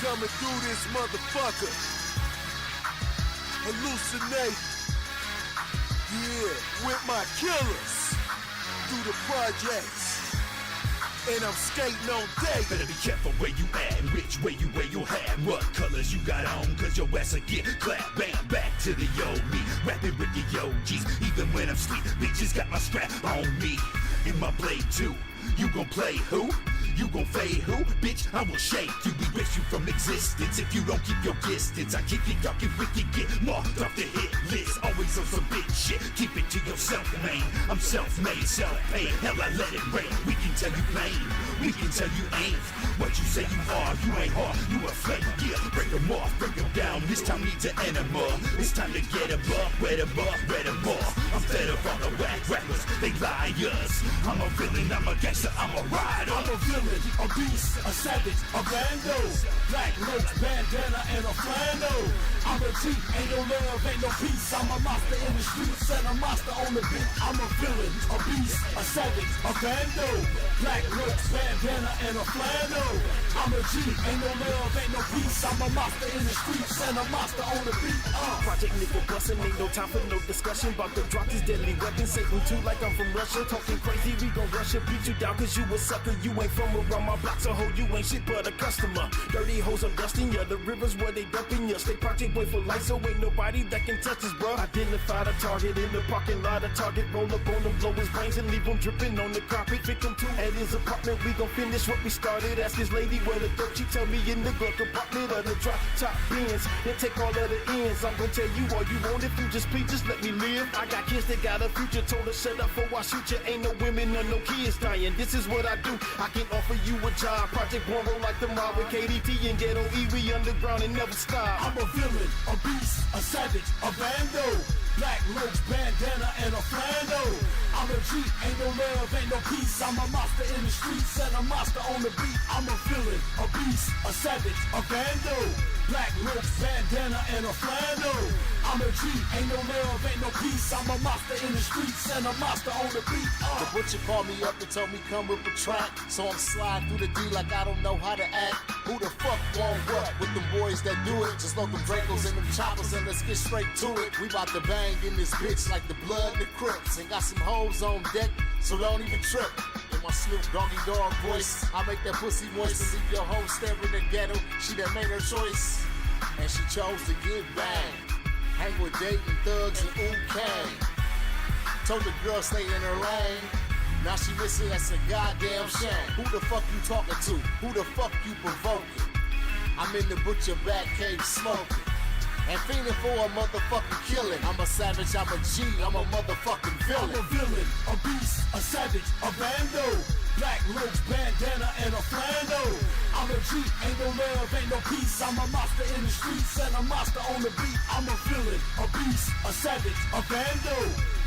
coming through this motherfucker. Hallucinate. Yeah, with my killers. Through the projects. And I'm skating on day. Better be careful where you at, which way you wear your hat, what colors you got on, cause your ass will get clapped. Bam, back to the old me, rapping with the OGs. Even when I'm sleep, bitches got my strap on me. In my blade too, you gon' play who? You gon' fade who? Bitch, I will shake you, erase you from existence. If you don't keep your distance, I kick it, y'all can wicked, get marked off the hit list. Always on some bitch shit, keep it to yourself, man. I'm self-made, self-paid, hell I let it rain. We can tell you plain, we can tell you ain't what you say you are. You ain't hard, you a flake, yeah. Break them off, break them down, this time needs an enema. It's time to get above, red above, red above. I'm fed up on the whack rappers, they liars. I'm a villain, I'm a gangster, I'm a rider. I'm a villain, a beast, a savage, a bando. Black roach, bandana, and a flannel. I'm a G, ain't no love, ain't no peace. I'm a monster in the streets and a monster on the beat. I'm a villain, a beast, a savage, a bando. Black roach, bandana, and a flannel. I'm a G, ain't no love, ain't no peace. I'm a monster in the streets and a monster on the beat. Project nigga bustin', ain't no time for no discussion. About to drop this deadly weapon, Satan too, like I'm from Russia. Talking crazy, we gon' rush you, beat you down, cause you a sucker. You ain't from around my block, so ho, you ain't shit but a customer. Dirty hoes, I'm dusting ya, the rivers where they dumping ya. Stay project boy for life, so ain't nobody that can touch us, bruh. Identify the target in the parking lot, a target roll up on him, blow his brains and leave him dripping on the carpet. Victim to at his apartment, we gon' finish what we started. Ask his lady where the dope, she tell me in the glove compartment of the drop top bins. Then take all of the ends, I'm gon' tell you all you want. If you just please, just let me live. I got kids that got a future, told her shut up before I shoot you. Ain't no women or no kids dying, this is what I do. I can offer you a job, Project One roll like the mob with KDT and Ghetto E, we underground and never stop. I'm a villain, a beast, a savage, a bando. Black roach, bandana, and a flannel. I'm a G, ain't no love, ain't no peace. I'm a monster in the streets and a monster on the beat. I'm a villain, a beast, a savage, a bando. Black roach, bandana, and a flannel. I'm a G, ain't no love, ain't no peace. I'm a monster in the streets and a monster on the beat. The butcher called me up and told me come with a track. So I'm sliding through the D like I don't know how to act. Who the fuck want what with them boys that do it? Just load them Dracos and them choppers and let's get straight to it. We bout to bang in this bitch like the blood and the Crips. And got some hoes on deck, so don't even trip. In my Snoop Doggy Dogg voice, I make that pussy moist and leave your hoe staring in the ghetto. She done made her choice, and she chose to get banged. Hang with dating thugs and ooh-kang. Told the girl stay in her lane. Now she missing, that's a goddamn shame. Who the fuck you talking to? Who the fuck you provoking? I'm in the butcher back cave smoking and fiending for a motherfucking killing. I'm a savage, I'm a G, I'm a motherfucking villain. I'm a villain, a beast, a savage, a bando. Black roach, bandana, and a flannel. I'm a G, ain't no love, ain't no peace. I'm a monster in the streets and a monster on the beat. I'm a villain, a beast, a savage, a bando.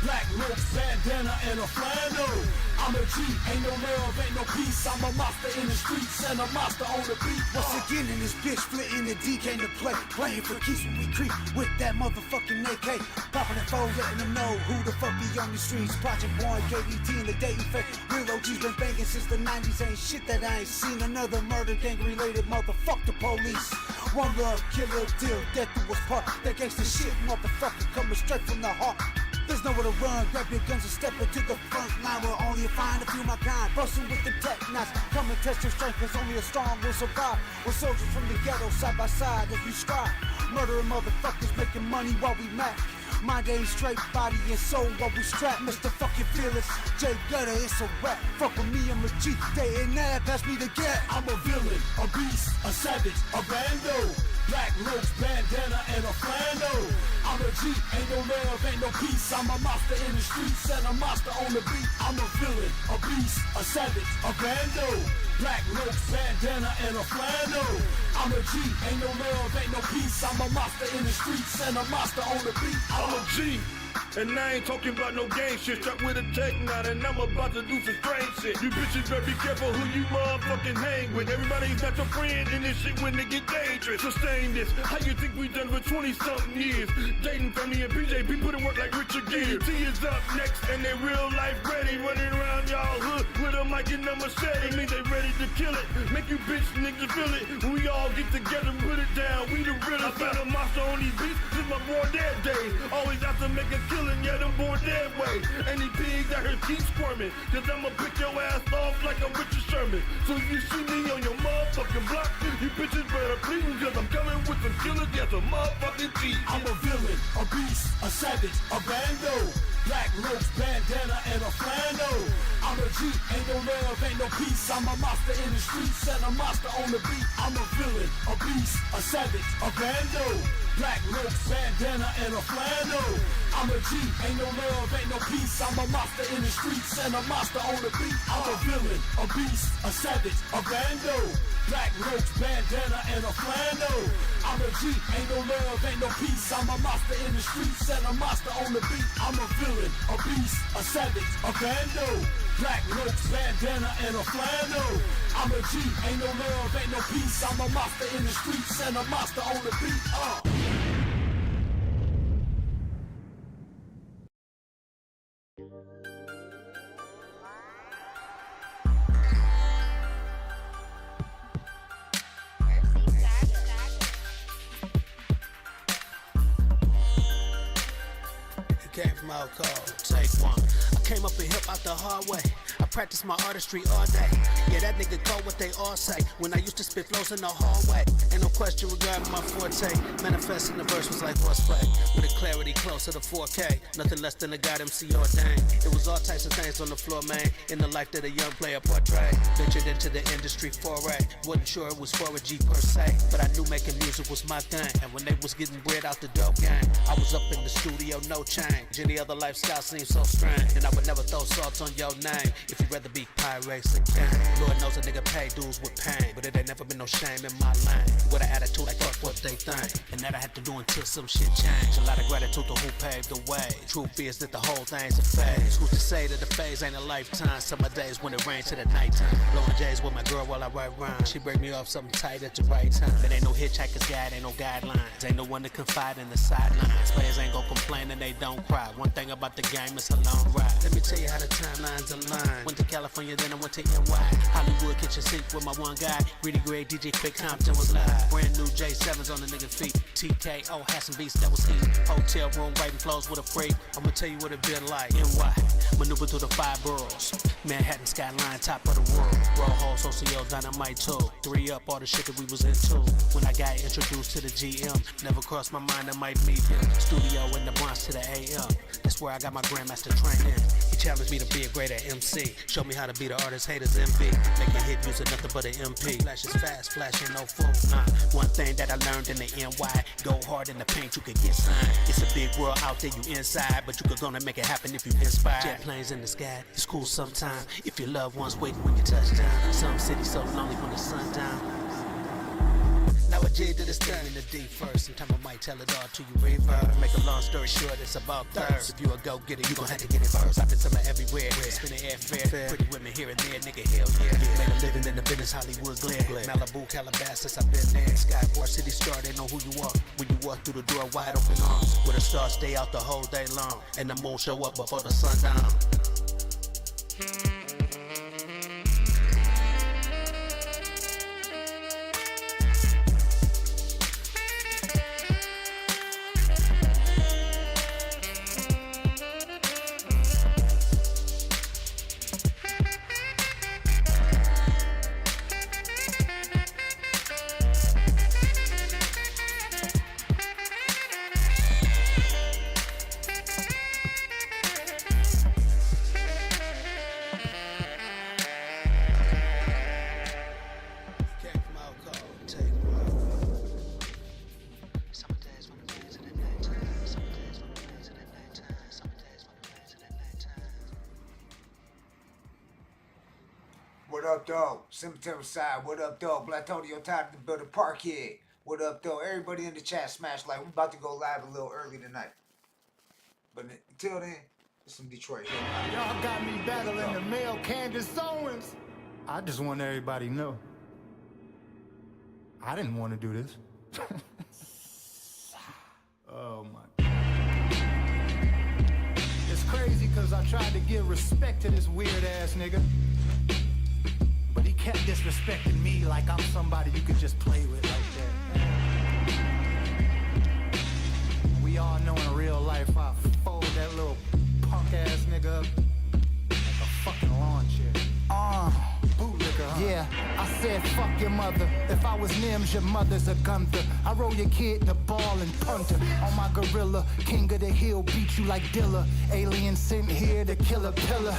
Black roach, bandana, and a flannel. I'm a G, ain't no love, ain't no peace. I'm a monster in the streets and a monster on the beat. Once again in this bitch, flitting the D came to play. Playing for keeps when we creep with that motherfucking AK. Popping that phone, letting them know who the fuck be on the streets. Project One, KDT, and the Dayton fake. Real OG's been banging since the 90s. Ain't shit that I ain't seen. Another murder gang related, motherfuck the police. One love, killer, deal, death do us part. That gangsta shit, motherfucker, coming straight from the heart. There's nowhere to run, grab your guns and step into the front line. Where only you find a few of my kind, busting with the tech knives. Come and test your strength, cause only a strong will survive. We're soldiers from the ghetto, side by side as we strive. Murdering motherfuckers, making money while we mac. Mind ain't straight, body and soul while we strap. Mr. Fucking Fearless, J Gutter, it's a rap. Fuck with me, I'm a G, day and night, pass me the gap. I'm a villain, a beast, a savage, a bando. Black roach, bandana, and a flannel. I'm a G, ain't no love, ain't no peace. I'm a monster in the streets and a monster on the beat. I'm a villain, a beast, a savage, a bando. Black roach, bandana, and a flannel. I'm a G, ain't no love, ain't no peace. I'm a monster in the streets and a monster on the beat. I'm a G, And I ain't talking about no gang shit. Strapped with a tech nine and I'm about to do some strange shit. You bitches better be careful who you motherfucking hang with. Everybody's not your friend in this shit when they get dangerous. Sustain this. How you think we done for 20-something years? Dating family and PJP put in work like Richard Gere. T is up next and they real life ready. Running around y'all hood with a mic and a machete. Means they ready to kill it. Make you bitch niggas feel it. We all get together and put it down. We the realest. I found a monster on these beats since my born dead days. Always out to make a killing, yeah, them born dead way. And these pigs out here keep squirming. Cause I'ma pick your ass off like I'm Richard Sherman. So if you see me on your motherfucking block, you bitches better please. Cause I'm coming with some killers, yeah, some motherfucking G's. I'm a villain, a beast, a savage, a bando. Black ropes, bandana, and a flannel. I'm a G, ain't no love, ain't no peace. I'm a monster in the streets and a monster on the beat. I'm a villain, a beast, a savage, a bando. Black ropes, bandana, and a flannel. I'm a G, ain't no love, ain't no peace. I'm a monster in the streets and a monster on the beat. I'm a villain, a beast, a savage, a bando. Black ropes, bandana, and a flannel. I'm a G, ain't no love, ain't no peace. I'm a monster in the streets and a monster on the beat. I'm a villain, a beast, a savage, a bando. Black ropes, bandana, and a flannel. I'm a G, ain't no love, ain't no peace. I'm a monster in the streets and a monster on the beat. Came from out cold, take one. I came up in hip out the hard way. I practiced my artistry all day. Yeah, that nigga caught what they all say. When I used to spit flows in the hallway. Ain't no question regarding my forte. Manifesting the verse was like horseplay. With a clarity closer to 4K. Nothing less than a god MC ordained. It was all types of things on the floor, man. In the life that a young player portrayed. Ventured into the industry foray. Wasn't sure it was for a G per se. But I knew making music was my thing. And when they was getting bread out the dope game, I was up in the studio, no change. Any other lifestyle seems so strange. And I would never throw salt on your name if you'd rather be pirates than gang. Lord knows a nigga pay dues with pain, but it ain't never been no shame in my lane. With an attitude like fuck what they think, and that I had to do until some shit changed. A lot of gratitude to who paved the way. Truth is that the whole thing's a phase. Who's to say that the phase ain't a lifetime? Summer days when it rains to the nighttime. Blowing J's with my girl while I write rhymes. She break me off something tight at the right time. But ain't no hitchhiker's guide, ain't no guidelines. Ain't no one to confide in the sidelines. Players ain't gon' complain and they don't cry. One thing about the game, it's a long ride. Let me tell you how the timelines align. Went to California, then I went to NY. Hollywood kitchen sink with my one guy. Really great DJ Quick Compton was live. Brand new J7s on the nigga feet. TKO had some beats that was heat. Hotel room writing flows with a freak. I'ma tell you what it been like. NY, maneuver through the 5 boroughs. Manhattan skyline, top of the world. Roll holes, OCO, dynamite too. 3 up, all the shit that we was into. When I got introduced to the GM, never crossed my mind I might meet him. Studio in the Bronx to the AM. That's where I got my grandmaster training. He challenged me to be a greater MC. Showed me how to be the artist haters envy. Making hit music nothing but an MP. Flash is fast, flashing no fool. One thing that I learned in the NY, go hard in the paint, you could get signed. It's a big world out there, you inside, but you could gonna make it happen if you inspired. Jet planes in the sky, it's cool sometime. If your loved ones waiting when you touch down. Some cities so lonely when the sun down. Now a J to the stern in the D first. Sometimes I might tell it all to you reverb. Make a long story short, it's about thirds. If you a go get it, you gon' have to get it first. I've been somewhere everywhere, spinning airfare. Pretty women here and there, nigga, hell yeah. Made a living in the business, Hollywood glare. Malibu, Calabasas, I've been there. Skyport, city star, they know who you are. When you walk through the door, wide open arms. Where the stars stay out the whole day long, and the moon show up before the sun down. What up, though? Cemetery side. What up, though? Blatonio, Todd, the builder, Parkhead. What up, though? Everybody in the chat, smash like. We about to go live a little early tonight. But until then, it's some Detroit hip-hop. Y'all got me battling the male Candace Owens. I just want everybody to know. I didn't want to do this. Oh my God. It's crazy because I tried to give respect to this weird ass nigga. But he kept disrespecting me like I'm somebody you could just play with like that. We all know in real life I fold that little punk ass nigga up like a fucking lawn chair. Bootlicker, huh? Yeah, I said fuck your mother. If I was Nims, your mother's a Gunther. I roll your kid the ball and punter. On my gorilla, king of the hill, beat you like Dilla. Alien sent here to kill a pillar.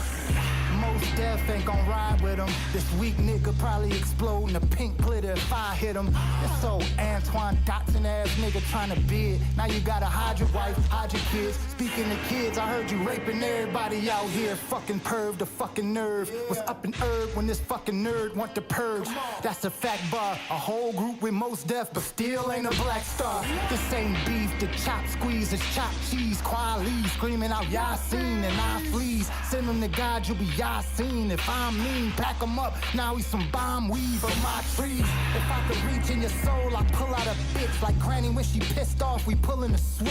Most deaf ain't gon' ride with him. This weak nigga probably explode in a pink glitter if I hit him. And so Antoine Dotson ass nigga trying to bid. Now you gotta hide your wife, hide your kids. Speaking of kids, I heard you raping everybody out here. Fucking perv, the fucking nerve. Was up in herb when this fucking nerd want to purge. That's a fact bar. A whole group with most deaf, but still ain't a black star. This ain't beef, the chop squeeze is chopped cheese. Quali screaming out Yasin and I fleas. Send them to God, you'll be Yasin. If I'm mean, pack them up. Now we some bomb weed from my trees. If I could reach in your soul, I pull out a bitch. Like Granny when she pissed off, we pulling a switch.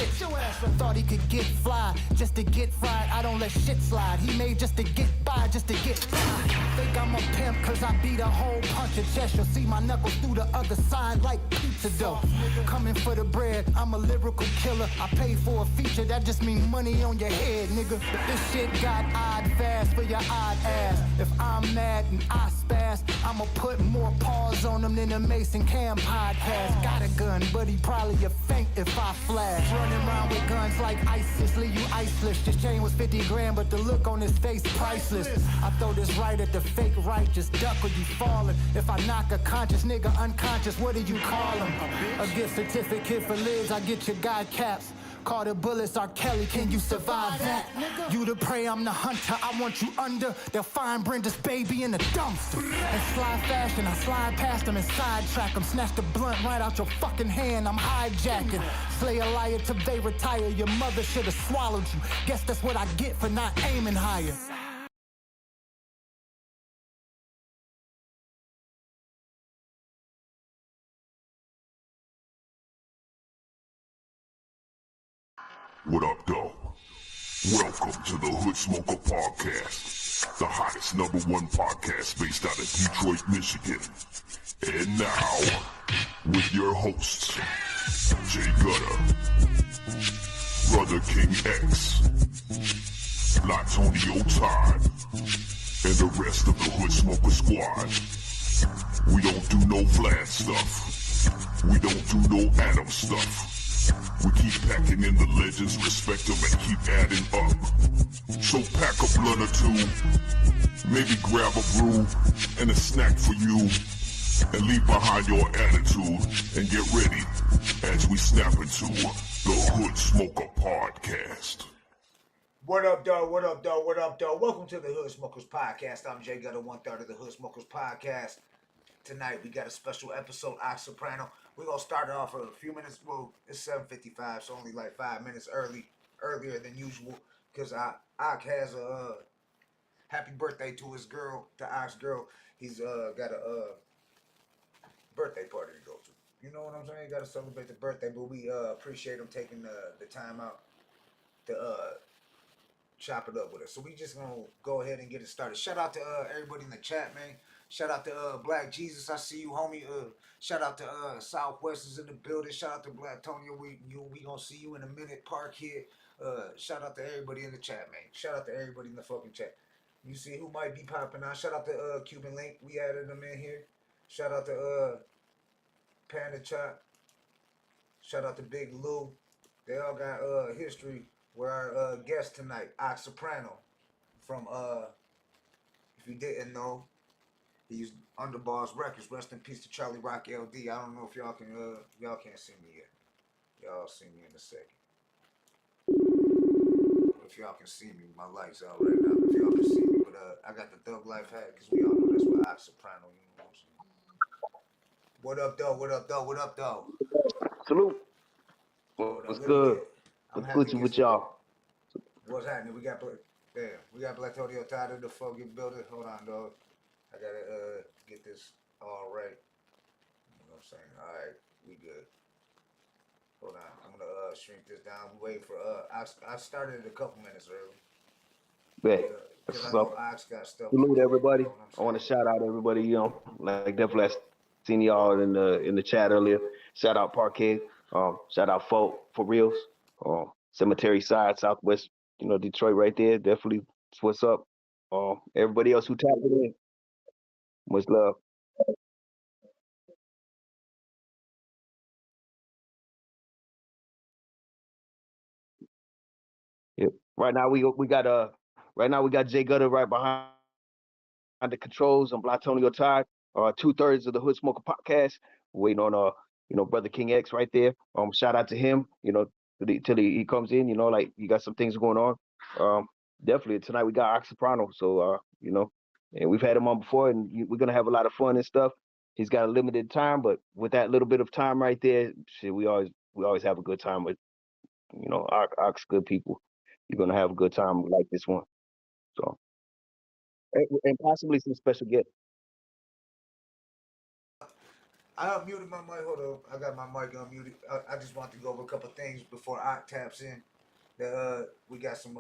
Thought he could get fly, just to get fried. I don't let shit slide. He made just to get by, just to get by. Think I'm a pimp cause I beat a whole punch of chest. You'll see my knuckles through the other side like pizza dough. Coming for the bread, I'm a lyrical killer. I paid for a feature, that just mean money on your head, nigga. This shit got odd fast for your odd ass. If I'm mad and I spaz, I'ma put more paws on him than the Mason Cam podcast. Got a gun, but he probably a faint if I flash. Running around with guns like ISIS, leave you iceless. This chain was 50 grand, but the look on his face priceless. I throw this right at the fake righteous, duck or you falling. If I knock a conscious nigga unconscious, what do you call him? A gift certificate for lids, I get your guy caps. Call the bullets, R. Kelly, can you survive that? You the prey, I'm the hunter, I want you under. They'll find Brenda's baby in the dumpster. In sly fashion, I slide past them and sidetrack them. Snatch the blunt right out your fucking hand, I'm hijacking. Slay a liar till they retire, your mother should have swallowed you. Guess that's what I get for not aiming higher. What up, though? Welcome to the Hood Smoker Podcast, the hottest #1 podcast based out of Detroit, Michigan. And now, with your hosts, Jay Gutta, brotherkingx, Blatonio Todd, and the rest of the Hood Smoker Squad. We don't do no Vlad stuff. We don't do no Adam stuff. We keep packing in the legends, respect them, and keep adding up. So pack a blunt or two, maybe grab a brew and a snack for you, and leave behind your attitude, and get ready as we snap into the Hood Smoker Podcast. What up, though? What up, though? What up, though? Welcome to the Hood Smokers Podcast. I'm Jay Gutta, 1/3 of the Hood Smokers Podcast. Tonight, we got a special episode, Ock Soprano. We're going to start it off a few minutes. Well, it's 7:55, so only like 5 minutes earlier than usual, because Ock has a happy birthday to his girl, to Ock's girl. He's got a birthday party to go to. You know what I'm saying? Got to celebrate the birthday, but we appreciate him taking the time out to chop it up with us. So we just going to go ahead and get it started. Shout out to everybody in the chat, man. Shout out to Black Jesus, I see you, homie. Shout out to Southwest is in the building. Shout out to Blatonio. We gonna see you in a minute. Park here. Shout out to everybody in the chat, man. Shout out to everybody in the fucking chat. You see who might be popping out. Shout out to Cuban Link. We added them in here. Shout out to Panda Chop. Shout out to Big Lou. They all got history with our guest tonight, Ock Soprano. From if you didn't know, he used Underboss Records. Rest in peace to Charlie Rock LD. I don't know if y'all can y'all can't see me yet. Y'all see me in a second. If y'all can see me, my light's out right now. If y'all can see me, but I got the Thug Life hat because we all know that's what Ock Soprano. You know what I'm saying? What up, though? What up, though? What up, though? Salute. What's good? What's good with y'all? What's happening? We got Blatonio Todd in the fucking building. Hold on, dog. I gotta get this all right. You know what I'm saying? All right, we good. Hold on, I'm gonna shrink this down. We wait for I started it a couple minutes early. Yeah. Because I So know Ox got stuff to salute do. You everybody. know what I'm I want saying? to shout out everybody, like definitely I seen y'all in the chat earlier. Shout out Parquet. Shout out Folk for reals. Cemetery Side, Southwest, Detroit right there. Definitely what's up. Everybody else who tapped in, much love. Yep. Right now we got Jay Gutter right behind the controls on Blatonio Todd. 2/3 of the Hood Smoker podcast. Waiting on brotherkingx right there. Shout out to him. Till he comes in. Like you got some things going on. Um, Definitely tonight we got Ock Soprano. So and we've had him on before, and we're gonna have a lot of fun and stuff. He's got a limited time, but with that little bit of time right there, shit, we always have a good time with Ock's good people. You're gonna have a good time like this one. So and possibly some special guests. I unmuted my mic. Hold on, I got my mic unmuted. I just want to go over a couple things before Ock taps in. We got some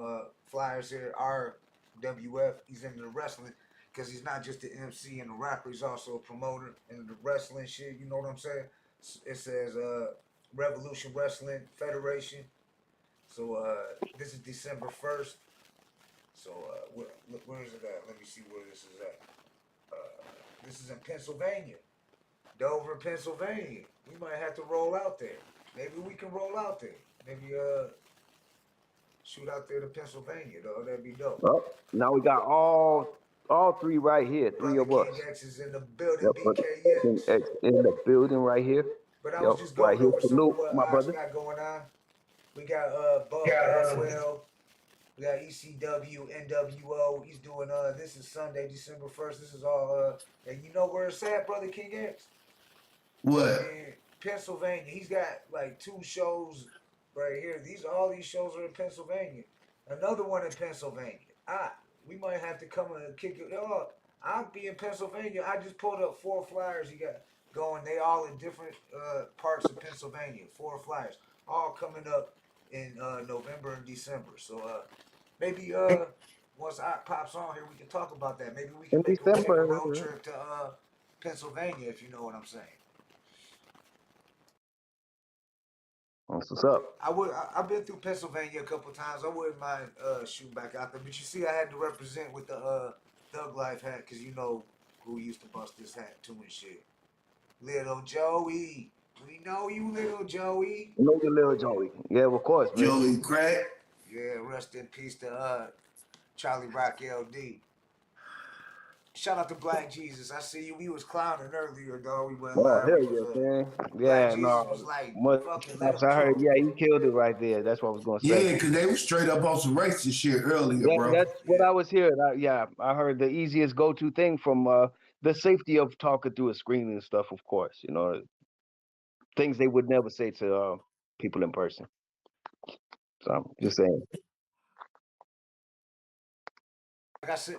flyers here. RWF, he's into the wrestling because he's not just the MC and the rapper. He's also a promoter in the wrestling shit. You know what I'm saying? It says Revolution Wrestling Federation. So this is December 1st. So where is it at? Let me see where this is at. This is in Pennsylvania. Dover, Pennsylvania. We might have to roll out there. Maybe we can roll out there. Maybe shoot out there to Pennsylvania though. That'd be dope. Oh, now we got all three right here. Three Brother of us. King X is in the building. Yep, but King BKX. X in the building right here. But I was Yep, just right going here. over some of Salute, what my Ox brother. got going on. We got Buff as well. We got ECW, NWO. He's doing this is Sunday, December 1st. This is all and you know where it's at, Brother King X? What? In Pennsylvania. He's got like 2 shows right here. All these shows are in Pennsylvania. Another one in Pennsylvania. We might have to come and kick it off. I'll be in Pennsylvania. I just pulled up 4 flyers he got going. They all in different parts of Pennsylvania. 4 flyers. All coming up in November and December. So maybe once I pops on here we can talk about that. Maybe we can In make a December. road trip to Pennsylvania if you know what I'm saying. That's what's up. I've been through Pennsylvania a couple times. I wouldn't mind shooting back out there. But you see, I had to represent with the Thug Life hat because you know who used to bust this hat too and shit. Little Joey. We know you, Little Joey. You know your little Joey. Yeah, of course, man. Joey Crack? Yeah, rest in peace to Charlie Rock LD. Shout out to Black Jesus. I see you. We was clowning earlier, dog. We went Oh, live. hell We yeah, was man. Black Yeah, Jesus no. was like, Much fucking let him I heard, talk. yeah, he killed it right there. That's what I was gonna say. Yeah, because they was straight up on some racist shit earlier, Yeah, bro. that's what I was hearing. I heard the easiest go-to thing from the safety of talking through a screen and stuff, of course. Things they would never say to people in person. So I'm just saying.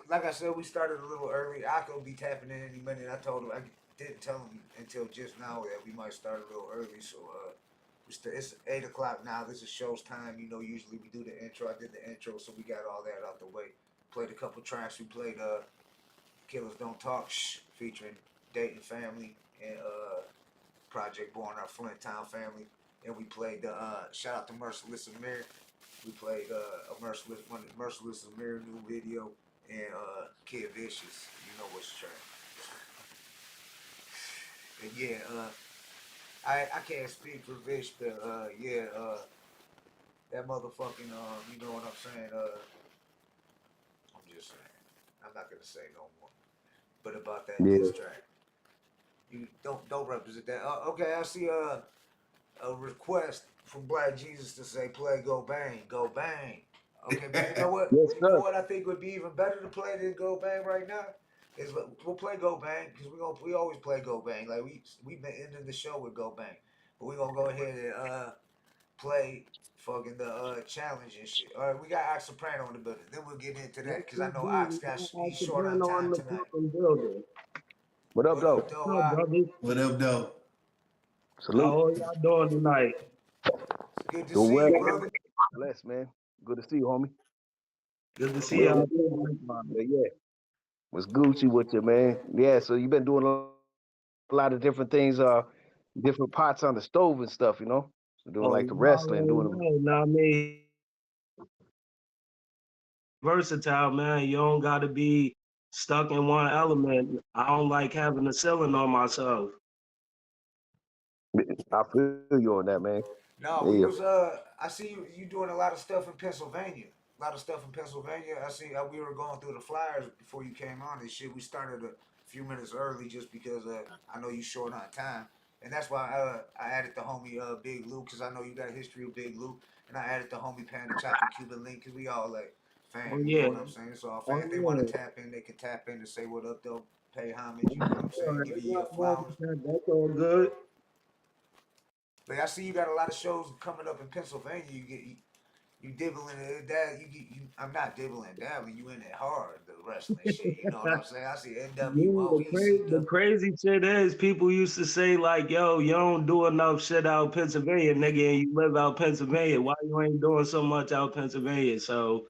Like I said, we started a little early. I could be tapping in any minute. I told him I didn't tell him until just now that we might start a little early. So it's 8 o'clock now. This is show's time. Usually we do the intro. I did the intro, so we got all that out the way. Played a couple tracks. We played "Killers Don't Talk" featuring Dayton Family and Project Born, our Flint Town family. And we played the shout out to Merciless Amir. We played Merciless Amir new video and Kid Vicious. You know what's track. And yeah, I can't speak for Vish, but that motherfucking you know what I'm saying? I'm just saying. I'm not gonna say no more. But about that Yeah. diss track. You don't represent that. Okay, I see a request from Black Jesus to say play Go Bang, Go Bang. Okay, but you know what? Yes, You know sir. what I think would be even better to play than Go Bang right now is we'll play Go Bang because we always play Go Bang. Like we've been ending the show with Go Bang, but we're gonna go ahead and play fucking the challenge and shit. All right, we got Ock Soprano in the building. Then we'll get into that because I know Ox got he's short on time tonight. What up, What up, though? though? What's up, brother? What up, though? Salute. How are y'all doing tonight? It's good to Doing see well. you, brother. Bless, man. Good to see you, homie. Good to see y'all. Yeah. What's Gucci with you, man? Yeah, so you've been doing a lot of different things, different pots on the stove and stuff, you know? So doing like the wrestling, doing Know what I mean? Versatile, man. You don't got to be stuck in one element. I don't like having a ceiling on myself. I feel you on that, man. No, we was I see you doing a lot of stuff in Pennsylvania. A lot of stuff in Pennsylvania. I see we were going through the flyers before you came on and shit. We started a few minutes early just because I know you short on time, and that's why I added the homie Big Luke because I know you got a history of Big Luke, and I added the homie Panda Chopping Cuban Link because we all like Oh, fans. You yeah. know what I'm saying? So if they want to tap in, they can tap in to say what up though, pay homage. You know what I'm saying? Give you your flowers. That's all good. But I see you got a lot of shows coming up in Pennsylvania. You dibbling it that I'm not dibbling dabbling. You in it hard the wrestling shit. You know what I'm saying? I see Yeah, NWO, the crazy shit is people used to say like, yo, you don't do enough shit out Pennsylvania, nigga, and you live out Pennsylvania. Why you ain't doing so much out Pennsylvania? So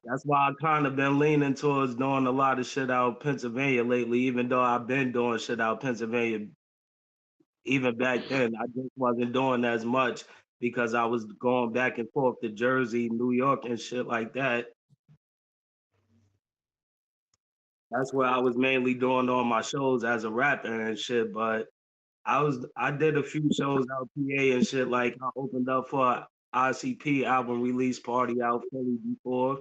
that's why I kind of been leaning towards doing a lot of shit out Pennsylvania lately, even though I've been doing shit out Pennsylvania even back then. I just wasn't doing as much because I was going back and forth to Jersey, New York, and shit like that. That's where I was mainly doing all my shows as a rapper and shit. But I did a few shows out PA and shit. Like I opened up for a ICP album release party out Philly before.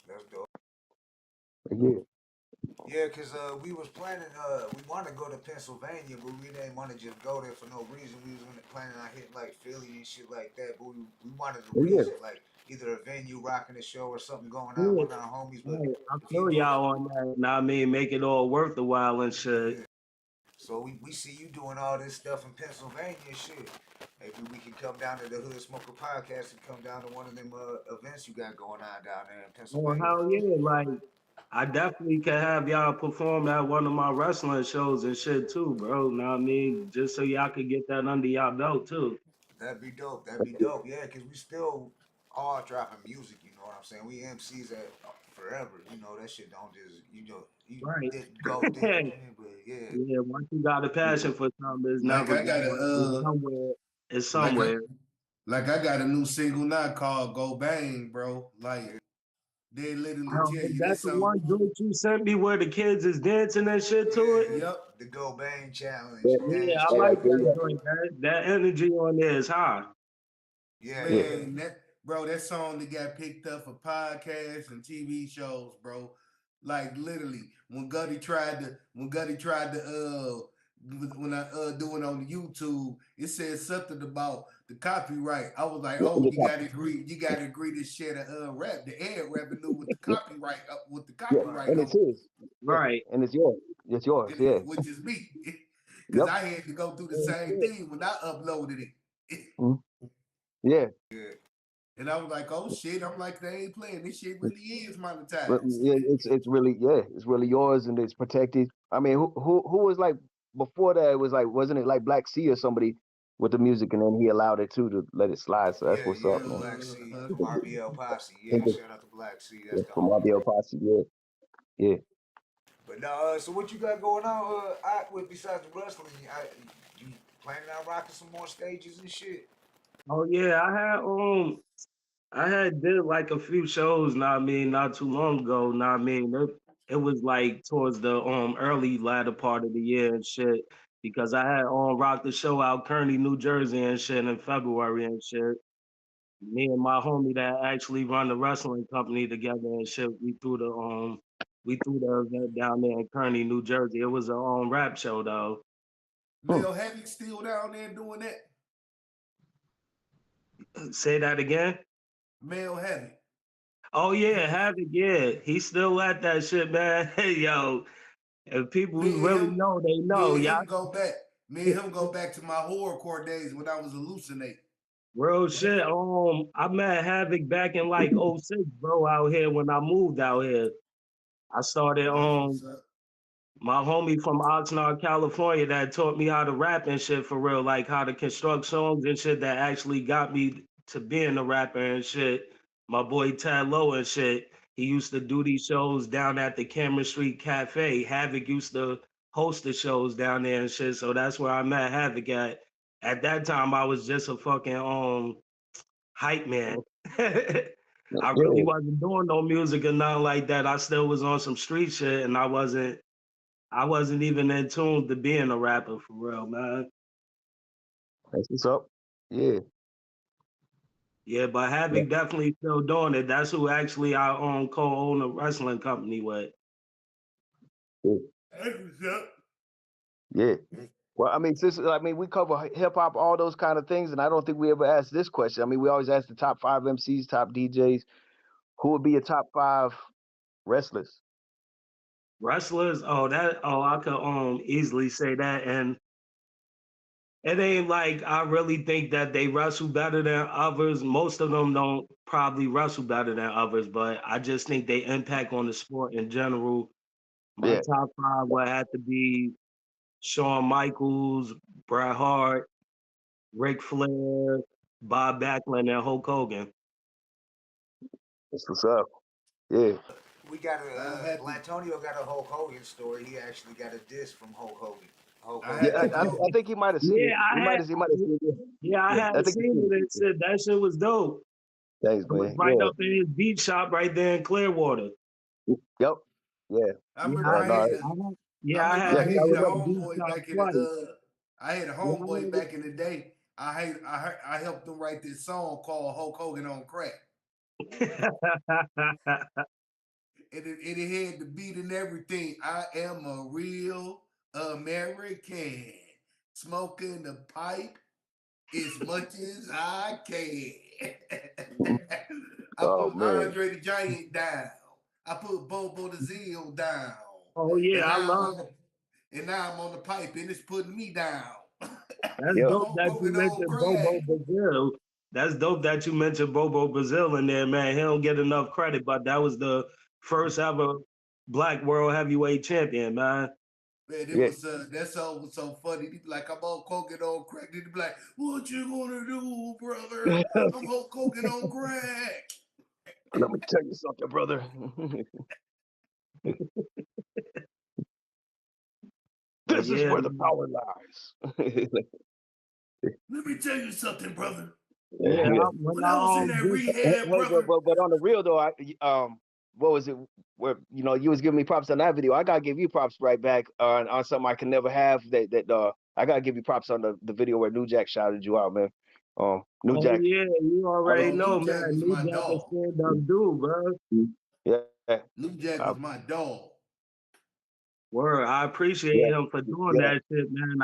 That's dope. yeah. Yeah, cause we was planning. We want to go to Pennsylvania, but we didn't want to just go there for no reason. We was planning on hitting like Philly and shit like that. But we wanted a Yeah. reason, like either a venue rocking the show or something going on with our homies. But Right. I if you feel do y'all on that. Now I mean, make it all worth the while and shit. yeah. So we see you doing all this stuff in Pennsylvania and shit. Maybe we can come down to the Hood Smoker Podcast and come down to one of them events you got going on down there in Oh Pennsylvania. hell yeah! Like I definitely can have y'all perform at one of my wrestling shows and shit too, bro. Know what I mean? Just so y'all could get that under y'all belt too. That'd be dope. That'd be dope. Yeah, because we still all dropping music. You know what I'm saying? We MCs at forever. You know that shit don't just you Right. didn't go dipping in, but yeah. Yeah, once you got a passion for something, it's Like never I got it's somewhere. It's like somewhere. like I got a new single now called "Go Bang," bro. Like they literally tell you That's this the something. one joint you sent me where the kids is dancing and shit to it. Yeah, Yep. the Go Bang Challenge, Yeah, dance I like challenge. that joint. That energy on there is high. Yeah, Yeah. yeah. Man, that song that got picked up for podcasts and TV shows, bro. Like literally, when Gutty tried to when I do it on YouTube, it said something about the copyright. I was like, oh, you gotta agree to share the rap, the ad revenue with the copyright Yeah, Right. and on it's his. Yeah, Right. and it's yours. It's yours, yeah. which is me. Because Yep. I had to go through the same thing when I uploaded it. Mhm. Yeah. Yeah. And I was like, oh shit. I'm like, they ain't playing. This shit really is But monetized. yeah, it's really yours and it's protected. I mean, who was like before that? It was like, wasn't it like Black Sea or somebody with the music, and then he allowed it to let it slide. So that's Yeah, what's yeah, up, man. Black C from RBL Posse. I Yeah, think it's shout out to Black C. That's the from homie. RBL Posse. Yeah, yeah. But now, so what you got going on? With besides the wrestling, you planning on rocking some more stages and shit? Oh yeah, I had did like a few shows, know what I mean, not too long ago, know what I mean. It was like towards the early latter part of the year and shit. Because I had rocked the show out Kearney, New Jersey and shit in February and shit. Me and my homie that actually run the wrestling company together and shit, we threw the event down there in Kearney, New Jersey. It was a rap show though. Lil Heavy still down there doing that? Say that again. Male Heavy. Oh yeah, Havoc, yeah. He's still at that shit, man. Hey yo, if people Me who and really him, know, they me know. and Y'all him go back. Me and him go back to my horrorcore days when I was hallucinating. Real shit. I met Havoc back in like '06, bro, out here when I moved out here. I started my homie from Oxnard, California, that taught me how to rap and shit for real, like how to construct songs and shit that actually got me to being a rapper and shit. My boy Tad Lowe and shit. He used to do these shows down at the Cameron Street Cafe. Havoc used to host the shows down there and shit. So that's where I met Havoc at. At that time, I was just a fucking hype man. I really wasn't doing no music or nothing like that. I still was on some street shit, and I wasn't even in tune to being a rapper for real, man. That's what's up. Yeah. Yeah, but Havoc definitely still doing it. That's who actually I co-own a wrestling company with. Yeah. Well, I mean, we cover hip hop, all those kind of things, and I don't think we ever asked this question. I mean, we always ask the top 5 MCs, top DJs. Who would be your top 5 wrestlers? Wrestlers? I could easily say that. And it ain't like I really think that they wrestle better than others. Most of them don't probably wrestle better than others, but I just think they impact on the sport in general. My top 5 would have to be Shawn Michaels, Bret Hart, Ric Flair, Bob Backlund, and Hulk Hogan. That's what's up. Yeah. We got Blatonio got a Hulk Hogan story. He actually got a diss from Hulk Hogan. I think he might have seen it. He might have seen it. Yeah, I had seen it and said that shit was dope. Thanks, man. It was right up in his beat shop right there in Clearwater. Yep. Yeah. I remember I had a homeboy back in the day. I helped him write this song called Hulk Hogan on Crack. It had the beat and everything. I am a real American, smoking the pipe as much as I can. I put Andre the Giant down. I put Bobo the Zeal down. Oh yeah, I love it. And now I'm on the pipe and it's putting me down. That's dope that you mentioned Bobo Brazil. That's dope that you mentioned Bobo Brazil in there, man. He don't get enough credit, but that was the first ever Black World Heavyweight Champion, man. Man, it was that song was so funny. He'd be like, I'm Hulk Hogan on crack. He'd be like, what you gonna do, brother? I'm Hulk Hogan on crack. Let me tell you something, brother. This is where the power lies. Let me tell you something, brother. Yeah. When I was in that rehab, brother. But on the real though, what was it? Where you was giving me props on that video. I gotta give you props right back on something I can never have. I gotta give you props on the video where New Jack shouted you out, man. New Jack. Yeah, you already know, man. New Jack is stand up dude, bro. Yeah. New Jack was my dog. Word, I appreciate him for doing that shit, man.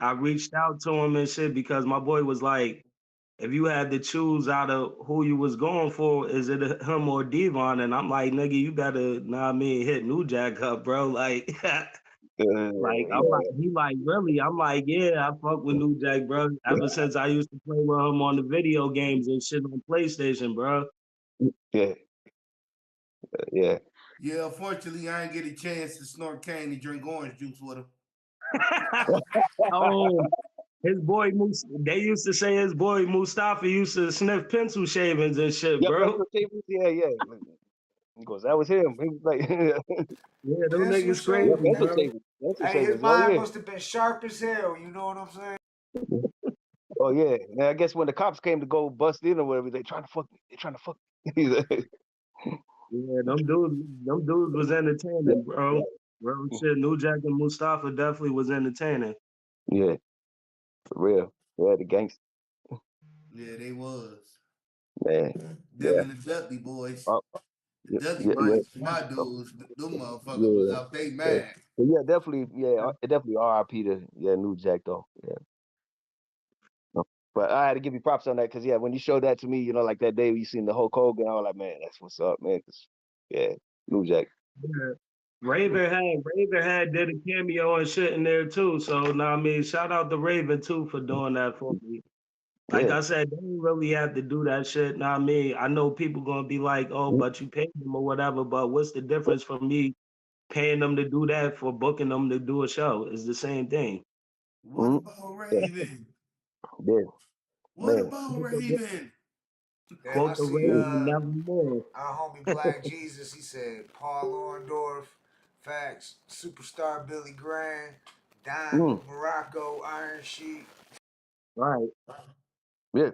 I reached out to him and shit because my boy was like, if you had to choose out of who you was going for, is it him or Devon? And I'm like, nigga, you better, hit New Jack up, bro. Like, he like, really? I'm like, yeah, I fuck with New Jack, bro. Ever since I used to play with him on the video games and shit on PlayStation, bro. Yeah. Yeah. Yeah, unfortunately, I didn't get a chance to snort cane and drink orange juice with him. His boy, they used to say his boy Mustafa used to sniff pencil shavings and shit, bro. Yeah. He goes, that was him. He was like, yeah, those niggas crazy, bro. Hey, his mind must have been sharp as hell. You know what I'm saying? Oh yeah. And I guess when the cops came to go bust in or whatever, they trying to fuck. Yeah, them dudes was entertaining, bro. Real shit. New Jack and Mustafa definitely was entertaining. Yeah. For real. Yeah, the gangsters. Yeah, they was. Man. Them and the Dudley boys. The Dudley boys, my dudes, them motherfuckers was out they mad. Yeah, definitely. Yeah, definitely RIP to New Jack though. Yeah. But I had to give you props on that because when you showed that to me, like that day you seen the Hulk Hogan, I was like, man, that's what's up, man. New Jack. Yeah. Raven had did a cameo and shit in there too. So shout out to Raven too for doing that for me. Like Yeah. I said, they don't really have to do that shit. Know what I mean? I know people gonna be like, oh, but you paid them or whatever. But what's the difference from me paying them to do that for booking them to do a show? It's the same thing. What about Yeah. Raven? Yeah. What Man. about Raven? Damn, I Quote the see Raven nevermore. our homie Black Jesus. He said Paul Orndorff, facts, superstar Billy Graham, Diamond Morocco, Iron Sheik. Right. Yeah.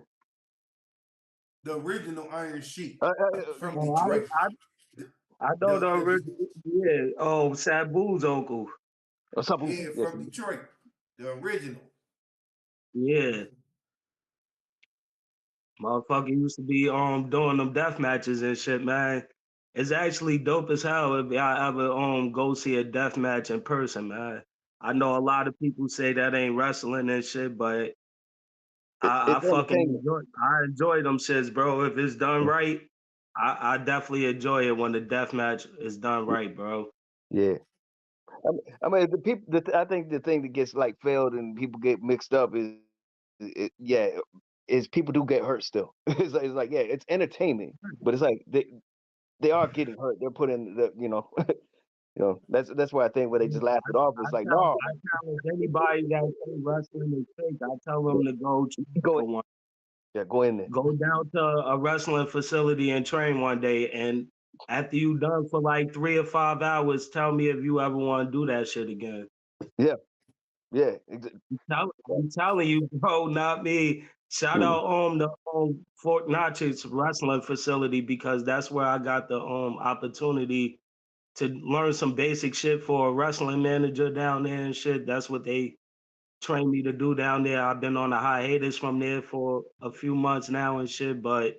The original Iron Sheik from Oh, Detroit. I know the original. Yeah. Oh, Sabu's uncle. Sabu. Yeah, Yes. from Detroit. The original. Yeah. Motherfucker used to be doing them death matches and shit, man. It's actually dope as hell if I ever go see a death match in person, man. I know a lot of people say that ain't wrestling and shit, but I It's fucking entertainment. enjoy them shits, bro. If it's done right, I definitely enjoy it when the death match is done right, bro. Yeah. I mean, the people. I think the thing that gets like failed and people get mixed up is people do get hurt still. It's like yeah, it's entertainment, but it's like they are getting hurt. They're putting that's why I think when they just laugh it off, it's like no, I challenge anybody that say wrestling is fake. I tell them to go train go for one. go in there. Go down to a wrestling facility and train one day, and after you done for like 3 or 5 hours, tell me if you ever want to do that shit again. Yeah, yeah. I'm telling you, bro, not me. Shout out the Fort Knox's wrestling facility because that's where I got the opportunity to learn some basic shit for a wrestling manager down there and shit. That's what they trained me to do down there. I've been on a hiatus from there for a few months now and shit, but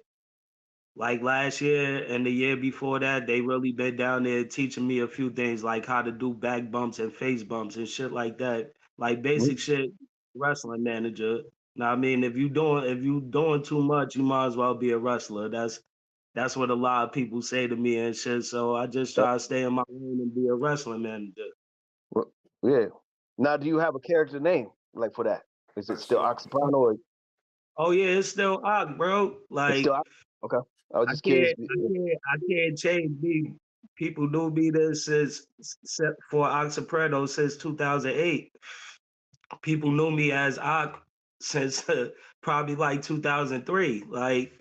like last year and the year before that, they really been down there teaching me a few things like how to do back bumps and face bumps and shit like that. Like basic shit, wrestling manager. Now I mean, if you doing too much, you might as well be a wrestler. That's what a lot of people say to me and shit. So I just try to stay in my lane and be a wrestling manager. Well, yeah. Now, do you have a character name like for that? Is it still Ock Soprano or Oh yeah, it's still Ock, bro. it's still Like Ock? Okay. I was I just curious. can't change me. People knew me this for Ock Soprano since 2008. People knew me as Ock since probably like 2003. Like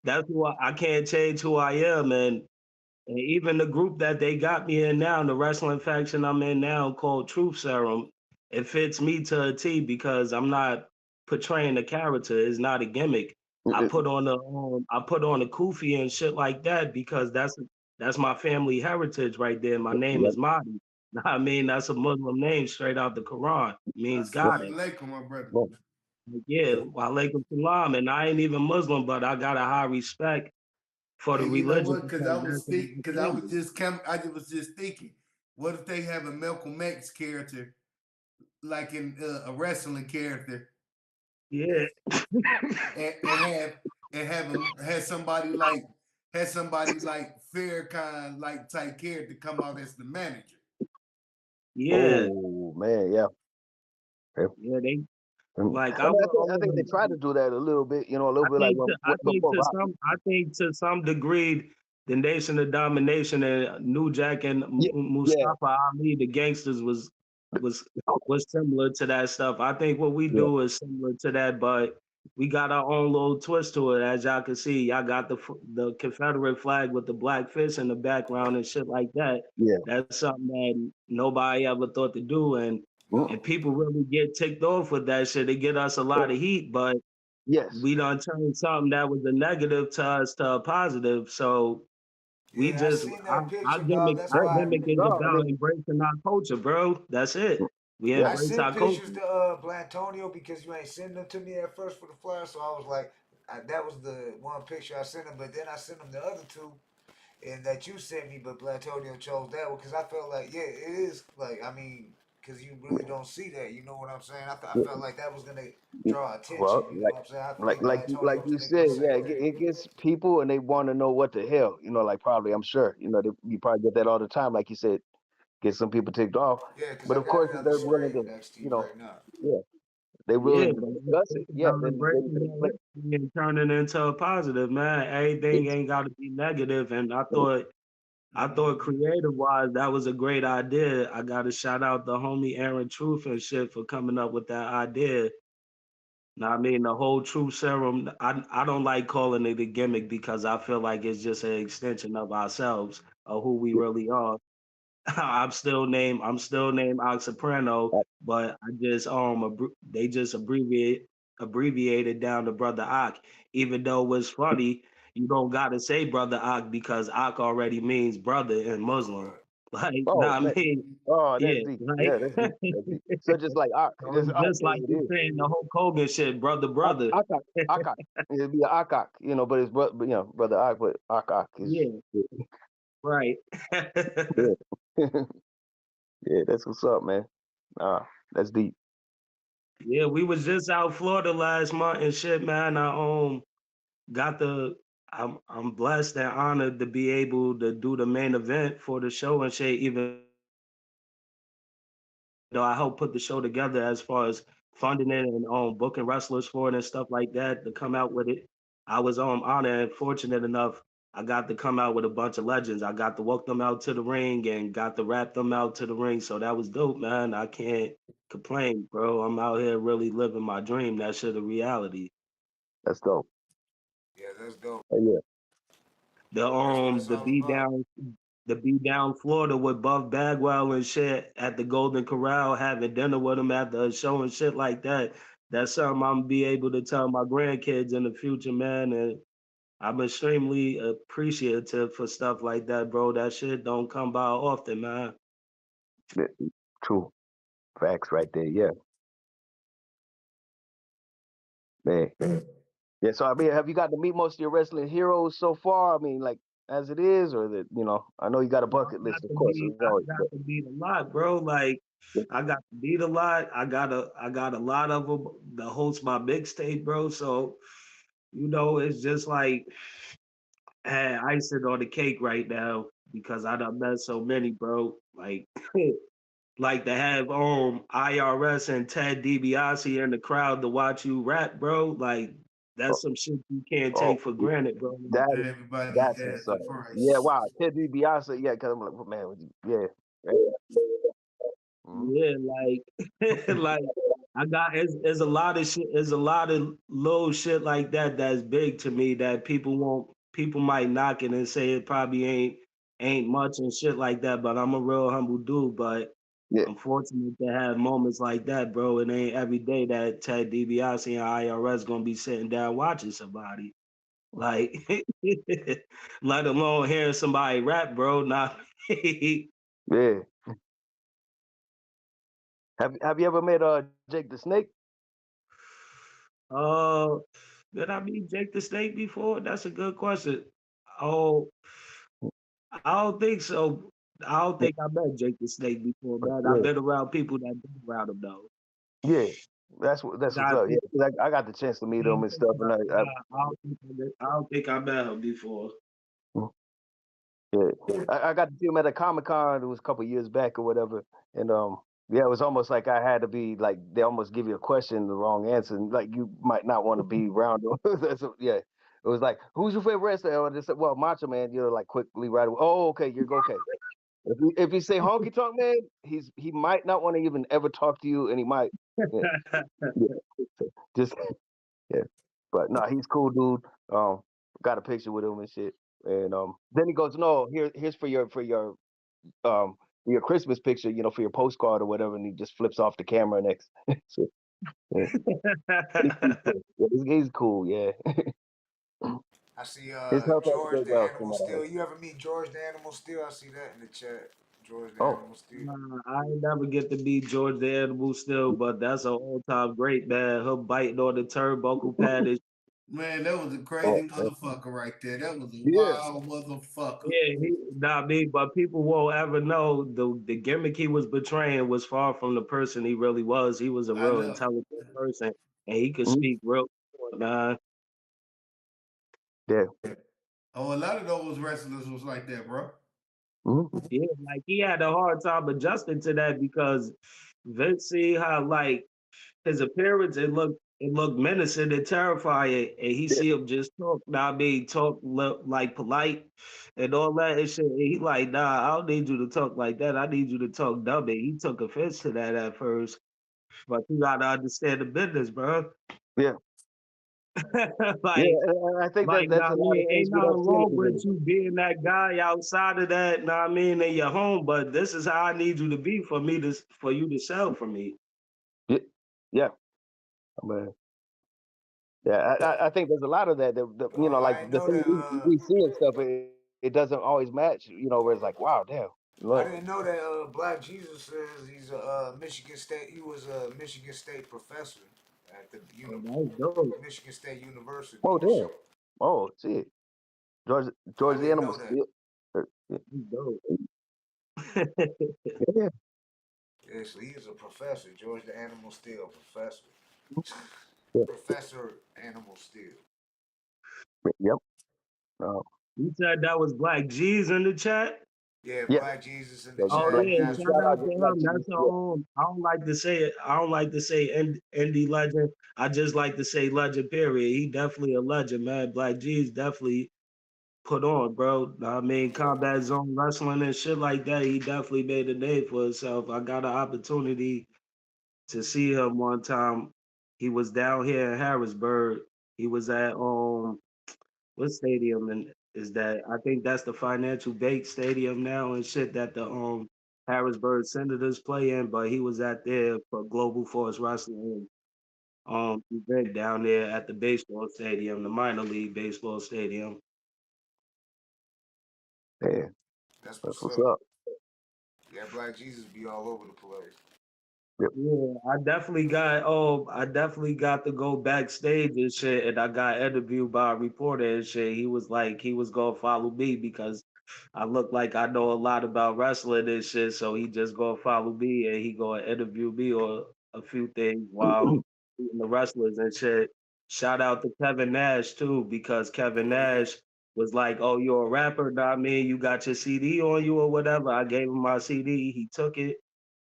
that's why I can't change who I am, and even the group that they got me in now, the wrestling faction I'm in now called Truth Serum, it fits me to a T because I'm not portraying a character. It's not a gimmick. I put on a kufi and shit like that because that's my family heritage right there. My name is Mahdi. I mean, that's a Muslim name straight out the Quran. It means God. Assalamu alaikum, my brother. Yeah, wa alaikum salam. And I ain't even Muslim, but I got a high respect for the And you know religion what? Because I was just thinking, what if they have a Malcolm X character, like in a wrestling character, yeah, have somebody like Farrakhan like type character come out as the manager. yeah, Oh man, yeah. yeah. They like I mean, I think they try to do that a little bit, a little bit like before Rock. I think to some degree, the Nation of Domination and New Jack and Mustafa Ali, the gangsters was similar to that stuff. I think what we do is similar to that, but we got our own little twist to it. As y'all can see, y'all got the Confederate flag with the black fist in the background and shit like that. Yeah, that's something that nobody ever thought to do, and people really get ticked off with that shit. They get us a lot of heat, but we done turned something that was a negative to us to a positive. So we Yeah, I just seen that our picture, dog. gimmick That's our why. gimmick is about embracing our culture, bro. That's it. We I embrace sent our culture. pictures to Blatonio because you ain't sending them to me at first for the flyer, so I was like, that was the one picture I sent him, but then I sent him the other two, and that you sent me, but Blatonio chose that one because I felt like, yeah, it is like, I mean, because you really don't see that, you know what I'm saying? I felt like that was gonna draw attention, well, you know what I'm saying? I feel like like Blatonio was you gonna go said, the yeah, same thing. it gets people and they want to know what the hell, like probably I'm sure, you probably get that all the time, like you said, get some people ticked off, Yeah, because but I of got course if another they're willing screen to, next to you right now. yeah, they Yeah, willing to but discuss it, it's yeah, about then embracing they that play. history and turning it into a positive, man. Everything ain't got to be negative. And I thought creative wise, that was a great idea. I got to shout out the homie Aaron Truth and shit for coming up with that idea. Now, I mean, the whole truth serum, I don't like calling it a gimmick because I feel like it's just an extension of ourselves, of who we really are. I'm still named Ock Soprano, but I just they just abbreviated down to Brother Ock. Even though it's funny, you don't gotta say Brother Ock because Ock already means brother in Muslim. Like, Oh, nah, I mean, that's yeah, deep. like Yeah, that's deep. That's deep. So just like Ak, so just it's Ak just is like what it you is. saying the whole Hogan shit, brother. Akak, Akak. It'd be an Akak, but it's brother Ak, but Akak is Yeah, right. yeah. Yeah, that's what's up, man. That's deep. Yeah, we was just out Florida last month and shit, man. Got the I'm blessed and honored to be able to do the main event for the show and shit, even though I helped put the show together as far as funding it and booking wrestlers for it and stuff like that to come out with it. I was honored and fortunate enough. I got to come out with a bunch of legends. I got to walk them out to the ring and got to wrap them out to the ring. So that was dope, man. I can't complain, bro. I'm out here really living my dream. That shit a reality. That's dope. Yeah, that's dope. Yeah. The That's what it's the all be about. down the be down Florida with Buff Bagwell and shit at the Golden Corral, having dinner with him at the show and shit like that. That's something I'm gonna be able to tell my grandkids in the future, man. And I'm extremely appreciative for stuff like that, bro. That shit don't come by often, man. Yeah, true. Facts right there. Yeah, man. Yeah. So I mean, have you got to meet most of your wrestling heroes so far? I mean, like as it is, or that I know you got a bucket list, of course. As always, I got but to beat a lot, bro. Like I got to beat a lot. I got a lot of them to host my big stage, bro. So it's just like icing on the cake right now because I done met so many, bro. Like, like to have IRS and Ted DiBiase in the crowd to watch you rap, bro. Like oh, that's some shit you can't oh, take for granted, bro. that Everybody that's has what's a up. Yeah, price. wow. Ted DiBiase. Yeah, because I'm like, man, yeah. Right. Mhm. Yeah, like like I got it's a lot of shit, it's a lot of little shit like that that's big to me that people might knock it and say it probably ain't much and shit like that, but I'm a real humble dude, but Yeah, I'm fortunate to have moments like that, bro. It ain't every day that Ted DiBiase and IRS gonna be sitting down watching somebody. Like let alone hearing somebody rap, bro. Not yeah. Have you ever met Jake the Snake? Uh, did I meet Jake the Snake before? That's a good question. Oh, I don't think so. I don't think I met Jake the Snake before, man. I've Yeah, been around people that been around him though. yeah. That's what's God, up. Yeah, 'cause I got the chance to meet him and stuff, and I don't think I met him before. yeah, I got to see him at a Comic Con. It was a couple years back or whatever, and yeah, it was almost like I had to be like they almost give you a question the wrong answer, and like you might not want to be around him. Yeah, it was like, who's your favorite wrestler? I just said, well, Macho Man. Like quickly right away. Oh, okay, you're okay. If you say Honky Tonk Man, he might not want to even ever talk to you, and he might yeah, yeah, just yeah. But no, he's cool, dude. Got a picture with him and shit. And then he goes, no, here's for your Christmas picture, for your postcard or whatever, and he just flips off the camera next. So, yeah. He's cool, yeah. I see His health has George great the well, no Animal matter Steel. what. You ever meet George the Animal Steel? I see that in the chat. George the Oh, Animal Steel. I ain't never get to meet George the Animal still, but that's an all-time great, man. Her biting on the turnbuckle pad is Man, that was a oh, crazy motherfucker right there. That was a yeah, wild motherfucker. yeah, not me, but people won't ever know the gimmick he was betraying was far from the person he really was. He was a I real know. intelligent person, and he could mhm, speak real fluent, man. yeah, Oh, a lot of those wrestlers was like that, bro. mhm, Yeah, like he had a hard time adjusting to that because Vince see how like his appearance, it looked menacing and terrifying, and he see him just talk. Now I mean, talk like polite and all that and shit. And he like, nah, I don't need you to talk like that. I need you to talk dumb. And he took offense to that at first, but you gotta understand the business, bro. Yeah. Yeah, like, and I think like, that's nah, a I lot of mean, things ain't we don't nothing see in the wrong with beginning. you being that guy outside of that. Nah, I mean, in your home, but this is how I need you to be for you to sell for me. Yeah, yeah. I mean, yeah, I think there's a lot of that, like I the know thing that. we see and stuff, it doesn't always match, where it's like, wow, damn, I look, didn't know that. Black Jesus says he's a Michigan State. He was a Michigan State professor at the Oh, that's dope. Michigan State University. oh, damn, oh, shit, George, I George the didn't Animal know that. Steel. Yeah, That's dope. yeah, Yeah, so he's a professor. George the Animal Steel professor. yeah, Professor Animal Steel. yep, uh, You said that was Black G's in the chat? Yeah, yeah. Black Jesus in the So Oh chat. Black He yeah, Jesus, asked shout shout for out out to to Black him. Jesus. That's a Yeah, I don't like to say it. I don't like to say indie legend. I just like to say legend. Period. He definitely a legend, man. Black G's definitely put on, bro. I mean, combat zone wrestling and shit like that. He definitely made a name for himself. I got an opportunity to see him one time. He was down here in Harrisburg. He was at what stadium and is that? I think that's the Financial Bank Stadium now and shit that the Harrisburg Senators play in. But he was at there for Global Force Wrestling event down there at the baseball stadium, the minor league baseball stadium. yeah, that's that's what's what's up. up. Yeah, Black Jesus be all over the place. Yep. Yeah, I definitely got to go backstage and shit, and I got interviewed by a reporter and shit. He was like, he was gonna follow me because I look like I know a lot about wrestling and shit, so he just gonna follow me and he gonna interview me on a few things while I'm meeting the wrestlers and shit. Shout out to Kevin Nash too, because Kevin Oh yeah. Nash was like, "Oh, you're a rapper, know what I mean? You got your CD on you or whatever." I gave him my CD, he took it.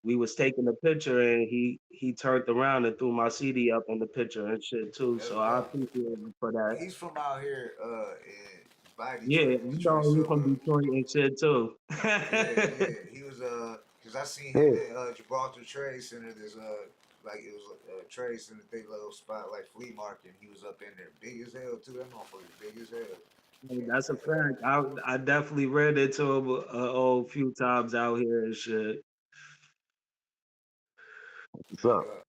We was taking a picture and he turned around and threw my CD up in the picture and shit too. That's So I dope. appreciate him for that. He's from out here by Yeah, Detroit, you Detroit know he from suburbs. Detroit and shit too. Yeah, yeah. He was cause I seen him Yeah, at Gibraltar Trade Center. There's like it was a trade center, big little spot like flea market. He was up in there, big as hell too. That motherfucker's big as hell. That's a fact. I definitely ran into him a few times out here and shit. what's up? Yeah,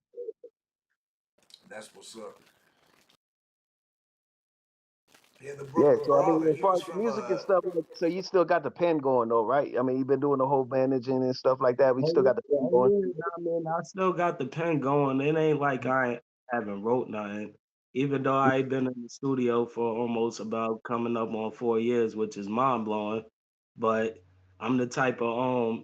that's what's up. Yeah, the Yeah, so I mean, brawler. as He far was as the from music and stuff, like, so you still got the pen going though, right? I mean, you've been doing the whole managing and stuff like that. We Oh still got the yeah, pen going. I mean, I still got the pen going. It ain't like I haven't wrote nothing. Even though I ain't been in the studio for almost about coming up on 4 years, which is mind blowing. But I'm the type of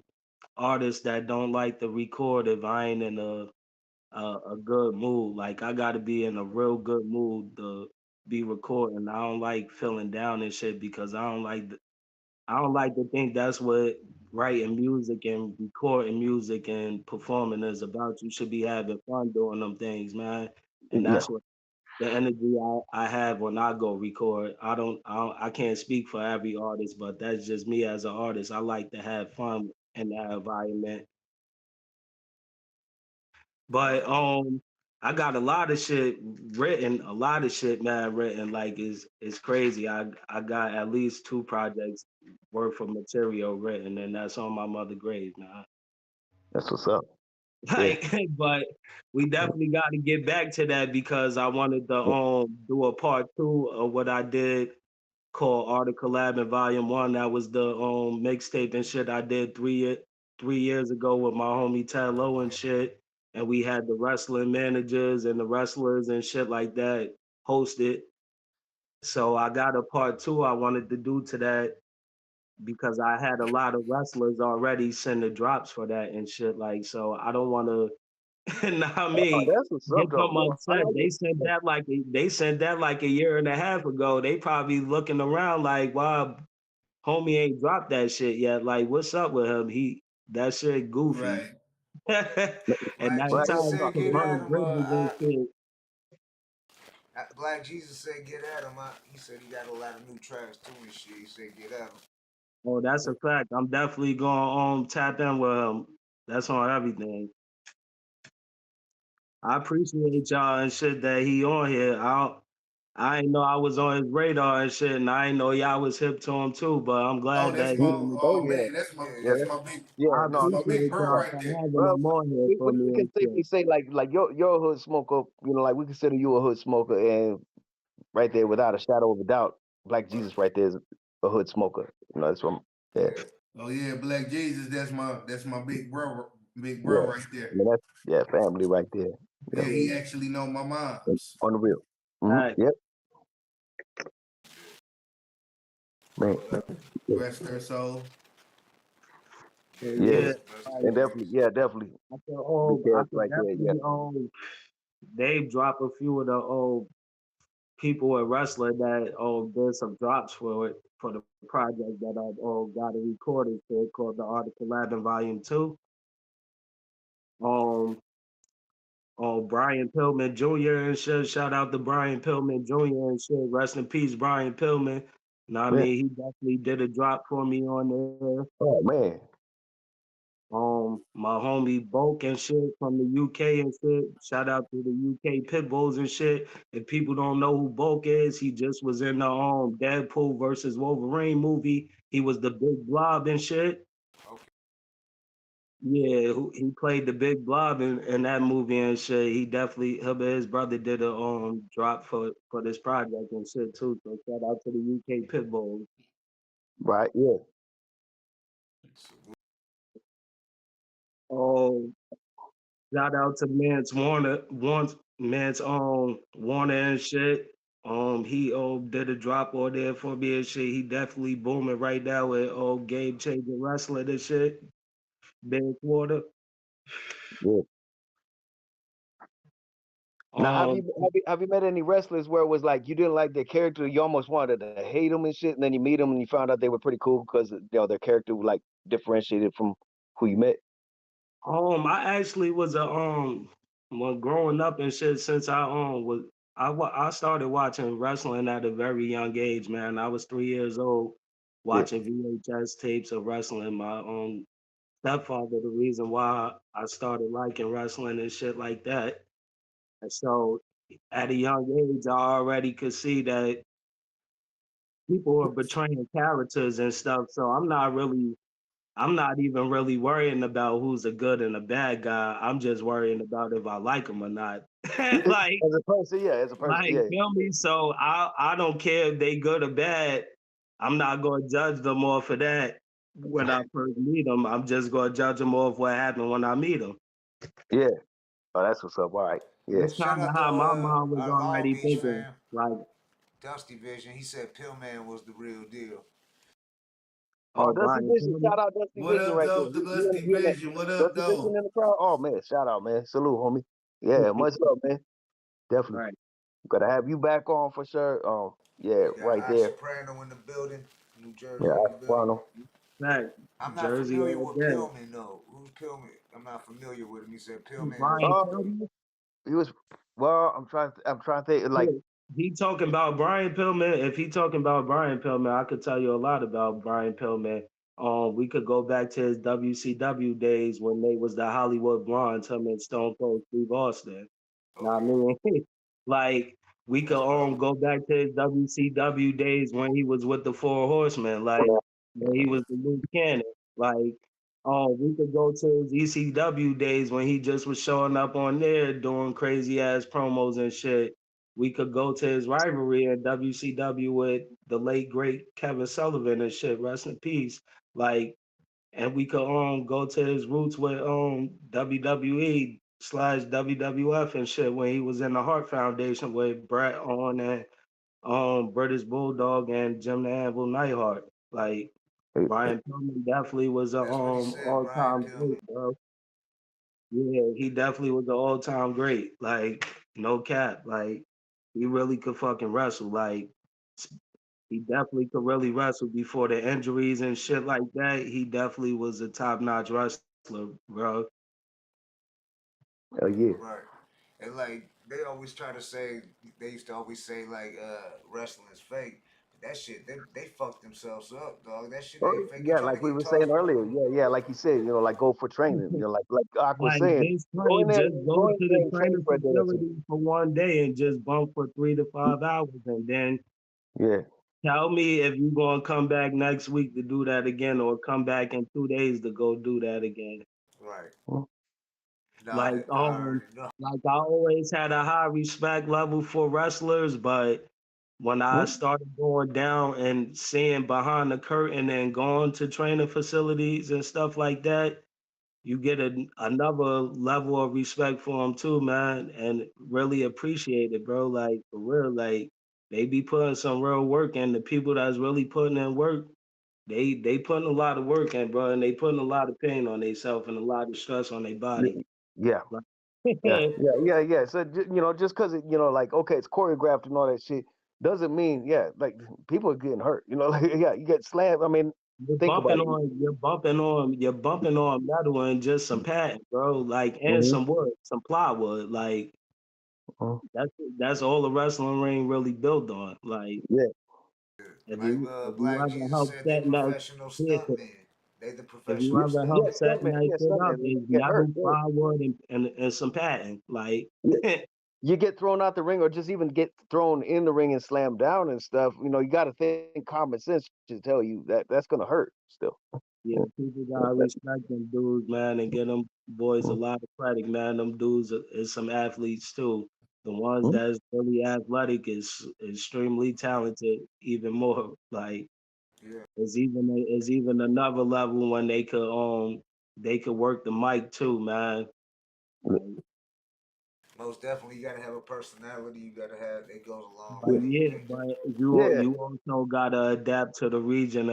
artist that don't like to record if I ain't in a good mood. Like I gotta be in a real good mood to be recording. I don't like feeling down and shit because I don't like to think that's what writing music and recording music and performing is about. You should be having fun doing them things, man. And Yeah, that's what the energy I have when I go record. I can't speak for every artist, but that's just me as an artist. I like to have fun in that environment. But I got a lot of shit written, a lot of shit man written. Like it's crazy. I got at least 2 projects worth of material written, and that's on my mother grave, man. that's what's up. Yeah, Like, but we definitely got to get back to that because I wanted to do a part 2 of what I did called Art of Collab Volume 1. That was the mixtape and shit I did 3 years ago with my homie Ted Lowe and shit. And we had the wrestling managers and the wrestlers and shit like that hosted. So I got a part 2 I wanted to do to that because I had a lot of wrestlers already send the drops for that and shit. Like, so I don't want to, nah, oh, me that's what's up get though. them No, I upset. like They sent it. that like a year and a half ago. They probably looking around like, wow, homie ain't dropped that shit yet. Like, what's up with him? That shit goofy. Right. And Black that Right. Jesus time said, to "Get at burn him." bridges and shit. Black Jesus said, "Get at him." He said he got a lot of new tracks too and shit. He said, "Get at him." Oh, that's a fact. I'm definitely going to tap in with him. That's on everything. I appreciate y'all and shit that he on here. I ain't know I was on his radar and shit, and I ain't know y'all was hip to him too. But I'm Oh, glad that's that my he Yeah. in the Oh oh queue. yeah. man, that's my Yeah, Yeah. that's my big Yeah. I that's No. my No. big appreciate bro y'all right for there. having Well, him on here for we me can and safely shit. say like you're a hood smoker. You know, like we consider you a hood smoker, and right there, without a shadow of a doubt, Black Jesus right there is a hood smoker. You know, that's from yeah, yeah. Oh yeah, Black Jesus, that's my big bro yeah. right I there. mean, that's yeah, family right there. Yeah, Yep. he actually know my moms. On the real. Right. Yep. Man. Rest her soul. So Yeah. yeah, Rest like in And definitely, peace. yeah, definitely. Big I character could right there. Yeah. definitely Dave drop a few of the old people at wrestling that did some drops for the project that I got it recorded for called the Article Lab Volume 2. Um Brian Pillman Jr. and shit. Shout out to Brian Pillman Jr. and shit. Rest in peace, Brian Pillman. Know what I Yeah. mean? He definitely did a drop for me on there. Oh man. My homie Bulk and shit from the UK and shit. Shout out to the UK Pitbulls and shit. If people don't know who Bulk is, he just was in the Deadpool versus Wolverine movie. He was the big blob and shit. Okay. Yeah, he played the big blob in that movie and shit. He definitely him and his brother did a drop for this project and shit too. So shout out to the UK Pitbulls. Right. Yeah. Oh, shout out to Warner and shit. He did a drop on there for me and shit. He definitely booming right now with game changing wrestling and shit. Big Water. Yeah. Now, Um, have you met any wrestlers where it was like you didn't like their character, you almost wanted to hate them and shit, and then you meet them and you found out they were pretty cool because their character like differentiated from who you met. I actually was when growing up and shit. Since I started watching wrestling at a very young age, man. I was 3 years old Yeah. watching VHS tapes of wrestling. My stepfather, the reason why I started liking wrestling and shit like that. And so at a young age, I already could see that people are betraying characters and stuff. So I'm not even really worrying about who's a good and a bad guy. I'm just worrying about if I like them or not. Yeah, like, as a person, yeah, as a person, like, yeah, feel me? So I don't care if they good or bad. I'm not gonna judge them off of that when I first meet them. I'm just gonna judge them off what happened when I meet them. yeah. Oh, that's what's up. All right, yeah. That's Shout kind of out to how my mom was our Long already Beach thinking. fam, Like, Dusty Vision. He said Pillman was the real deal. Oh, oh, Dusty Brian Vision, Pillman. shout out Dusty What Vision up, right there. though, to Dusty He in the Vision? What up, Dusty Vision though? in the crowd. Oh man, shout out, man. Salute, homie. Yeah, much love, man. Definitely. Right. Gotta have you back on for sure. Yeah, We got right Ock there. Soprano in the building, New Yeah, Jersey in the building. Soprano. Fact. I'm not Jersey familiar all with day. Pillman though. Who's Pillman? I'm not familiar with him. He said Pillman was the Brian Oh, real. Pillman. he was. Well, I'm trying to think. Like, Yeah, he talking about Brian Pillman. If he talking about Brian Pillman, I could tell you a lot about Brian Pillman. We could go back to his WCW days when they was the Hollywood Blondes, him and Stone Cold Steve Austin. Know what I Okay, mean? like we could that's dope. go back to his WCW days when he was with the Four Horsemen, like when he was the loose cannon. Like we could go to his ECW days when he just was showing up on there doing crazy ass promos and shit. We could go to his rivalry in WCW with the late great Kevin Sullivan and shit. Rest in peace. Like, and we could go to his roots with WWE slash WWF and shit when he was in the Hart Foundation with Bret on and British Bulldog and Jim the Anvil Neidhart. Like Brian Pillman definitely was a That's what he said, all Brian time great, Pillman. bro. Yeah, he definitely was an all time great. Like no cap. Like he really could fucking wrestle. Like he definitely could really wrestle before the injuries and shit like that. He definitely was a top notch wrestler, bro. Hell yeah. Right. And like they always try to say, they used to always say like wrestling is fake. But that shit, they fucked themselves up, dog. That shit Oh, ain't fake. You yeah, trying to like we get were saying tough. earlier. Yeah, yeah, like you said, like go for training. Like Ock was Like saying, they go in train, there, just go go to in there the and train training for a day or two. facility for one day and just bunk for 3 to 5 hours, and then Yeah. tell me if you're gonna come back next week to do that again, or come back in 2 days to go do that again. Right. Mm. Nah, Like I already know. like I always had a high respect level for wrestlers, but when I Mm. started going down and seeing behind the curtain and going to training facilities and stuff like that, you get another level of respect for them too, man, and really appreciate it, bro. Like for real, like they be putting some real work in. The people that's really putting in work, they putting a lot of work in, bro, and they putting a lot of pain on themselves and a lot of stress on their body. Yeah. Like, Yeah, yeah, yeah, yeah. So just because like okay, it's choreographed and all that shit doesn't mean like people are getting hurt. Like yeah, you get slammed. I mean, think about it. you're bumping on metal and just some padding, bro. Like and Mhm, some wood, some plywood. Like mhm. that's all the wrestling ring really built on. Like Yeah, Like if you Black ever Jesus help said, they setting that professional shit, stuntmen. They the if you professional ever yeah, help stuntmen. setting stuntman, that yeah, shit up, stuntman. it's Get metal, hurt. Yeah, plywood, and some padding. Like yeah. You get thrown out the ring, or just even get thrown in the ring and slammed down and stuff. You got to think common sense should tell you that that's gonna hurt still. yeah, people gotta respect them dudes, man, and give them boys a lot of credit, man. Them dudes is some athletes too. The ones Mhm. that's really athletic is extremely talented, even more. Like Yeah. it's even another level when they could work the mic too, man. Like, Most definitely, you gotta have a personality. You gotta have. It goes a long but way. You yeah, can't but just. Yeah, you also gotta adapt to the region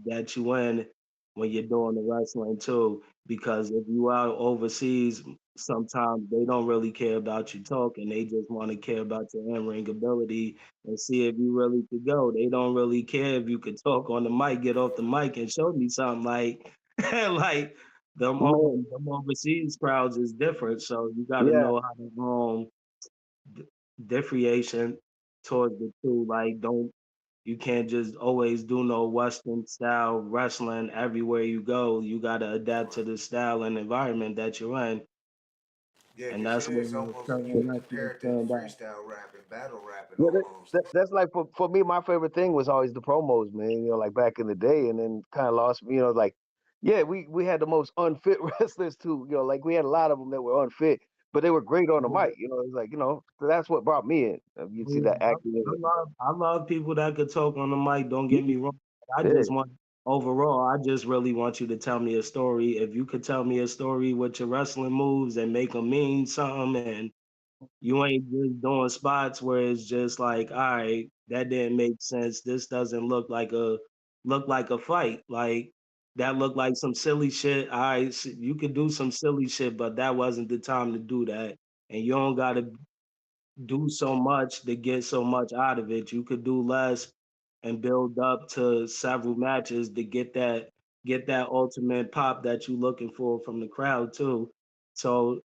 that you in when you're doing the wrestling too. Because if you out overseas, sometimes they don't really care about you talking. They just want to care about your in-ring ability and see if you really could go. They don't really care if you could talk on the mic, get off the mic and show me something like like man, them overseas crowds is different. So you gotta yeah. know how to d- differentiation towards the two. Like, don't you can't just always do no Western style wrestling everywhere you go. You got to adapt to Right. the style and environment that you're in, Yeah, and cause that's yeah, where it's almost you certain can compare wrestlers it to stand out. freestyle rapping, battle rapping, Yeah, almost. that's like for me, my favorite thing was always the promos, man. Like back in the day, and then kind of lost. Like yeah, we had the most unfit wrestlers too. Like we had a lot of them that were unfit, but they were great on the mic. It's like so that's what brought me in. You see Yeah, that acting. I love people that could talk on the mic. Don't get me wrong. I Yeah, just want overall. I just really want you to tell me a story. If you could tell me a story with your wrestling moves and make them mean something, and you ain't just doing spots where it's just like, all right, that didn't make sense. This doesn't look like a fight. Like that looked like some silly shit. All right, you could do some silly shit, but that wasn't the time to do that. And you don't gotta do so much to get so much out of it. You could do less and build up to several matches to get that ultimate pop that you're looking for from the crowd too. So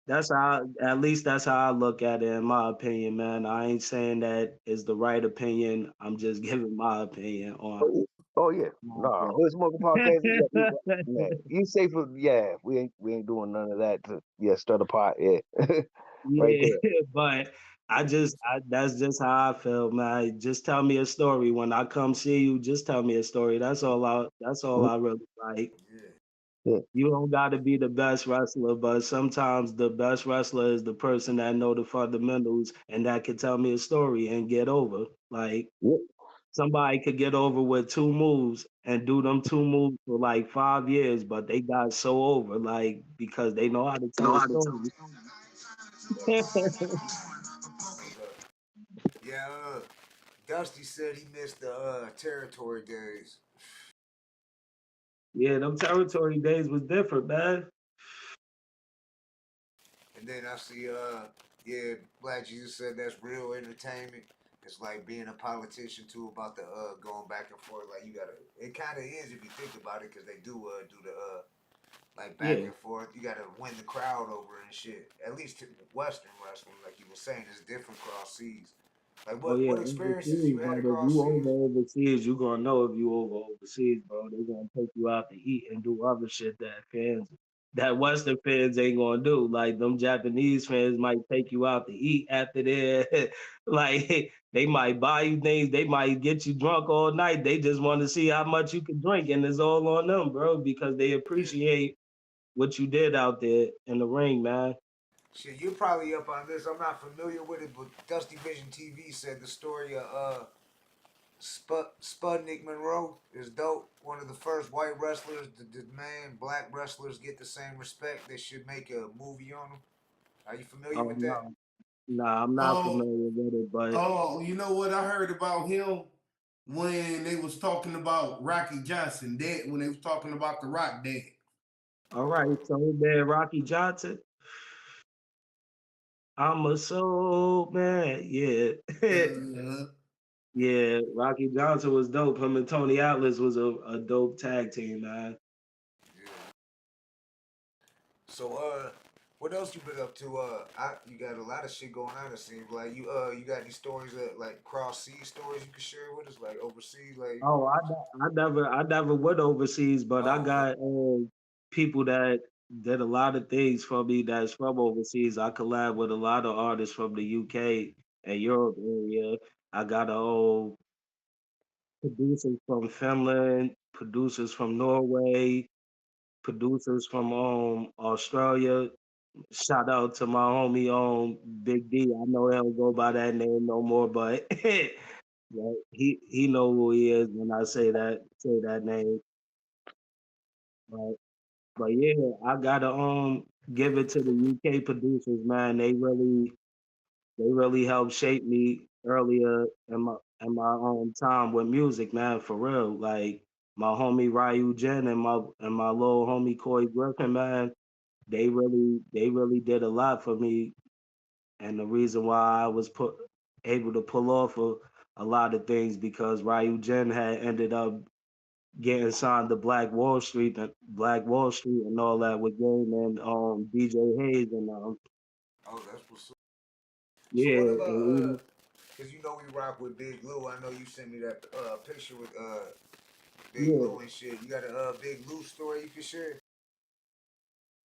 that's how, at least that's how I look at it, in my opinion, man. I ain't saying that is the right opinion. I'm just giving my opinion on. oh yeah, nah. Hood Smoker Podcast. Yeah, you say yeah. We ain't doing none of that to stir the pot. Yeah, right Yeah, there. but that's just how I feel, man. Just tell me a story when I come see you. Just tell me a story. That's all Mhm. I really like. Yeah. Yeah, You don't got to be the best wrestler, but sometimes the best wrestler is the person that know the fundamentals and that can tell me a story and get over. Like yeah. somebody could get over with two moves and do them two moves for like 5 years, but they got so over, like because they know how to tell a story. Yeah, Dusty said he missed the territory days. Yeah, them territory days was different, man. And then I see, yeah, Black Jesus said that's real entertainment. It's like being a politician too, about the going back and forth. Like you gotta, it kind of is if you think about it, because they do the like back Yeah. and forth. You got to win the crowd over and shit. At least to Western wrestling, like you were saying, is different cross seas. Like Oh yeah, what experiences overseas, you had but if across you seas? over overseas, you gonna know if you over overseas, bro. They gonna take you out to eat and do other shit that Western fans ain't gonna do. Like them Japanese fans might take you out to eat after their like they might buy you things, they might get you drunk all night. They just want to see how much you can drink, and it's all on them, bro, because they appreciate what you did out there in the ring, man. Shit, you're probably up on this. I'm not familiar with it, but Dusty Vision TV said the story of Spudnik Monroe is dope. One of the first white wrestlers to demand black wrestlers get the same respect. They should make a movie on them. Are you familiar Oh with that? no, nah, I'm not Oh, familiar with it, but oh, you know what I heard about him when they was talking about Rocky Johnson dead, when they was talking about the Rock dead. all right. So man, Rocky Johnson. I'm a soul man. Yeah. Uh, Yeah. Rocky Johnson was dope. Him and Tony Atlas was a dope tag team, man. Yeah. So what else you been up to? You got a lot of shit going on. It seems like you got any stories like cross sea stories you can share with us, like overseas, like. Oh, I never went overseas, but I Oh, okay. got people that did a lot of things for me that's from overseas. I collab with a lot of artists from the UK and Europe area. I got a whole producers from Finland, producers from Norway, producers from Australia. Shout out to my homie Big D. I know he don't go by that name no more, but yeah, he know who he is when I say that name. But but yeah, I gotta give it to the UK producers, man. They really helped shape me earlier in my own time with music, man, for real. Like my homie Ryu Jen and my little homie Corey Griffin, man, they really did a lot for me, and the reason why I was able to pull off a lot of things because Ryu Jen had ended up getting signed to Black Wall Street and all that with Game and DJ Hayes and Oh, that's what's up. So yeah, what about and cause you know we rock with Big Lou. I know you sent me that picture with Big yeah. Lou and shit. You got a Big Lou story you can share?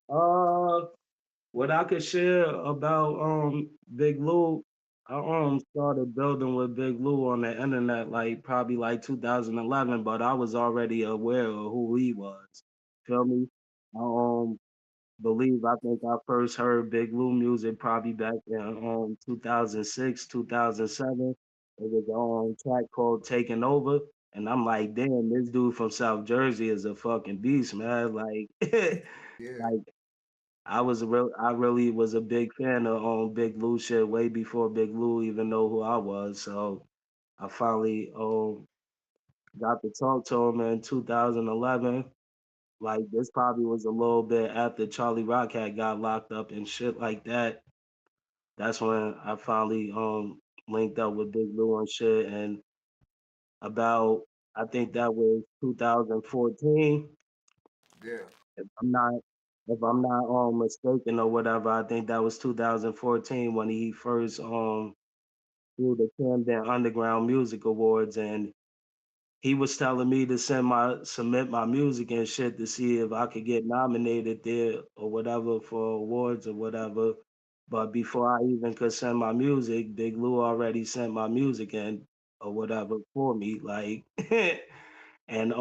Uh, what I could share about Big Lou, I started building with Big Lou on the internet like probably like 2011, but I was already aware of who he was. Feel me? I I think I first heard Big Lou music probably back in 2006, 2007. It was on track called Taking Over. And I'm like, damn, this dude from South Jersey is a fucking beast, man. Like, Yeah, like I really was a big fan of Big Lou shit way before Big Lou even know who I was. So I finally got to talk to him in 2011. Like this probably was a little bit after Charlie Rock had got locked up and shit like that. That's when I finally linked up with Big Lou and shit. And about I think that was 2014. yeah, If I'm not if I'm not mistaken or whatever, I think that was 2014 when he first threw the Camden Underground Music Awards, and he was telling me to submit my music and shit to see if I could get nominated there or whatever for awards or whatever. But before I even could send my music, Big Lou already sent my music in or whatever for me. Like and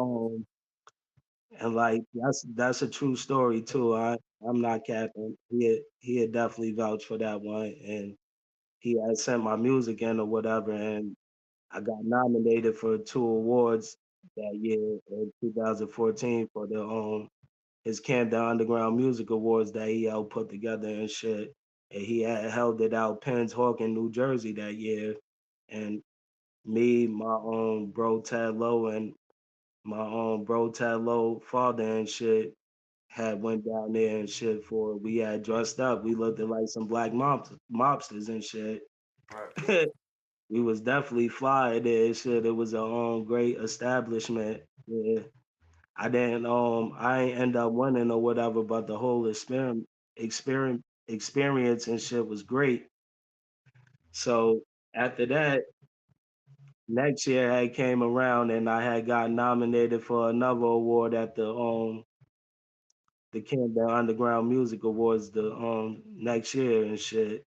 like that's a true story too. I'm not capping. He had definitely vouched for that one, and he had sent my music in or whatever, and I got nominated for two awards that year in 2014 for the his Camden Underground Music Awards that he helped put together and shit. And he had held it out Penn's Hawk in New Jersey that year. And me, my own bro Ted Lowe and my own bro Ted Lowe father and shit had went down there and shit for we had dressed up. We looked at like some black mobsters and shit. right. We was definitely fly there and shit. It was a great establishment. Yeah. I didn't I ain't end up winning or whatever, but the whole experience and shit was great. So after that, next year I came around and I had got nominated for another award at the Camden Underground Music Awards the next year and shit.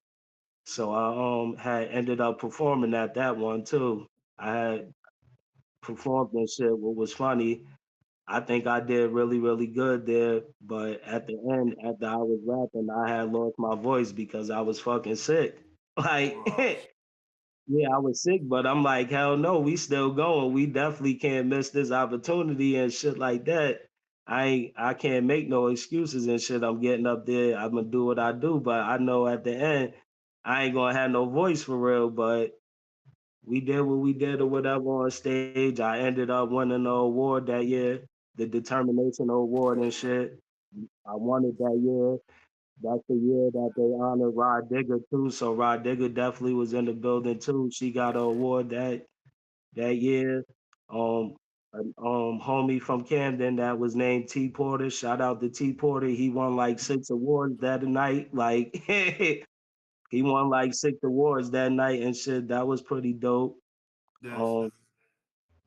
So I had ended up performing at that one too. I had performed and shit. What was funny, I think I did really, really good there. But at the end, after I was rapping, I had lost my voice because I was fucking sick. Like, yeah, I was sick, but I'm like, hell no, we still going. We definitely can't miss this opportunity and shit like that. I can't make no excuses and shit. I'm getting up there. I'm gonna do what I do, but I know at the end, I ain't gonna have no voice for real. But we did what we did or whatever on stage. I ended up winning the award that year, the Determination Award and shit. I won it that year. That's the year that they honored Rod Digger too. So Rod Digger definitely was in the building too. She got an award that year. An homie from Camden that was named T Porter. Shout out to T Porter. He won like 6 awards that night. Like he won like 6 awards that night and shit. That was pretty dope. Um,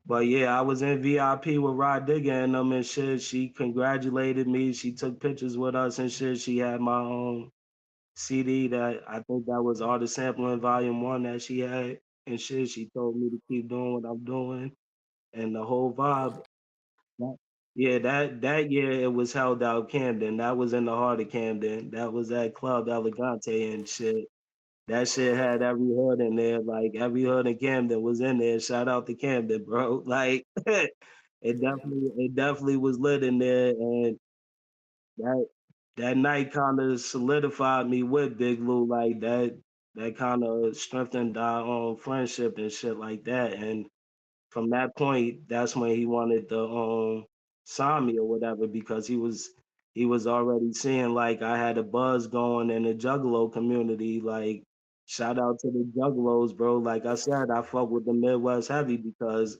but yeah, I was in VIP with Rod Digger and them and shit. She congratulated me. She took pictures with us and shit. She had my CD that I think that was Artist Sampling Volume 1 that she had and shit. She told me to keep doing what I'm doing and the whole vibe. Yeah, that year it was held out Camden. That was in the heart of Camden. That was at Club Elegante and shit. That shit had every hood in there. Like every hood in Camden was in there. Shout out to Camden, bro. Like it definitely was lit in there, and that that night kind of solidified me with Big Lou. Like that kind of strengthened our friendship and shit like that. And from that point, that's when he wanted to sign me or whatever because he was already seeing like I had a buzz going in the Juggalo community. Like shout out to the Juggalos, bro. Like I said, I fuck with the Midwest heavy because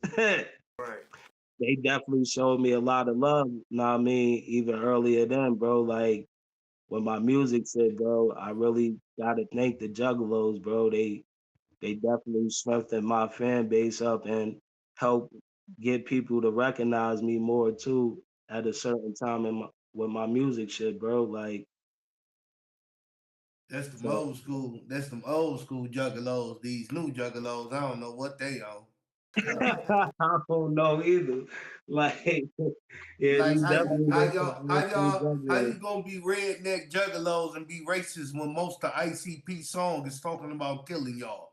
they definitely showed me a lot of love. Know what I mean? Even earlier then, bro. Like when my music said, bro, I really gotta thank the Juggalos, bro. They definitely strengthened my fan base up and helped get people to recognize me more too at a certain time with my music shit, bro. Like That's them so old school. That's them old school juggalos. These new juggalos, I don't know what they on. I don't know either. Like yeah, Like these definitely how was some y'all old school how juggalos. you gonna be redneck juggalos and be racist when most of ICP song is talking about killing y'all?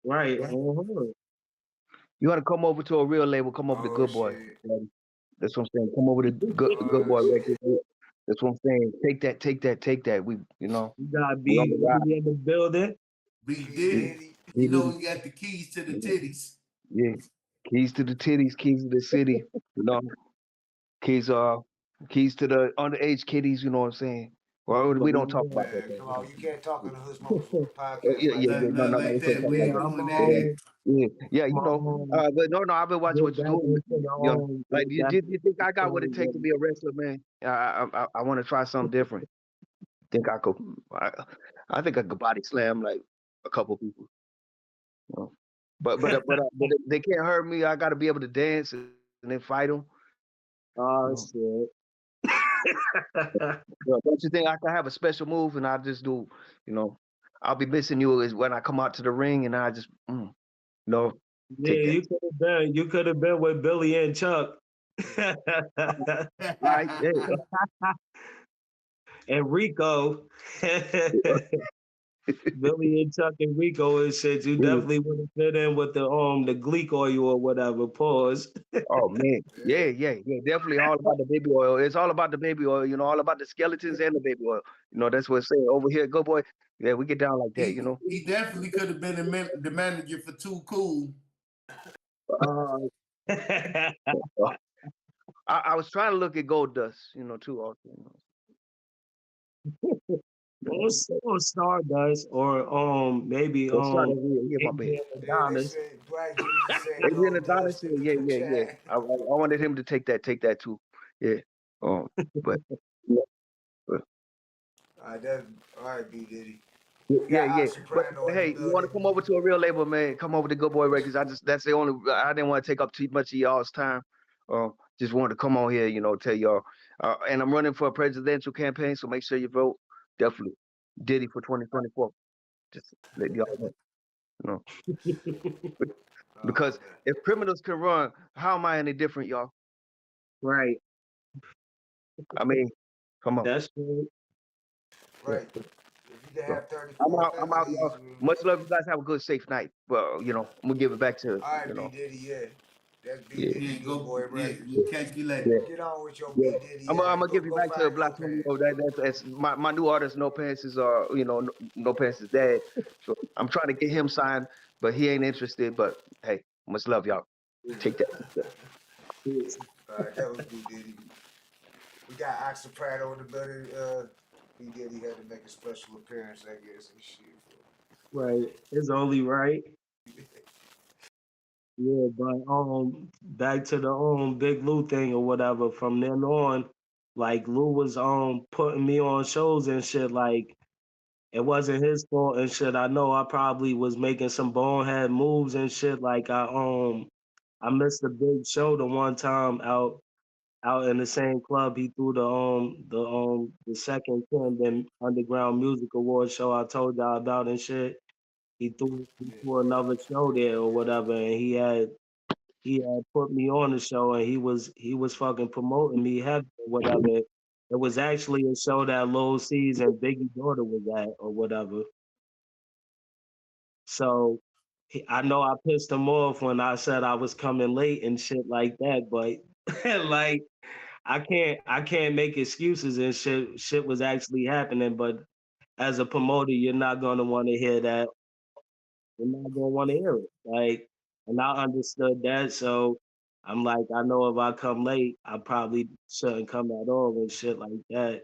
Right. You got to come over to a real label. Come over to Oh Good Boy. shit. That's what I'm saying. Come over to Good Oh Boy shit. Records. That's what I'm saying. Take that, take that, take that. We, You got we on B the ride. in the building. B P Yeah, Diddy, Diddy. you yeah, know you got the keys to the yeah. titties. Yeah. Keys to the titties, keys to the city. You know, keys keys to the underage kiddies. You know what I'm saying? Well, we don't talk about that Man, though. come We on, don't you talk about can't talk that. on the Hood Smokers podcast Yeah, like yeah, that. yeah. Nothing, No, nothing no, no. like We can't that. talk We like ain't Yeah, that. I'm doing that Yeah, here. yeah. You know. um But no, I've been watching get what you're back doing. into the You know, like, get do you, back do you think into I got what it takes to the be a wrestler, man? I want to try something different. Think I could? I, I think I could body slam like a couple people. You know? But if they can't hurt me. I got to be able to dance and then fight them. Oh You know? shit. Don't you think I can have a special move and I just do? You know, I'll be missing you is when I come out to the ring and I just, you know, Yeah, take that. you could have been with Billy and Chuck. All right, yeah, And Rico. yeah, Billy and Chuck and Rico and shit. You yeah. definitely would have fit in with the Gleek oil or whatever. Pause. Oh man, yeah, yeah, yeah. Definitely all about the baby oil. It's all about the baby oil. You know, all about the skeletons and the baby oil. You know, that's what it's saying over here. Good boy. Yeah, we get down like that. You know. He definitely could have been the manager for Too Cool. Uh, I was trying to look at Gold Dust. You know, too. Also, or Stardust or maybe Let's start over here. Yeah, my bad. Adrian Yeah, they Adonis. said Black Jesus said Adrian gold Adonis dust said, in yeah, the yeah, yeah. chat. I wanted him to take that too. Yeah. But yeah, but, All right, B Diddy. We yeah, got Ock yeah. But Soprano in the hey, you want to building. come over to a real label, man? Come over to Good Boy Records. That's the only. I didn't want to take up too much of y'all's time. Just wanted to come on here, tell y'all. And I'm running for a presidential campaign, so make sure you vote. Definitely, Diddy for 2024. Just let y'all know. Because if criminals can run, how am I any different, y'all? Right. I mean, come on. That's true. Right. If you can have I'm 34 out. I'm out, felonies. y'all. Much love. You guys have a good, safe night. Well, I'm gonna give it back to All right, B Diddy, yeah. That's B Yeah. Diddy, Yeah, Good Boy Records. catch you later. Yeah. Get on with your Yeah. B Diddy I'm ass. gonna give you Go back to find No Blatonio. Pants. That's my new artist. No Pants is No Pants is dead. So I'm trying to get him signed, but he ain't interested. But hey, much love, y'all. Take that. All right, that was B Diddy. We got Ock Soprano in the building. B Diddy had to make a special appearance, I guess, and shit. Right. It's only right. Yeah, but back to the Big Lou thing or whatever. From then on, like Lou was putting me on shows and shit. Like it wasn't his fault and shit. I know I probably was making some bonehead moves and shit. Like I missed a big show the one time out in the same club. He threw the second Camden Underground Music Award show I told y'all about and shit. He threw another show there or whatever, and he had put me on the show, and he was fucking promoting me heavy or whatever. It was actually a show that Lil C's and Biggie's daughter was at or whatever. So I know I pissed him off when I said I was coming late and shit like that, but like I can't make excuses and shit. Shit was actually happening, but as a promoter, you're not gonna want to hear that. You're not gonna want to hear it. Like, and I understood that, so I'm like, I know if I come late, I probably shouldn't come at all and shit like that.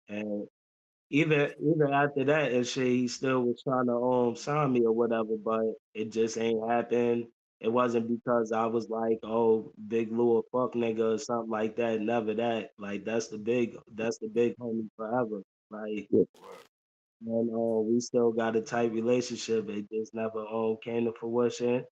And even after that and shit, he still was trying to sign me or whatever, but it just ain't happened. It wasn't because I was like, oh, Big Lou a fuck nigga or something like that. Never that. Like that's the big homie forever. Like Yeah. and we still got a tight relationship. It just never came to fruition.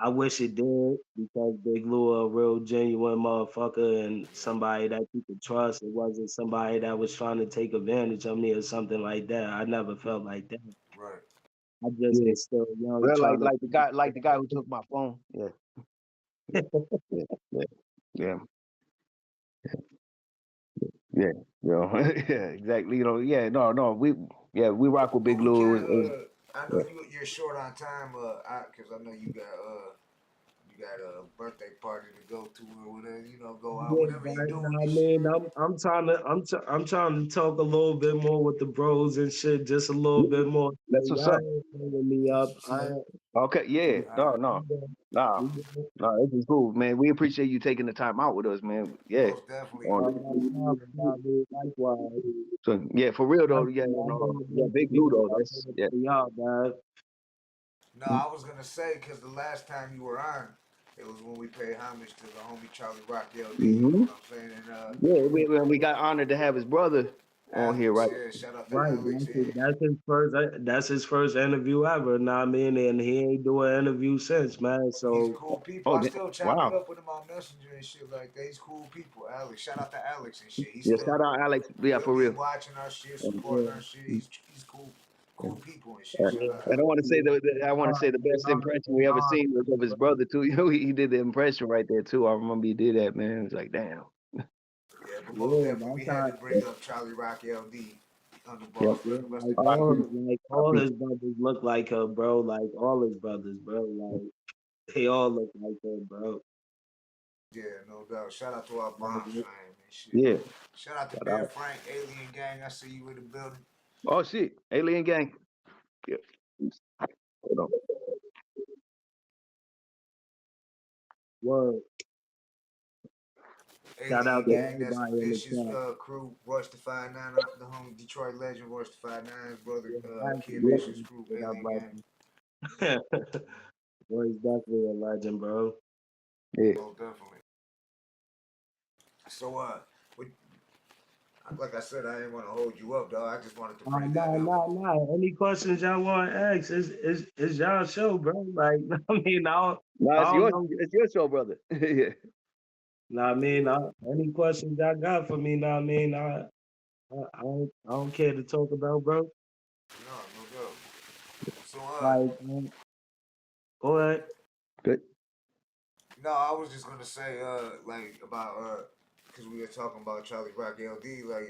I wish it did because Big Lou a real genuine motherfucker and somebody that you could trust. It wasn't somebody that was trying to take advantage of me or something like that. I never felt like that. Right. I just Yeah. was still young, Well, trying to. like the guy who took my phone. Yeah. Yeah. Yeah. Yeah. Yeah. Yeah. Exactly. Yeah. No. We rock with Big But we Lou. can't. I know Yeah. you're short on time. Because I know you got a birthday party to go to or whatever. Go out. Yeah, Whatever but you do with I this mean, shit. I'm trying to talk a little bit more with the bros and shit, just a little bit more. That's what's Y'all up. ain't bringing me up. Okay. Yeah. All No. right. No. Nah. No. This is cool, man. We appreciate you taking the time out with us, man. Yeah. Most definitely. On Likewise. So yeah, for real though. Yeah. No. Yeah. Big Lou though. That's yeah. Y'all, man. No, I was gonna say because the last time you were on, it was when we paid homage to the homie Charlie Rock LD. You know Mm-hmm. what I'm saying? And Yeah. We got honored to have his brother on here, Alex, right? yeah, shout out to Right, Alex. Yeah. that's his first interview ever. Know what I mean, and he ain't do an interview since, man. He's So cool people. Oh, I still chop it wow. up with him on Messenger and shit like that. He's cool people. Alex, shout out to Alex and shit. Yeah. Shout out Alex. Yeah, He'll for be real. watching our shit, And, supporting our shit. He's cool, yeah. people and shit. Shout out I don't Alex. want to say I want to say the best impression we ever seen was of his brother too. He did the impression right there too. I remember he did that, man. It was like, damn. Yeah, but most yeah, definitely we that's had how. to bring up Charlie Rock LD, Yep. Underboss Yeah, brother. Rest like in peace. all his brothers look like her, bro. Like all his brothers, bro. Like they all look like her, bro. Yeah, no doubt. Shout out to our bombs fam and shit. Yeah. Shout out to Shout Ben out. Frank, Alien Gang. I see you in the building. Oh shit. Alien Gang. Yeah. Hold on. Word. Shout Alien out to Gang, that's everybody in the Vicious chat. crew, Rush the 5'9", the homie Detroit legend, Rush the 5'9", brother, Yeah, Kid Yeah. Vicious crew, Alien Gang. Boy, he's definitely a legend, bro. Yeah. Most definitely. So we, like I said, I didn't want to hold you up, dog. I just wanted to bring that Nah, up. nah, nah. Any questions y'all want to ask? It's y'all show, bro. Like, I mean, Nah, I don't know. it's your show, brother. Yeah. Nah, I mean, any questions y'all got for me? Nah, I mean, I don't care to talk about, bro. No, no doubt. So Like, go ahead. Good. no, I was just gonna say like about because we were talking about Charlie Rock LD, like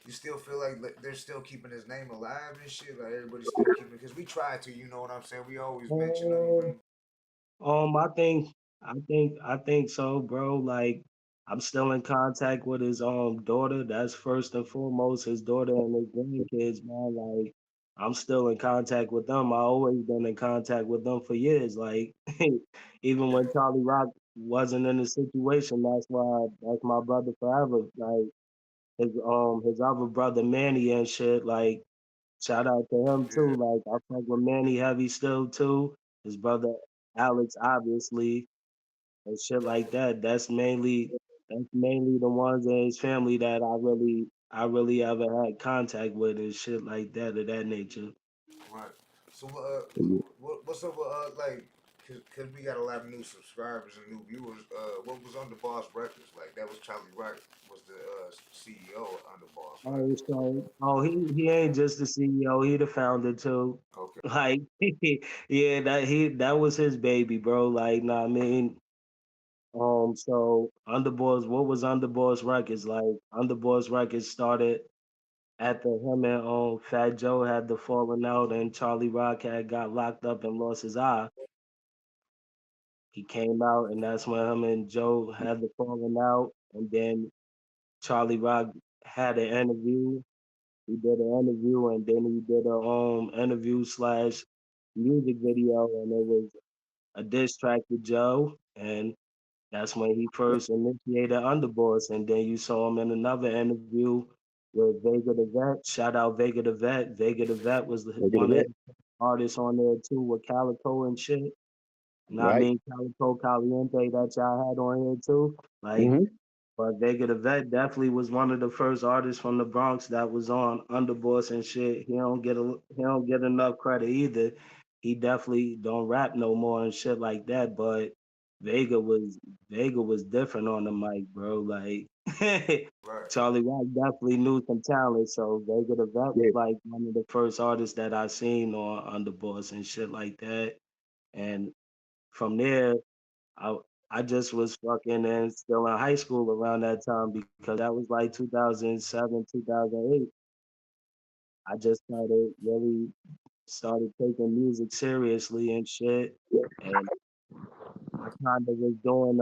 you still feel like they're still keeping his name alive and shit, like everybody's still keeping, because we try to, you know what I'm saying? We always mention him, Um, bring. I think so, bro. Like, I'm still in contact with his daughter. That's first and foremost, his daughter and his grandkids, man. Like, I'm still in contact with them. I always been in contact with them for years. Like, even when Charlie Rock wasn't in the situation, that's my brother forever. Like his other brother Manny and shit. Like, shout out to him too. Like, I fuck with Manny heavy still too. His brother Alex, obviously, and shit like that. That's mainly the ones in his family that I really ever had contact with and shit like that of that nature. Right. So what's up with like, cause we got a lot of new subscribers and new viewers. What was Underboss Records like? That was Charlie Rock was the CEO of Underboss, right? He ain't just the CEO, he the founder too. Okay. Like yeah, that was his baby, bro. Like, nah, I mean, so Underboss, what was Underboss Records like? Underboss Records started after him and Fat Joe had the falling out and Charlie Rock had got locked up and lost his eye. He came out and that's when him and Joe had the falling out. And then Charlie Rock had an interview. He did an interview and then he did a interview slash music video, and it was a diss track to Joe. And that's when he first initiated Underboss. And then you saw him in another interview with Vega the Vet. Shout out Vega the Vet. Vega the Vet was one of the artists on there too with Calico and shit. You know what I Right. mean? Calico Caliente that y'all had on here too. Like, Mm-hmm. but Vega the Vet definitely was one of the first artists from the Bronx that was on Underboss and shit. He don't get enough credit either. He definitely don't rap no more and shit like that. But Vega was Vega was different on the mic, bro. Like Right. Charlie Rock definitely knew some talent. So Vega the Vet was Yeah. like one of the first artists that I seen on Underboss and shit like that. And from there, I I just was fucking and still in high school around that time because that was like 2007, 2008. I just started taking music seriously and shit. And I kind of was doing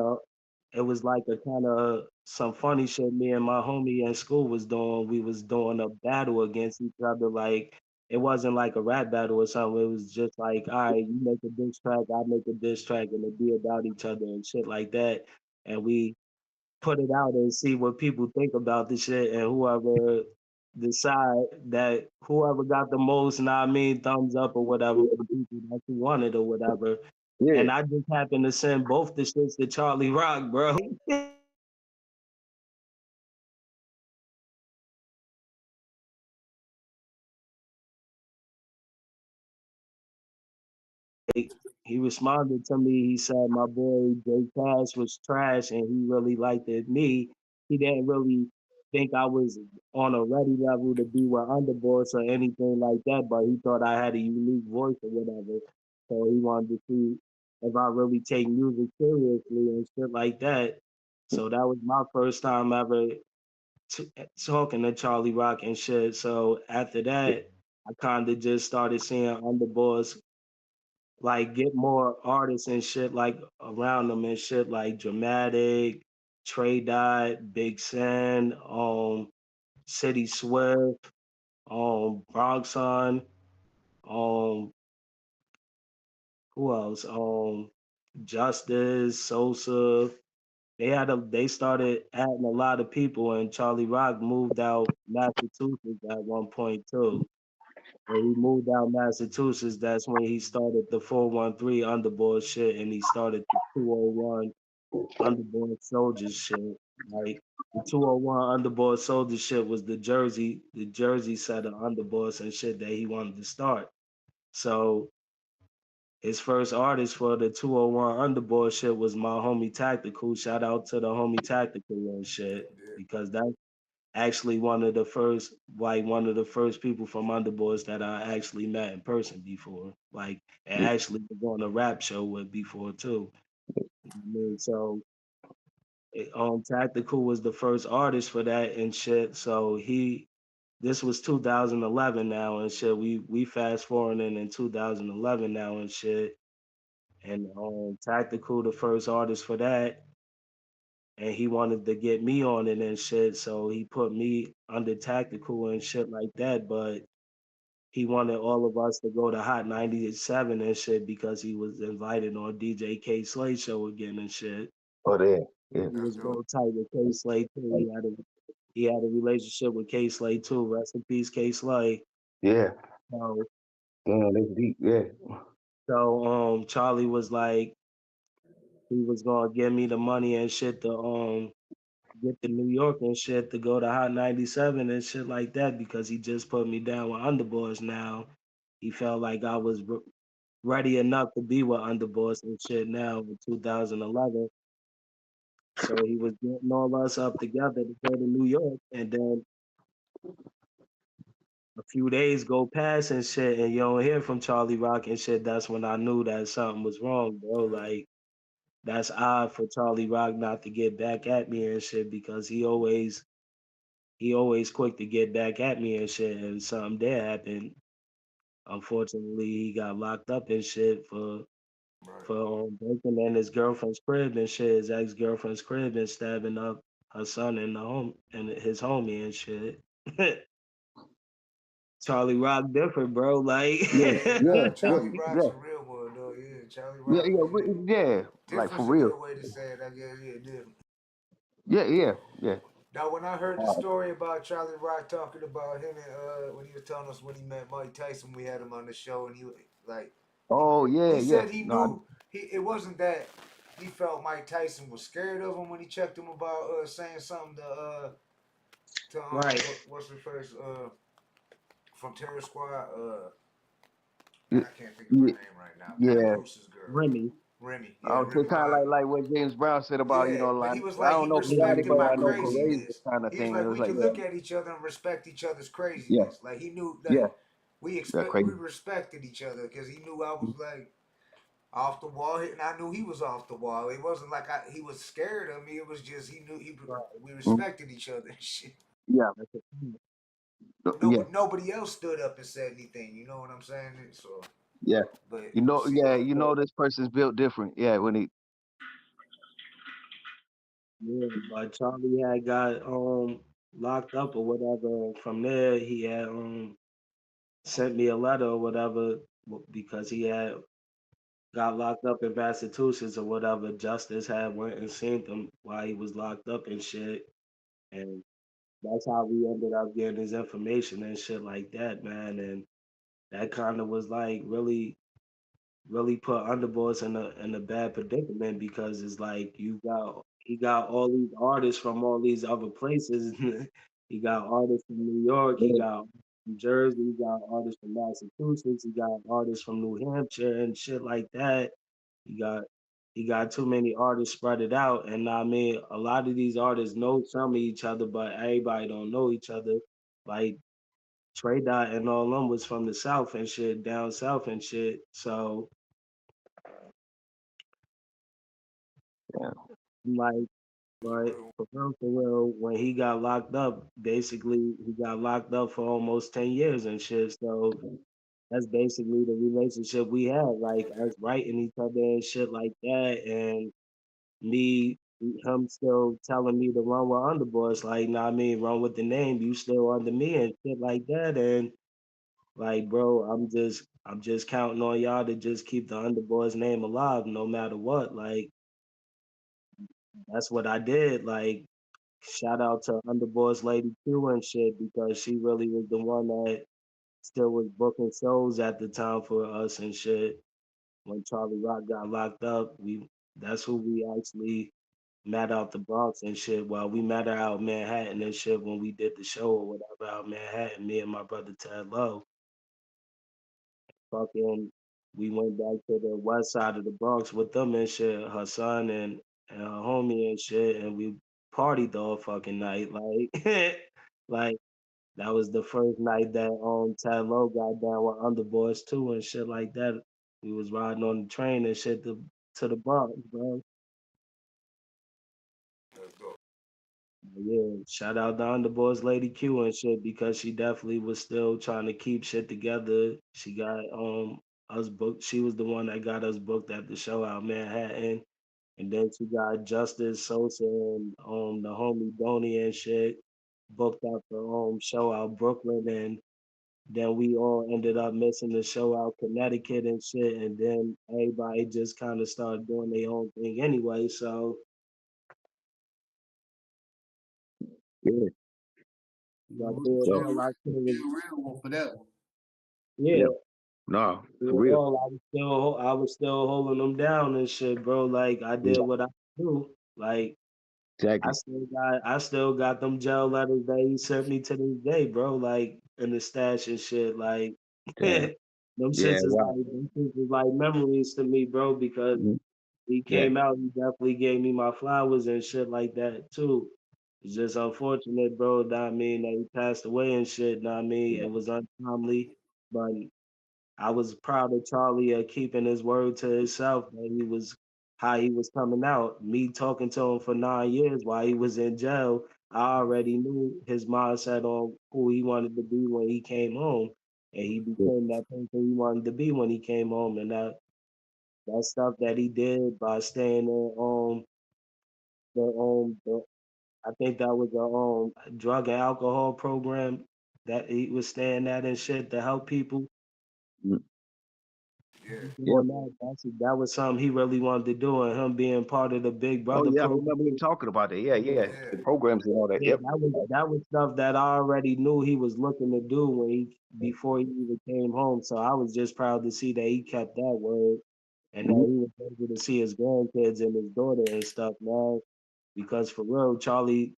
it was like a kind of some funny shit me and my homie in school was doing. We was doing a battle against each other. Like, it wasn't like a rap battle or something. It was just like, all right, you make a diss track, I make a diss track, and it be about each other and shit like that. And we put it out and see what people think about the shit, and whoever decide that whoever got the most, know what I mean, thumbs up or whatever from people that you wanted or whatever. Yeah. And I just happened to send both the shits to Charlie Rock, bro. He responded to me. He said my boy Jay Cash was trash and he really liked it. Me, he didn't really think I was on a ready level to be with Underboss or anything like that, but he thought I had a unique voice or whatever. So he wanted to see if I really take music seriously and shit like that. So that was my first time ever talking to Charlie Rock and shit. So after that, I kind of just started seeing Underboss like get more artists and shit like around them and shit like Dramatic, Trey Dot, Big Sen, City Swift, Bronxon, um, who else? Justice, Sosa. They started adding a lot of people, and Charlie Rock moved out Massachusetts at one point too. When he moved out Massachusetts, that's when he started the 413 underboard shit and he started the 201 underboard soldiers shit. Like the 201 Underboss Soldier shit was the Jersey set of underboss and shit that he wanted to start. So his first artist for the 201 Underboss shit was my homie Tactical. Shout out to the homie Tactical and shit. Because that's actually one of the first people from Underboss that I actually met in person before. Like, and actually was on a rap show with before too. You know what I mean? So Tactical was the first artist for that and shit. So this was 2011 now and shit. We fast forwarding in 2011 now and shit. And Tactical, the first artist for that, and he wanted to get me on it and shit. So he put me under Tactical and shit like that. But he wanted all of us to go to Hot 97 and shit because he was invited on DJ K Slay show again and shit. Oh, there. Yeah. He was real tight with K Slay too. He had a relationship with K Slay too. Rest in peace, K Slay. Yeah. So, That's deep. Yeah. so Charlie was like, he was gonna give me the money and shit to get to New York and shit to go to Hot 97 and shit like that because he just put me down with Underboss now. He felt like I was ready enough to be with Underboss and shit now in 2011. So he was getting all us up together to go to New York, and then a few days go past and shit, and you don't hear from Charlie Rock and shit. That's when I knew that something was wrong, bro. Like, that's odd for Charlie Rock not to get back at me and shit because he always quick to get back at me and shit. And something did happen. Unfortunately, he got locked up and shit for breaking in his girlfriend's crib and shit, his ex girlfriend's crib, and stabbing up her son and his homie and shit. Charlie Rock different, bro. Like, Charlie Rock's a real one, though. Yeah, Charlie Rock. Yeah. Like for Different's a real. good way to say it, I guess. Yeah, different. Yeah. Now, when I heard the story about Charlie Rock talking about him and when he was telling us when he met Mike Tyson, we had him on the show, and he like, Oh yeah, he yeah. said he No, knew it wasn't that he felt Mike Tyson was scared of him when he checked him about saying something to right. what's her face from Terror Squad. yeah, Man, I can't think of her name right now. Lenny yeah. Bruce's girl, Remy. Remy. I Yeah, would say Remy kind of Ma. like what James Brown said about Yeah, but like he was I like don't he know karate, respected but my I know courageous craziness. kind of He was thing. It like was we like could look at each other and respect each other's yeah, craziness. Like he knew yeah, that we crazy. respected each other because he knew I was like off the wall, and I knew he was off the wall. It wasn't like he was scared of me. It was just he knew we Mhm. respected each other and shit. Yeah, yeah, Nobody else stood up and said anything. You know what I'm saying? So, yeah. but see, Yeah, this person's built different. Yeah, when he Yeah, but Charlie had got locked up or whatever. From there, he had sent me a letter or whatever because he had got locked up in Massachusetts or whatever. Justice had went and seen him while he was locked up and shit, and that's how we ended up getting his information and shit like that, man. And that kind of was like really put Underboss in a bad predicament because it's like he got all these artists from all these other places. He got artists from New York, he got from Jersey, he got artists from Massachusetts, he got artists from New Hampshire and shit like that. He got he got too many artists spread it out. And I mean a lot of these artists know some of each other, but everybody don't know each other. Like Trey Dot and all them was from the South and shit, down south and shit. So like, but for real, when he got locked up, basically he got locked up for almost 10 years and shit. So that's basically the relationship we had, like us writing each other and shit like that, and me him still telling me to run with Underboss, like, nah, I mean, run with the name, you still under me and shit like that. And like, bro, I'm just counting on y'all to just keep the Underboss name alive no matter what. Like, that's what I did. Like, shout out to Underboss Lady Q and shit because she really was the one that still was booking shows at the time for us and shit. When Charlie Rock got locked up, that's who we actually met out the Bronx and shit. Well, we met her out Manhattan and shit when we did the show or whatever out Manhattan. Me and my brother Ted Lowe. Fucking, we went back to the west side of the Bronx with them and shit. Her son and her homie and shit, and we partied all fucking night. Like, like that was the first night that Ted Lowe got down with Underboys too and shit like that. We was riding on the train and shit to the Bronx, bro. Yeah, shout out to Underboys Lady Q and shit because she definitely was still trying to keep shit together. She got us booked. She was the one that got us booked at the show out Manhattan. And then she got Justice Sosa and the homie Donnie and shit booked out the show out Brooklyn, and then we all ended up missing the show out Connecticut and shit, and then everybody just kind of started doing their own thing anyway. So Yeah. but So, all I said was, real one for that one. yeah, no, for through it real. all, I was still holding them down and shit, bro. Like I did Yeah, what I do. Like exactly. I still got them jail letters that he sent me to this day, bro. Like in the stash and shit. Like Yeah, them yeah, right. them shits is like memories to me, bro, because Mhm. he Yeah, came out, he definitely gave me my flowers and shit like that too. It's just unfortunate, bro, that I mean that he passed away and shit, know what I mean? yeah, It was untimely, but I was proud of Charlie at keeping his word to himself that he was how he was coming out. Me talking to him for 9 years while he was in jail, I already knew his mindset on who he wanted to be when he came home. And he yeah. became that person he wanted to be when he came home. And that stuff that he did by staying in the I think that was a drug and alcohol program that he was staying at and shit to help people. Mm. Yeah. Doing that was something he really wanted to do, and him being part of the Big Oh Brother yeah, I program. remember him talking about it. Yeah, yeah. The programs and all that. Yeah, Yep. that was stuff that I already knew he was looking to do before he even came home. So I was just proud to see that he kept that word and that Mhm. he was able to see his grandkids and his daughter and stuff, man. Because for real, Charlie,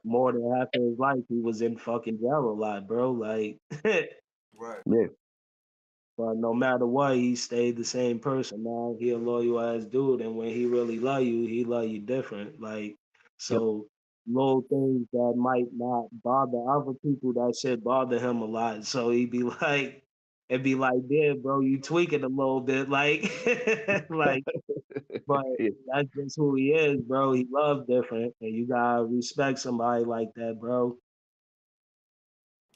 more than half of his life, he was in fucking jail a lot, bro. Like, Yeah. but no matter what, he stayed the same person, man. He a loyal ass dude, and when he really love you, he love you different. Like, Yep. so little things that might not bother other people, that shit bother him a lot. So he'd be like, it'd be like, yeah, bro, you tweaking a little bit, like, like, but Yeah. that's just who he is, bro. He loves different, and you gotta respect somebody like that, bro.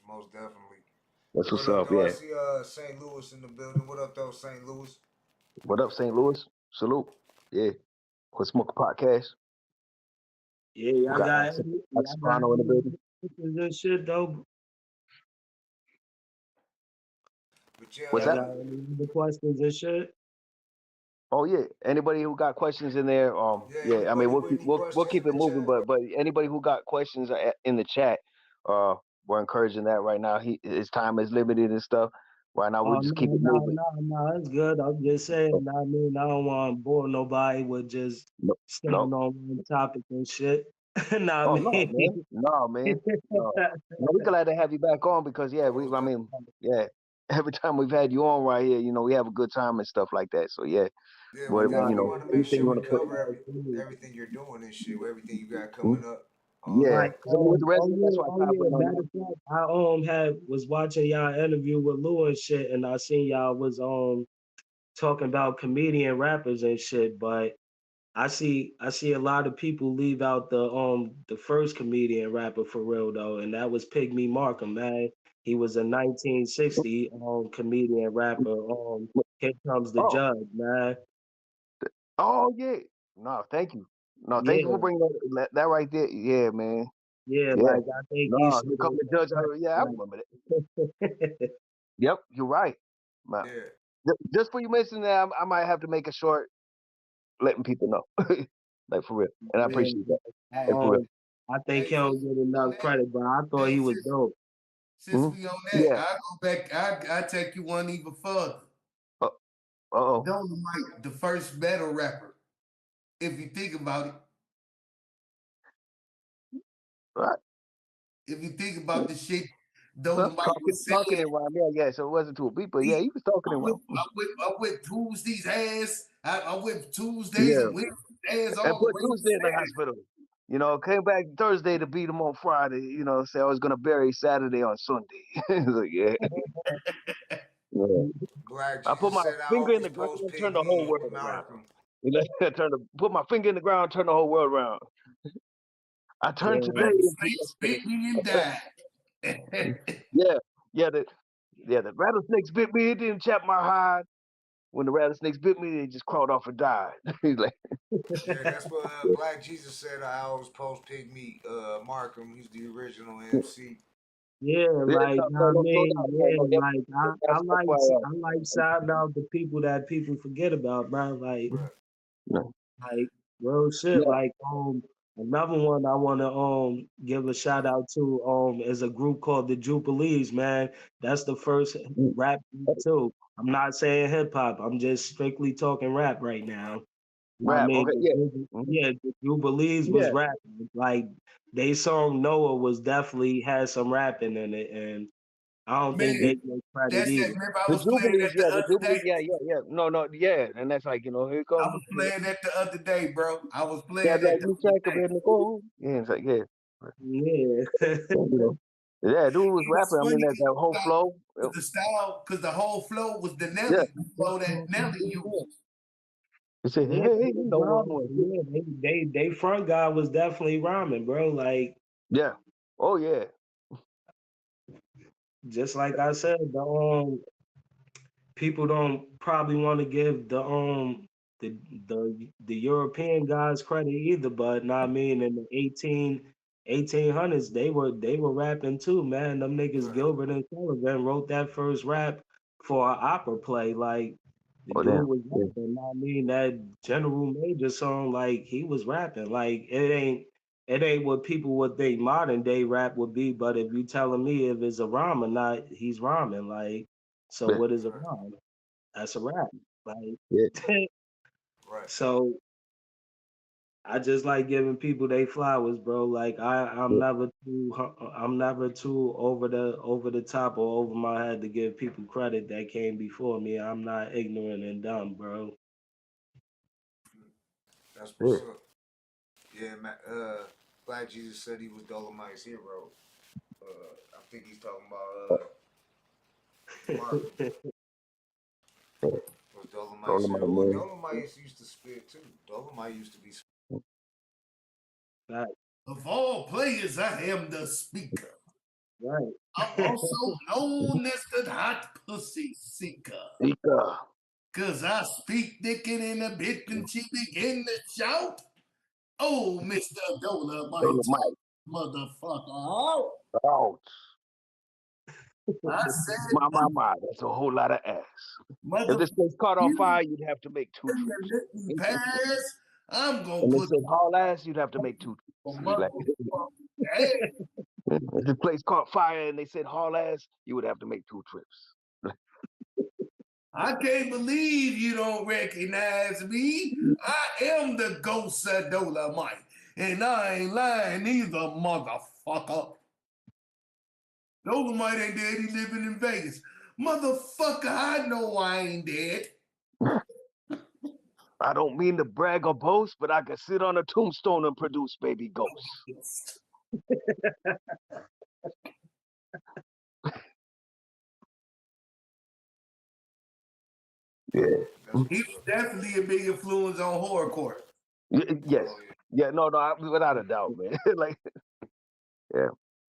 Most definitely. That's what's What up, up. though? I Yeah. see St. Louis in the building. What up, though, St. Louis? What up, St. Louis? Salute. Yeah. Quick Smoke Podcast. Yeah, We got Ock y'all got Soprano in the any building. questions and shit though. But yeah, What's Y'all that? got any other questions and shit? Oh yeah. Anybody who got questions in there, yeah. yeah. I mean, Anybody with any we'll questions keep in it the moving, chat? but anybody who got questions in the chat, we're encouraging that right now. His time is limited and stuff. Right now, we'll Oh just keep it moving. no, that's good. I'm just saying, I mean, I don't want to bore nobody with just No, staying no. on one topic and shit. Nah, Oh I no, mean, man. No, man. No. No, we're glad to have you back on because yeah, Most I definitely. mean, yeah. Every time we've had you on right here, we have a good time and stuff like that. So yeah, Yeah, we oh what no, definitely want to make anything sure you we want to put? cover everything you're doing and shit, everything you got Hmm? coming up. Yeah, right. because I mean, with the resume, that's why I try to put it on Matter you. of fact, I was watching y'all interview with Lou and shit, and I seen y'all was talking about comedian rappers and shit, but I see a lot of people leave out the first comedian rapper for real though, and that was Pygmy Markham, man. He was a 1960 comedian rapper. Here Comes the Oh, Judge, man. oh yeah. No, thank you. No, thank you Yeah, for bringing that right there. Yeah, man. yeah, Yeah. like I think he No, should here come the judge. Yeah, I remember that. have. Yep, you're right. Man, Yeah, just for you mentioning that, I might have to make a short letting people know, like for real. And I Yeah, appreciate that. I, Like for real. I think Hey, he don't since get we on enough that, credit, but I thought hey, he was dope. since Hmm. we on that, Yeah. I go back. I take you one even further. Uh oh. Dolomite, the first battle rapper. If you think about it, Right. If you think about the shit Dolomite was Talking saying, in rhyme. Yeah. So it wasn't to a beat, but yeah, he was talking in rhyme. I whip Tuesday's ass. I whip Tuesdays Yeah. and Wednesdays ass And all the put way to Tuesday in the Saturday. hospital. You know, came back Thursday to beat him on Friday. You know, say I was gonna bury Saturday on Sunday. It's like, yeah. Black I put Jesus my said I finger in always the ground post and turn pig the whole meat world with around. Malcolm. You know, put my finger in the ground, turn the whole world around. I turned today into Snakes yesterday. bit me and died. The rattlesnakes bit me. It didn't chap my hide. When the rattlesnakes bit me, they just crawled off and died. He's like, Yeah, that's what Black Jesus said. I always post pig meat. Markham, he's the original MC. Yeah, like I mean, yeah, like I like shouting out the people that people forget about, bro. Like real shit. Like another one I wanna give a shout out to is a group called the Jubilees, man. That's the first rap group too. I'm not saying hip hop, I'm just strictly talking rap right now. I rap. mean, Okay, yeah. the Jubilees was rapping. Like they song Noah was definitely had some rapping in it, and I don't think they Man, get credit that's that. either. Remember, I The was playing Jubilees, that the other day. yeah. No, yeah. And that's like, you know, here I comes was playing that the other day, bro. I was yeah, playing that like the you other check day. in the goal. Yeah, it's like, yeah. Yeah. You know. Yeah, dude was It's rapping. I mean, funny that whole flow. because the style, because the whole flow was the Yeah. Nelly flow that Nelly used. He said, Yeah, hey, they no one rhyming. was here. Yeah, they front guy was definitely rhyming, bro. Like Yeah. Oh, yeah. just like I said, people don't probably want to give the the European guys credit either, but I mean in the 1800s they were rapping too, man. Them niggas Gilbert and Sullivan wrote that first rap for an opera play. Like the Oh, dude damn. was rapping. I mean that General Major song, like he was rapping. Like it ain't what people would think modern day rap would be, but if you telling me if it's a rhyme or not, he's rhyming. Like so Yeah. what is a rhyme? That's a rap. Like Yeah. Right. so I just like giving people they flowers, bro. Like I'm Yeah. never too over the top or over my head to give people credit that came before me. I'm not ignorant and dumb, bro. That's Yeah. what's up. Yeah, Black Jesus said he was Dolomite's hero. I think he's talking about Markham was Dolomite's Dolomite, hero. Well, man. Dolomite used to spit too. Dolomite used to be. Right. Of all players, I am the speaker. Right. I'm also known as the hot pussy seeker. Ika. Cause I speak thicker than a bitch and she begin to shout. Oh, Mr. Dolomite, Dolomite. motherfucker. Ouch. I said, My. That's a whole lot of ass. If mother, this place caught on you fire, you'd have to make 2 in trips. the little pass. I'm gonna And they put said haul ass, you'd have to make 2 the trips. You'd like, motherfucker. Hey, if the place caught fire and they said haul ass, you would have to make 2 trips. I can't believe you don't recognize me. I am the ghost of Dolomite. And I ain't lying either, motherfucker. Dolomite ain't dead, he living in Vegas. Motherfucker, I know I ain't dead. I don't mean to brag or boast, but I could sit on a tombstone and produce baby ghosts. Yeah. He was definitely a big influence on horrorcore. Yes. Yeah, no, without a doubt, man. Like, yeah.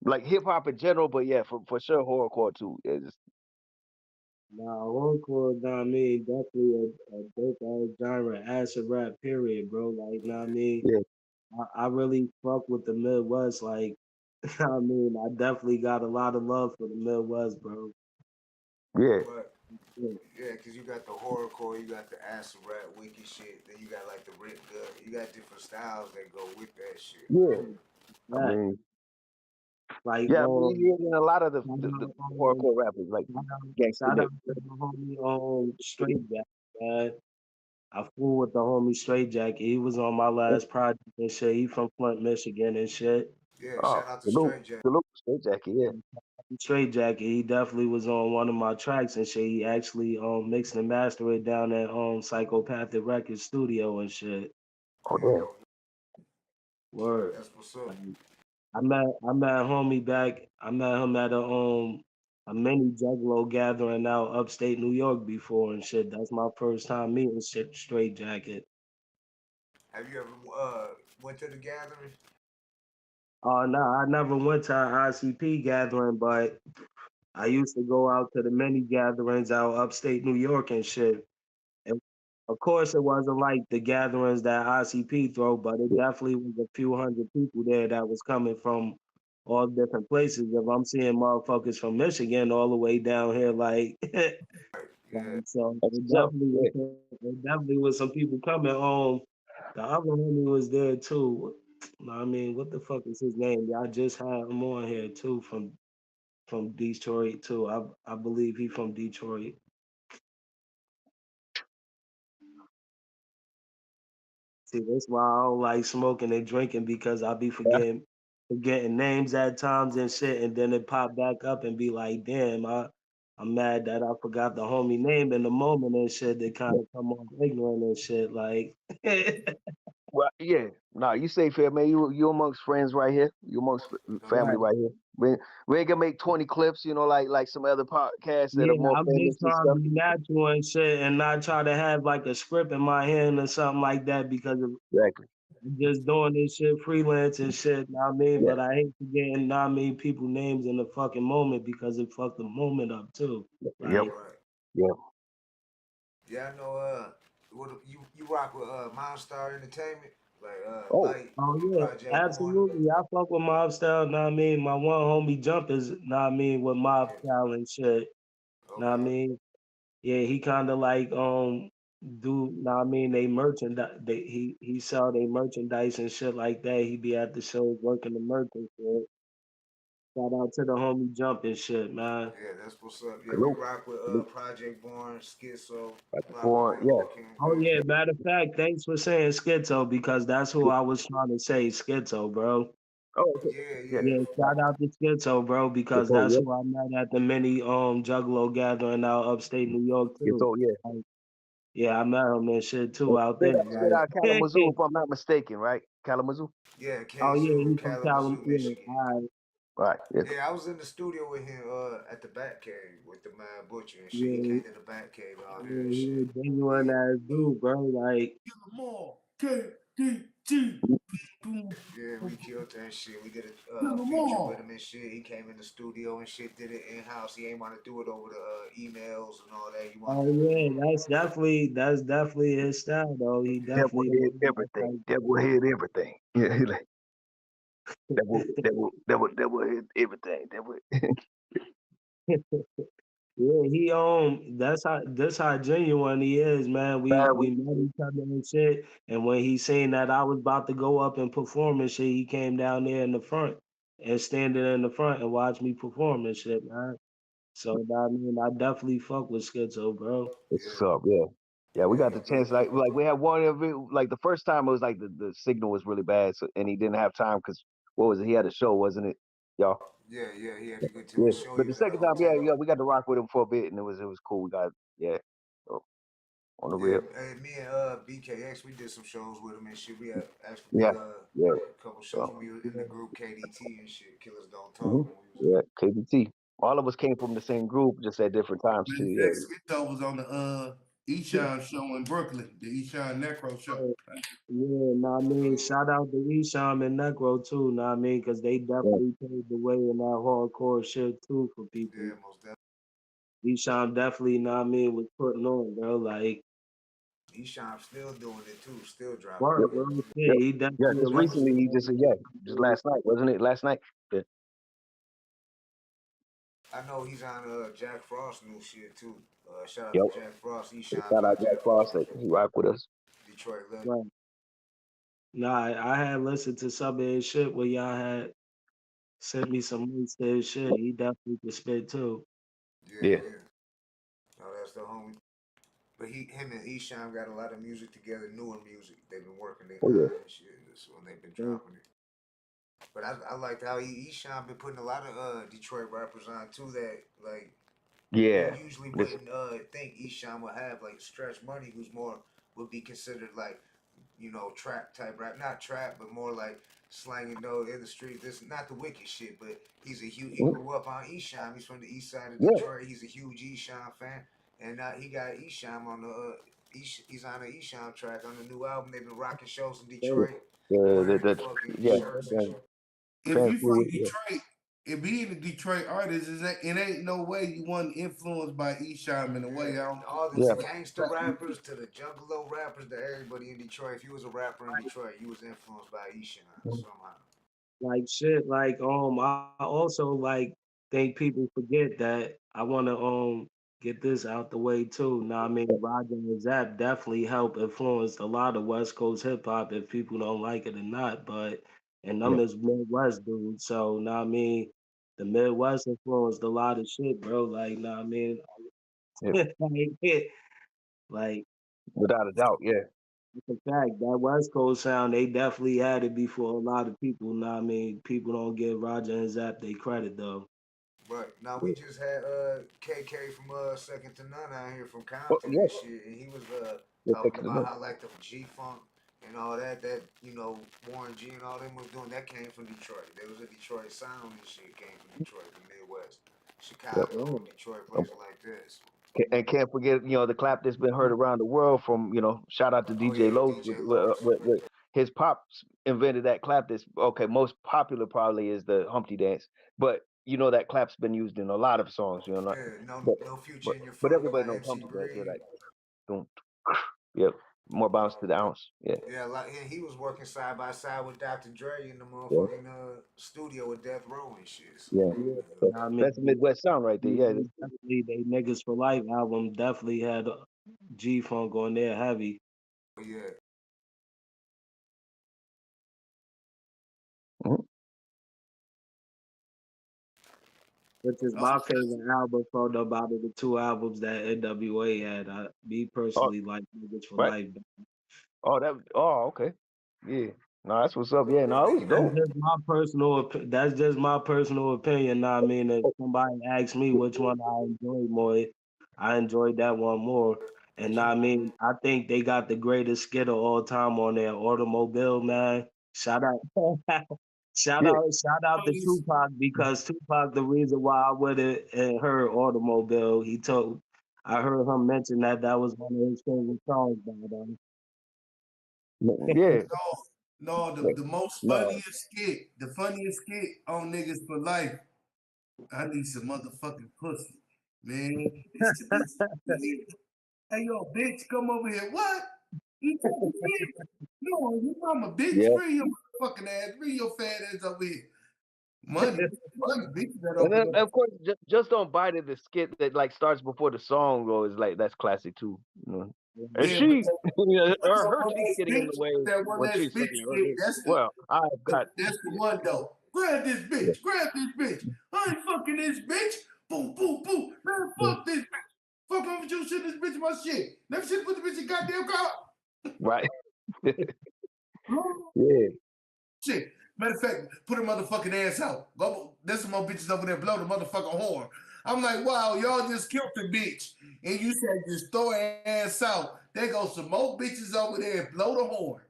Like hip hop in general, but yeah, for sure horrorcore too. Yeah, just, Nah, hardcore, I mean, definitely a dope ass genre, acid rap, period, bro. Like, I mean, yeah. I really fuck with the Midwest. Like, I mean, I definitely got a lot of love for the Midwest, bro. Yeah. But yeah, because you got the horrorcore, you got the acid rap, wicked shit. Then you got like the rip gut. You got different styles that go with that shit. Yeah. I mean, like, yeah, I mean, you hear in a lot of the horrorcore rappers, like Gangsta shout Nick. out to the homie Straight Jack, man. I flew with the homie Straight Jack. He was on my last project and shit. He from Flint, Michigan and shit. Yeah, Oh, shout out to salute, Straight Jack. salute, Straight Jacket. Yeah. Straight Jacket, he definitely was on one of my tracks and shit. He actually mixed and mastered it down at Psychopathic Records studio and shit. Oh damn. Word. That's what's up. I met homie back. I met him at a mini Juggalo gathering out upstate New York before and shit. That's my first time meeting shit Straight Jacket. Have you ever went to the gathering? No, I never went to an ICP gathering, but I used to go out to the mini gatherings out upstate New York and shit. And of course, it wasn't like the gatherings that ICP throw, but it definitely was a few hundred people there that was coming from all different places. If I'm seeing motherfuckers from Michigan all the way down here, like, Yeah. so That's tough. Yeah. it definitely was some people coming home. The other homie was there too. I mean, what the fuck is his name? I just had him on here too from Detroit too. I believe he from Detroit. See, that's why I don't like smoking and drinking because I be forgetting names at times and shit, and then it pop back up and be like, damn, I'm mad that I forgot the homie name in the moment and shit. They kind of come off ignorant and shit, like. Well, yeah. Nah, you safe here, man. You amongst friends right here. You amongst family Right. right here. We ain't gonna make 20 clips, like some other podcasts that Yeah, are more I'm famous just and trying to stuff. be natural and shit, and not try to have like a script in my hand or something like that because of Exactly. just doing this shit freelance and shit, know what I mean? Yeah. But I hate forgetting, know what I mean, people names in the fucking moment because it fucked the moment up too. Yep. Like, Right. Yep. Yeah, I know. What you rock with Monster Entertainment, like Oh, Light, oh yeah, Project Born. absolutely. I fuck with Mob Style, know what I mean? My one homie Jump is, know what I mean, with Mob Yeah. Style and shit. Know what I Okay. mean? Yeah, he kinda like do know what I mean, they merchandise he sell they merchandise and shit like that. He be at the shows working the merch and shit. Shout out to the homie Jump and shit, man. Yeah, that's what's up. Yeah, we salute. rock with Salute. Project Born, Schizo, Project rock with Born. Yeah. Brother King's Oh X. yeah, matter of fact, thanks for saying Schizo because that's who I was trying to say, Schizo, bro. Oh, okay. Yeah, Yeah. yeah. Yeah, shout out to Schizo, bro, Get because told, that's yeah. who I met at the mini Juggalo gathering out upstate New York Get too. told, yeah. Like, yeah, I met him and shit too out there. Straight out of Like, Kalamazoo, if I'm not mistaken, right? Kalamazoo? Yeah, oh yeah, Kazoo, he from Kalamazoo, California. Michigan. All right. Right. Yeah. Yeah, I was in the studio with him at the Batcave with the man Butcher and shit. He Yeah, came to the Batcave out here and he shit. a genuine ass dude, bro. Like, Kill 'em all. KDT. Boom. Yeah, we killed that shit. We did a Kill 'em feature with all. him and shit. He came in the studio and shit, did it in house. He ain't want to do it over the emails and all that. You want oh to do it. yeah, that's definitely his style though. He Devil definitely head everything. Devil head everything. Yeah. He like devil head everything. Devil. yeah, he that's how genuine he is, man. Man, We met each other and shit, and when he seen that I was about to go up and perform and shit, he came down there in the front and standing in the front and watched me perform and shit, man. So I mean, I definitely fuck with Schizo, bro. what's Yeah, up? Yeah. Yeah, we yeah, got he the big. chance. Like we had one of it. Like the first time, it was like the signal was really bad, so, and he didn't have time because what was it? He had a show, wasn't it, y'all? Yeah, yeah, he had to get to Yeah. a show. He But the was in the second time, yeah, hotel. yeah, we got to rock with him for a bit, and it was cool. We got so, on the Yeah, real. me and BKX, we did some shows with him and shit. We had actually Yeah. did Yeah. a couple shows So, when we were in the group KDT and shit. Killers Don't hmm Talk when we was yeah, KBT. All of us came from the same group, just at different times too. Matter of Yeah. fact, Skipto was on the Eshon show in Brooklyn, the Eshon Necro show. Yeah, know what I mean? Shout out to Esham and Necro too, know what I mean? Because they Yeah. definitely paved the way in that hardcore shit too for people. yeah, most definitely. Esham definitely, know what I mean, was putting on, bro. Like, Esham still doing it too, still dropping word, Yep. bro. videos. Yeah, Yep. he Yeah. definitely Just was. recently, he just last night, wasn't it? Last night. Yeah. I know he's on Jack Frost new shit too. Shout out Yep. to Jack Frost. Esham Shout out got Jack Jack Frost. Frost. He rock with us. Detroit legend. Right. Nah, I had listened to some of his shit where y'all had sent me some links to his shit. He definitely could spit too. Yeah, Yeah. yeah. Oh, that's the homie. But him and Esham got a lot of music together, newer music. They've been working their Oh yeah. line and shit, so they've been dropping it. But I liked how Eshawn been putting a lot of Detroit rappers on too. That like you Yeah. usually This, wouldn't think Eshawn would have, like Stretch Money, who's more would be considered like trap type rap, not trap, but more like slanging though in the street. This not the wicked shit, but he mm, grew up on Esham. He's from the east side of yeah. Detroit. He's a huge Esham fan, and he got Esham on the he's on the Esham track on the new album. They've been rocking shows in Yeah. Detroit, wearing the fucking Yeah. shirts and shit. If Fans you cool from with it. Detroit, if being a Detroit artist, it ain't no way you wasn't influenced by Esham in a way. I don't All Yeah. the gangster rappers to the Juggalo rappers to everybody in Detroit. If you was a rapper in Detroit, you was influenced by Esham somehow. Like shit, like I also like think people forget that I wanna get this out the way too. Now I mean Roger and Zapp definitely helped influence a lot of West Coast hip hop if people don't like it or not, but and Yeah. them is Midwest dudes. So now I mean the Midwest influenced a lot of shit, bro. Like now I mean Yeah. like Without a doubt. Yeah. it's a fact that West Coast sound they definitely had it before a lot of people. Now I mean people don't give Roger and Zapp they credit though. But now we just had KK from Second to None out here from Oh, Compton yeah. and shit, and he was Yeah. talking Second to about none. how like the G Funk and all that Warren G and all them was doing that came from Detroit. There was a Detroit sound and shit came from Detroit, the Midwest, Yep. Chicago, Detroit, Um, places like this. And can't forget, the clap that's been heard around the world from, shout out to Oh DJ yeah, Los DJ Los. with his pops invented that clap that's okay, most popular probably is the Humpty Dance. But that clap's been used in a lot of songs, not Yeah, but no future but in your but funk everybody by knows MC Humpty Dance. They're Breed. like, boom, yep, more bounce to the ounce. Yeah, Yeah, like he was working side by side with Dr. Dre in the yeah, motherfucking studio with Death Row and shit. So yeah. Yeah, So I mean that's a Midwest sound right there. Yeah, definitely they Niggas for Life album definitely had G Funk on there heavy, yeah. mhm. which is know. my favorite album from about the two albums that NWA had. Me Oh, personally like Niggas for right. Life. Oh, okay. Yeah. No, that's what's up. Yeah, no, it was That's dope. just my that's just my personal opinion. Now, I mean, if somebody asks me which one I enjoyed more, I enjoyed that one more. And I mean, I think they got the greatest skit of all time on their automobile, man. Shout out, Yeah, shout out to Tupac because Tupac the reason why I would have heard automobile. I heard him mention that was one of his favorite songs by them. yeah. No, Yeah. the most No, the funniest skit on Niggas for Life. I need some motherfucking pussy, man. Hey, yo, bitch, come over here. What? You talking shit? No, your mama, bitch, yeah. bring your motherfucking ass, bring your fat ass over here. Money, bitch, that And open then, up. of course, just don't bite it. The skit that like starts before the song goes like that's classic too. And Yeah, but she, some her of teeth these getting in the bitch, way that one when that she's bitch sucking her shit, dick. Well, I've got. that's the one though. Grab this Yeah, bitch, grab this bitch. I ain't fucking this bitch. Boom, boom, boom. Man, yeah. fuck this bitch. Fuck off with you, shit this bitch my shit. Never shit put the bitch in goddamn car. Right. Oh, Yeah. shit. Matter of fact, put her motherfucking ass out. Go, there's some more bitches over there blow the motherfucking horn. I'm like, wow, y'all just killed the bitch. And you said just throw her ass out. There goes some more bitches over there and blow the horn.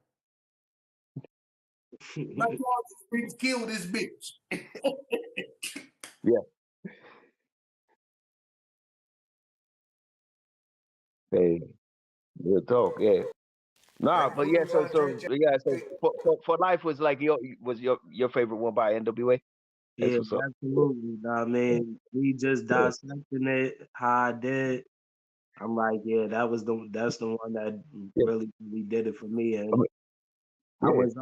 Like y'all just bitch kill this bitch. Yeah. Hey, real talk. Yeah. Nah, Great but yeah. moves, So Dre. yeah. So for life was like your favorite one by NWA. That's Yeah, what's up. absolutely. I mean, we just Yeah. dissecting it how I did. I'm like, yeah, that's the one that Yeah. really did it for me. I And mean, I yeah. was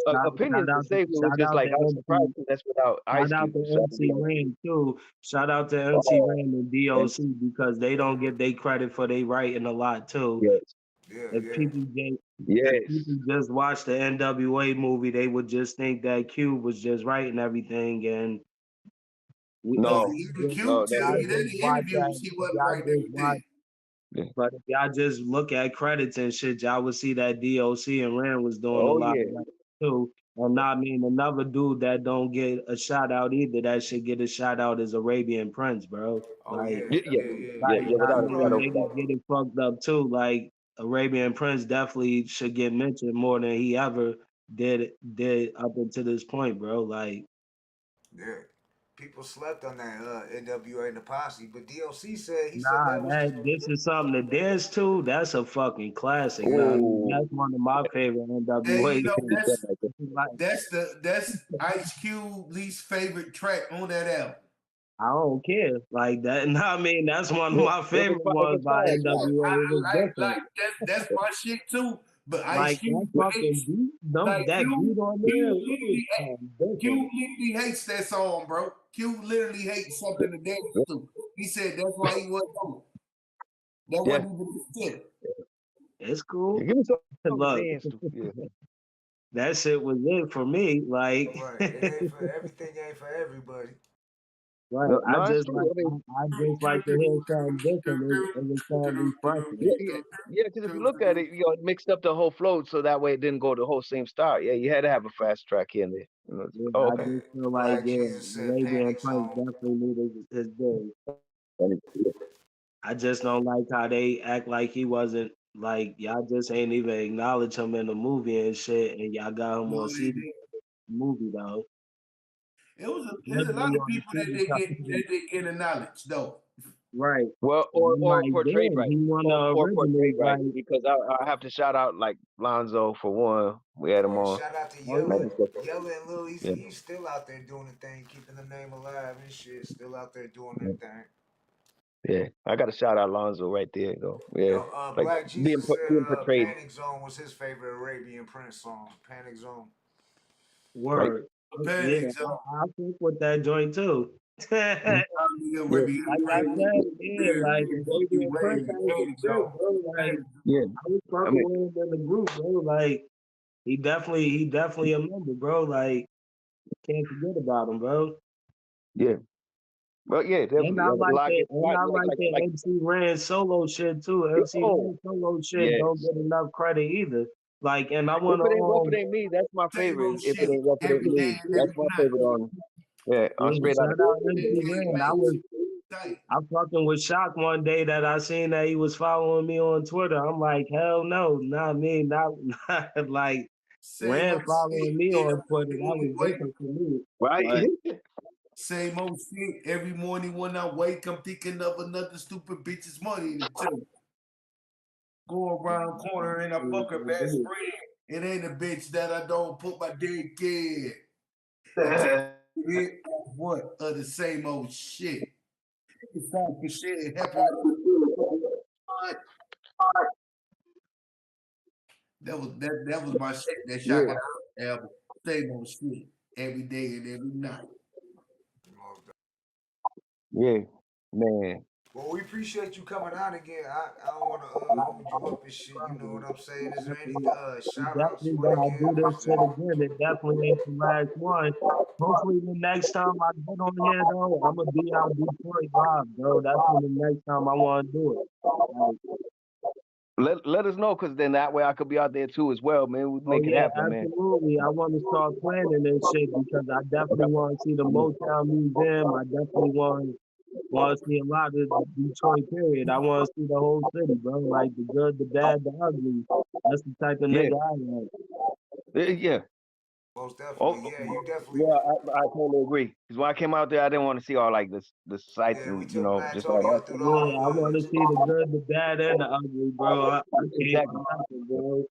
Like opinions the same was shout just out to like I was surprised MC that that's without Ice shout out Cube. to So MC Ren too. Shout out to MC oh, Ren and and DOC because they don't get their credit for they writing a lot too. yes, Yeah, If yeah. people just if yes. people just watch the NWA movie, they would just think that Cube was just writing everything and No, No, even Q no, tell no. y'all you that just in watch interviews that. he If wasn't y'all writing just watch, everything. Yeah. but if y'all just look at credits and shit, y'all would see that DOC and Ren was doing a Oh lot yeah, of that too. And I mean, another dude that don't get a shout out either, that should get a shout out is Arabian Prince, bro. Oh yeah, Yeah, yeah, Like, yeah, I without a mean, shadow of a niggas doubt. getting fucked up too. Like, Arabian Prince definitely should get mentioned more than he ever did up until this point, bro. Like, yeah. People slept on that NWA and the Posse, but DLC said he said nah, that was just this is something to dance to. That's a fucking classic. Nah, Oh, that's one of my favorite And NWA. you know, Like, that's Ice Cube least favorite track on that album. I don't care. Like that. Nah, I mean, that's one of yeah, my favorite if ones it's by fast, right? NWA. It was Like different. that's my shit too. But Ice Like that Cube fucking hates beat, like that beat on there, it was Q different. literally hates that song, bro. Q literally hates something to dance Yeah, to. He said that's why he wasn't on it. That yeah. wasn't even his shit. It's Yeah, cool. give me something to Look, dance to. Yeah. that shit was it for me. Like, right. It ain't for everything. Ain't for everybody. right. No, no, it's true. I mean, I just like to hear something different. It was something refreshing. yeah, yeah, yeah. Because if you look at it, it mixed up the whole flow, so that way it didn't go the whole same style. Yeah, you had to have a fast track here and there. Yeah, Oh, I okay. just feel like, Black yeah, Jesus said Arabian Panic Prince Zone. definitely needed his day. And I just don't like how they act like he wasn't, like, y'all just ain't even acknowledge him in the movie and shit, and y'all got him No, on they CD didn't. movie though. There's a lot Literally of on the people that CD they cover. get the knowledge though. Right. well, And I'm or like, portrayed damn, right, he one of the or portrayed originals. right. Like, Because I have to shout out like Lonzo for one. We had him Right. on. Shout out to oh Yella. yeah. Yella and Lil, Yeah, he's still out there doing the thing, keeping the name alive and shit. Still out there doing yeah, their thing. yeah. I got to shout out Lonzo right there, though. Yeah, Yo, like Black Jesus said being portrayed Panic Zone was his favorite Arabian Prince song. Panic Zone. right. Word. Yeah, Panic Zone. I think with that joint too. Mhm. Like Yeah, I said, yeah, like Arabian Prince ain't Zone. shit, bro. Like yeah. I was I fucking mean, with him in the group, bro. Like he definitely a member, bro. Like can't forget about him, bro. yeah. Well, yeah, And definitely. I like Like, the and I like the like, MC Ren solo shit too. MC oh, Ren solo shit don't yes. get enough credit either. Like, and I If wanna it ain't rough, it ain't me. That's my Same favorite. old If it shit ain't rough, it ain't every day me. and That's every my night. favorite on. Yeah, on yeah, straight out of. shout out Hey, MC hey, Ren. Mace, tight. I fucking was shocked one day that I seen that he was following me on Twitter. I'm like, hell no, not me, not like Same Rand old shit following me on Twitter. every That was morning. Wake. different for me. Right. But Same old shit every morning when I wake. I'm thinking of another stupid bitch's money to take. Go around corner and I fuck her best friend. It ain't a bitch that I don't put my dick in. It what of the same old shit. It's time for shit happen. That was my shit. That Yeah, shot album. Same old shit every day and every night. yeah, man. Well, we appreciate you coming out again. I don't want to hold you up and shit. You know what I'm saying? Is there any we shout outs you definitely want to gotta do give? this shit again. It definitely ain't the last one. Hopefully the next time I get on here though, I'm gonna be out Detroit live, bro. That's when the next time I wanna do it. Like, Let us know, cause then that way I could be out there too as well, man. We oh make it yeah, happen, man. absolutely. I want to start planning this shit because I definitely want to see the Motown Museum. I definitely want to see a lot of Detroit period. I want to see the whole city, bro. Like the good, the bad, the ugly. That's the type of Yeah, nigga I am. yeah. Most Oh, definitely. Yeah, you definitely. yeah. I totally agree. Cause when I came out there, I didn't want to see all like the sights Yeah, we and took just all that. Blatonio through the Yeah, whole I want to hood. see the good, the bad, and the ugly, bro. I came Exactly. for nothing, bro.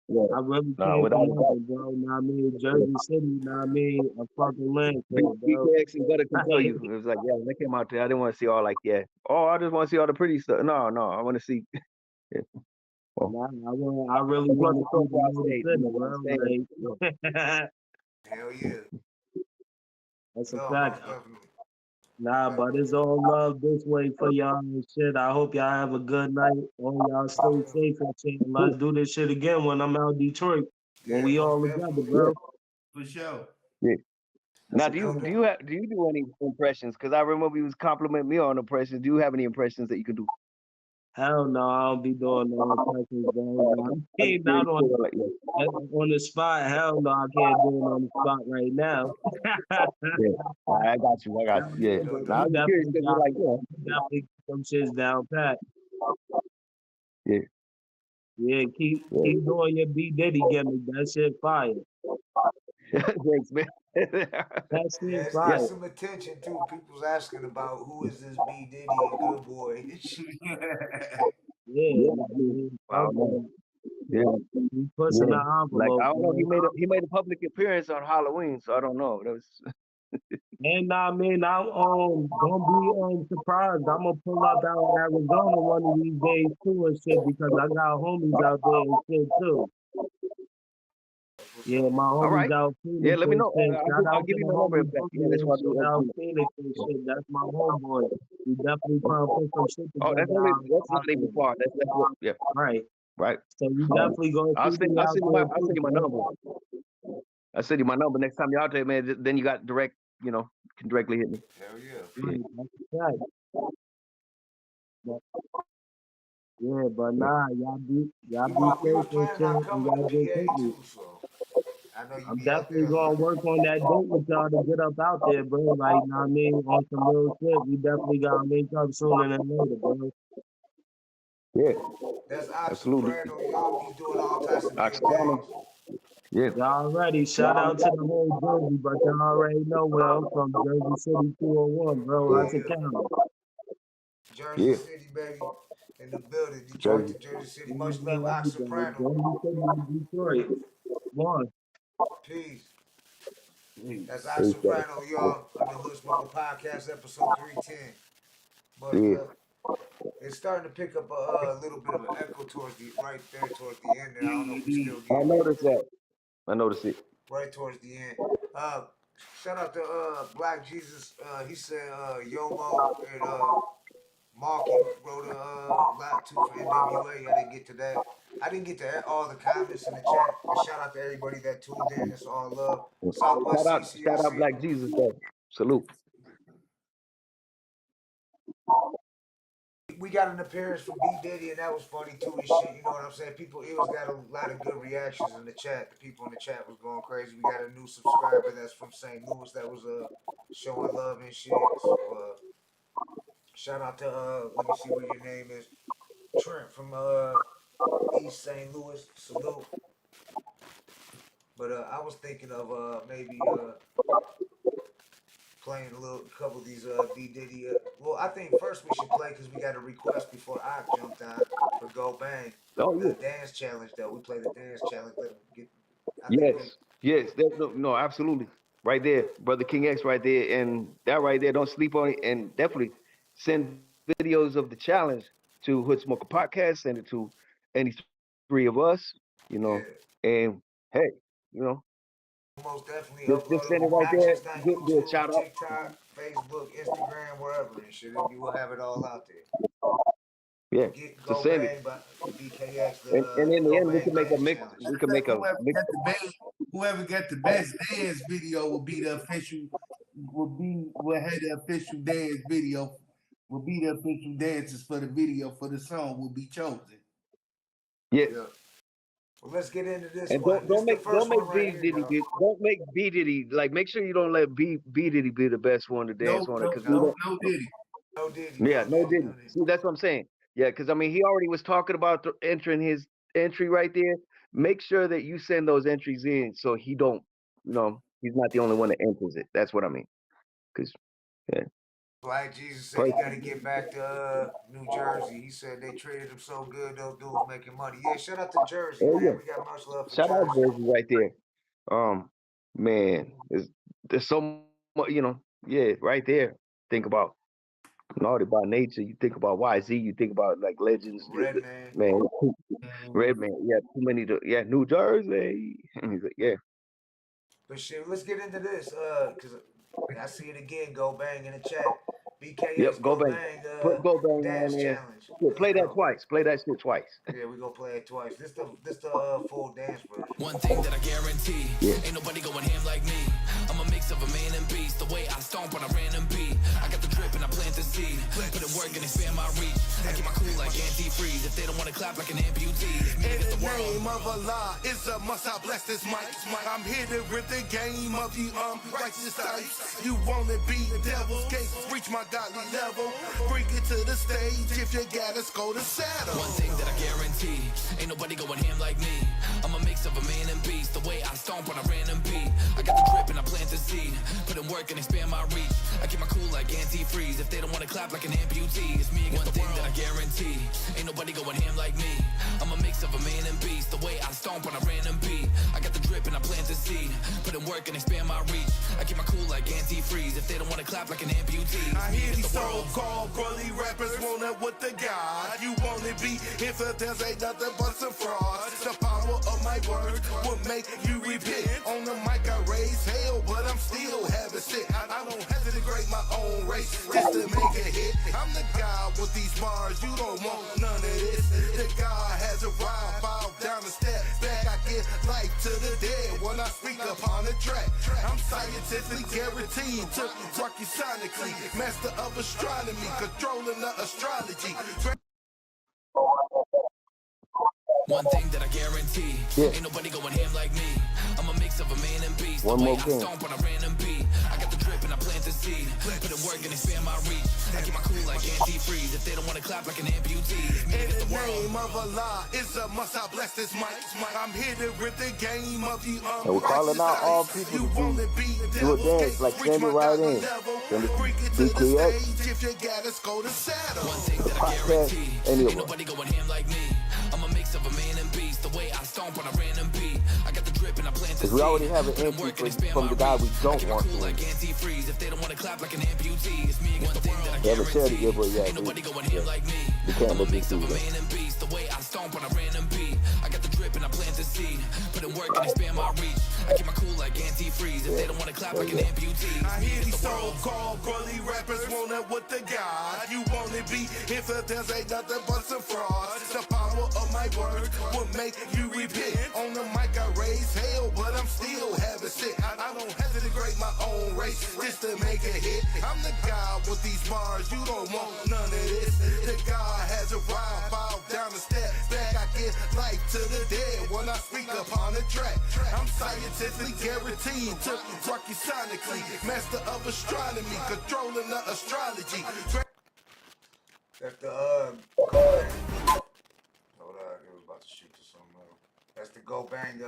Yeah. I really No, came for without a doubt. nothing, bro. Know what I mean? Yeah. Jersey City, know what I mean? A fucking landfill, bro. BKX and Gutta can tell Like, you. It was like, yeah, when I came out there, I didn't want to see all like, yeah. Oh, I just want to see all the pretty stuff. No, I want to see. Yeah. Well, nah, I really and plus want to it's see so the far whole state. You city, know what I'm bro. saying? Like, Hell yeah. that's a No, fact. most definitely. Nah, but it's all love this way for y'all and shit. I hope y'all have a good night. All y'all stay safe and shit. And let's do this shit again when I'm out Detroit. When Yeah, we most all together, definitely. Yeah. bro. For sure. Yeah. That's Now, a fact. do you do any impressions? Because I remember you was complimenting me on impressions. Do you have any impressions that you can do? Hell no, I don't be doing no impressions, bro. I came out on the spot. Hell no, I can't do it on the spot right now. Yeah, I got you. Yeah, now I'm curious because you're like, definitely some shits down pat. yeah. Yeah, keep doing your B Diddy gimmick. That shit fire. Thanks, man. That Yeah, shit it's fire. getting some attention too. People's asking about who is this B Diddy and Good Boy. Yeah, Wow, man. Yeah, we pushing the Like envelope, I don't know. man. He made a public appearance on Halloween, so I don't know. That was And I mean, I'm don't be surprised. I'm gonna pull up out in Arizona one of these days too and shit because I got homies out there and shit too. Yeah, my all homies right. out Yeah, Phoenix let me and know. shit. Shout I'll out to give you the my number. homies Yeah, that's what I do. out Phoenix and shit. That's my homeboy. We definitely trying to put some shit Oh, together. that's not even far. That's yeah. Right. Right. So you definitely gonna I'll see send me out there. I'll send you my number. I'll send you my number next time you're out there, man. Then you got direct, can directly hit me. Hell yeah. Right. Yeah, but nah, y'all be We safe was and planning shit. on And coming y'all to get VA busy. too, so I know you I'm be out definitely there. gonna work on that date with y'all to get up out there, bro. Like, you know what I mean, on some real shit. We definitely gotta link up sooner than later, bro. Yeah. That's Ock Absolutely. Soprano, yo. He's doing all types of Ock good Soprano. things. Yeah. Y'all ready? Shout out to the whole Jersey, but y'all already know where I'm from, Jersey City 201, bro. That's a county. Jersey City, baby. In the building. Detroit to Jersey City. Much love, Ock Soprano. Jersey City, Detroit. One. Peace. That's Ock Peace, brother. Soprano, y'all. On the Hood Smoker Podcast, episode 310. But Yeah. it's starting to pick up a little bit of an echo towards the end there. I don't know if we still I get noticed that. I noticed it. right towards the end. Shout out to Black Jesus. He said Yomo and Marky wrote a lot too for NWA. I didn't get to that. I didn't get to all the comments in the chat. But shout out to everybody that tuned in. It's all love. Southwest Shout out CCRC. Black Jesus, though. Salute. We got an appearance from B Diddy, and that was funny too and shit. You know what I'm saying? It was got a lot of good reactions in the chat. The people in the chat was going crazy. We got a new subscriber that's from St. Louis that was showing love and shit. So shout out to let me see what your name is, Trent from East St. Louis. Salute. But I was thinking of maybe playing a couple of these B Diddy. Well, I think first we should play because we got a request before I jumped on for Go Bang. Oh, yeah. The dance challenge though. We play the dance challenge. Let them get. Yes. No, absolutely. Right there, Brother King X right there. And that right there, don't sleep on it. And definitely send videos of the challenge to Hood Smoker Podcast, send it to any three of us, and hey, Most definitely just upload send it them, right not there, just on do a YouTube, shout out. TikTok, Facebook, Instagram, wherever and shit. We will have it all out there. Yeah, Get to Go send Bang it. by BKX, And in the Go end, we Bang can make a Dance mix. Challenge. We can make a mix. Whoever got the best dance video will be the official. Will have the official dance video. Will be the official dancers for the video for the song. Will be chosen. Yeah. Well, let's get into this And one. This is the first one right here, though. don't make B Diddy make sure you don't let B Diddy be the best one to dance on it because no Diddy. No Diddy. Yeah, no Diddy. See, that's what I'm saying. Yeah, because I mean he already was talking about entering his entry right there. Make sure that you send those entries in so he don't, he's not the only one that enters it. That's what I mean. Because yeah. Black Jesus said he got to get back to New Jersey. He said they treated him so good, those dudes making money. Yeah, shout out to Jersey, man. Yeah. We got much love for Shout out Jersey. Jersey right there. Man, there's so much, yeah, right there. Think about Naughty by Nature. You think about YZ. You think about like legends. Redman. Man, Redman. Yeah, too many. New Jersey. He's like, yeah. But shit, let's get into this. Cause I see it again. Go Bang in the chat. BKX Yep, go bang. Put go bang dance on there. challenge. Yeah, play that twice. Play that shit twice. Yeah, we gonna play it twice. This the full dance version. One thing that I guarantee, Yeah. ain't nobody going ham like me. I'm a mix of a man and beast. The way I stomp on a random beat. I got the drip and I plant the seed. Put in work and expand my reach. I keep my cool like antifreeze. If they don't want to clap like an amputee, it's me In against the the world. name of Allah, it's a must. I bless this mic. I'm here to rip the game of the righteous types. You wanna be the devil's case? Reach my godly level. Bring it to the stage. If you got us, go to saddle. One thing that I guarantee, ain't nobody going ham like me. I'm a mix of a man and beast. The way I stomp on a random beat. I got the drip and I plant the seed. Put in work and expand my reach. I keep my cool like antifreeze. If they don't want to clap like an amputee, it's me against the world. One thing that I guarantee, ain't nobody going ham like me. I'm a mix of a man and beast. The way I stomp on a random beat. I got the drip and I plant the seed. Put in work and expand my reach. I keep my cool like antifreeze. If they don't want to clap like an amputee, it's I me hear against these the world. so-called girly rappers want it with the God. You wanna be if there's ain't nothing but some frauds. The power of my words will make you repent. On the mic I raise hell, but I'm still having shit. I don't have to degrade my own race just to make a hit. I'm the guy with these bars, you don't want none of this. The God has arrived, bow down and step back. I give life to the dead when I speak upon the track. I'm scientifically guaranteed to rock you sonically. Master of astronomy, controlling the astrology. One thing that I guarantee, ain't nobody going ham like me. I'm a mix of a man and beast. One the way more I game. stomp on a random beat. I got the drip and I plant the seed. Put in work and expand my reach. I keep my cool like antifreeze. If they don't want to clap like an amputee, it's me In against the the world. name of Allah, it's a must. I bless this mic. I'm here to rip the game of the And we're calling out all people You wanna be the do a devil's dance, case, like reach send it my right godly in. level. Send it Bring it to to the BKX. stage. If you got us, go to saddle. One thing that I Podcast, guarantee, any of ain't them. nobody going ham like me. I'm a mix of a man and beast. The way I stomp on a random beat. I got the drip and I plant the Because we already have an Put in entry work and expand from my the guy we reach. I don't keep my want cool to. like antifreeze. If they don't want to clap like an amputee, it's me against the world. One thing that I We haven't shared it guarantee, yet, but yeah, ain't nobody going ham like me. we can't I'm a let mix this of a do man and beast. The way I stomp on a random beat. I got the drip and I plant the seed. Put in work and expand my reach. I keep my cool like antifreeze. If they don't want to clap like an amputee, I it's me hear against these the world. so-called girly rappers want it with the God. You wanna be if there's ain't nothing but some frauds. The power of my words will make you repent. On the mic I raise hell, but I'm still having shit. I don't have to degrade my own race just to make a hit. I'm the guy with these bars, you don't want none of this. The God has arrived, bow down and step back. I give life to the dead when I speak upon the track. I'm scientifically guaranteed to rock you sonically. Master of astronomy, controlling the astrology. That's the hold on, it was about to shoot to something else. That's the Go Bang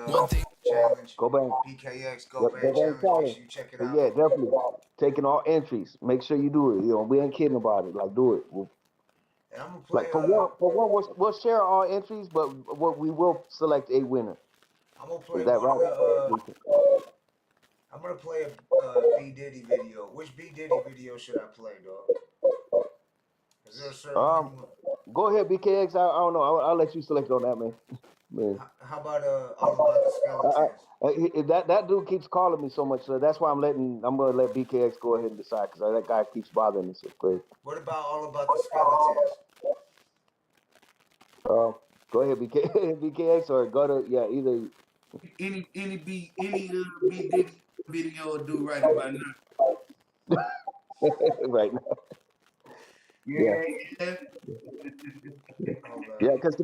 challenge. Go bang. PKX Go Yep, Bang Go Bang challenge. Make challenge. sure you check it But out. yeah, definitely. Taking all entries. Make sure you do it. You know, we ain't kidding about it. Like, do it. And I'm gonna play. Like for one, we'll share all entries, but what we will select a winner. I'm gonna play Is that one right? of the, I'm gonna play a B Diddy video. Which B Diddy video should I play, dog? Is there a certain one you want? Go ahead, BKX. I don't know. I'll let you select on that, man. Man. How about all about the skeletons? That dude keeps calling me so much, so that's why I'm gonna let BKX go ahead and decide because that guy keeps bothering me. So great. What about all about the skeletons? Go ahead, BKX, or go to either. Any B Diddy video will do right about now. Right now. Yeah. Yeah, because to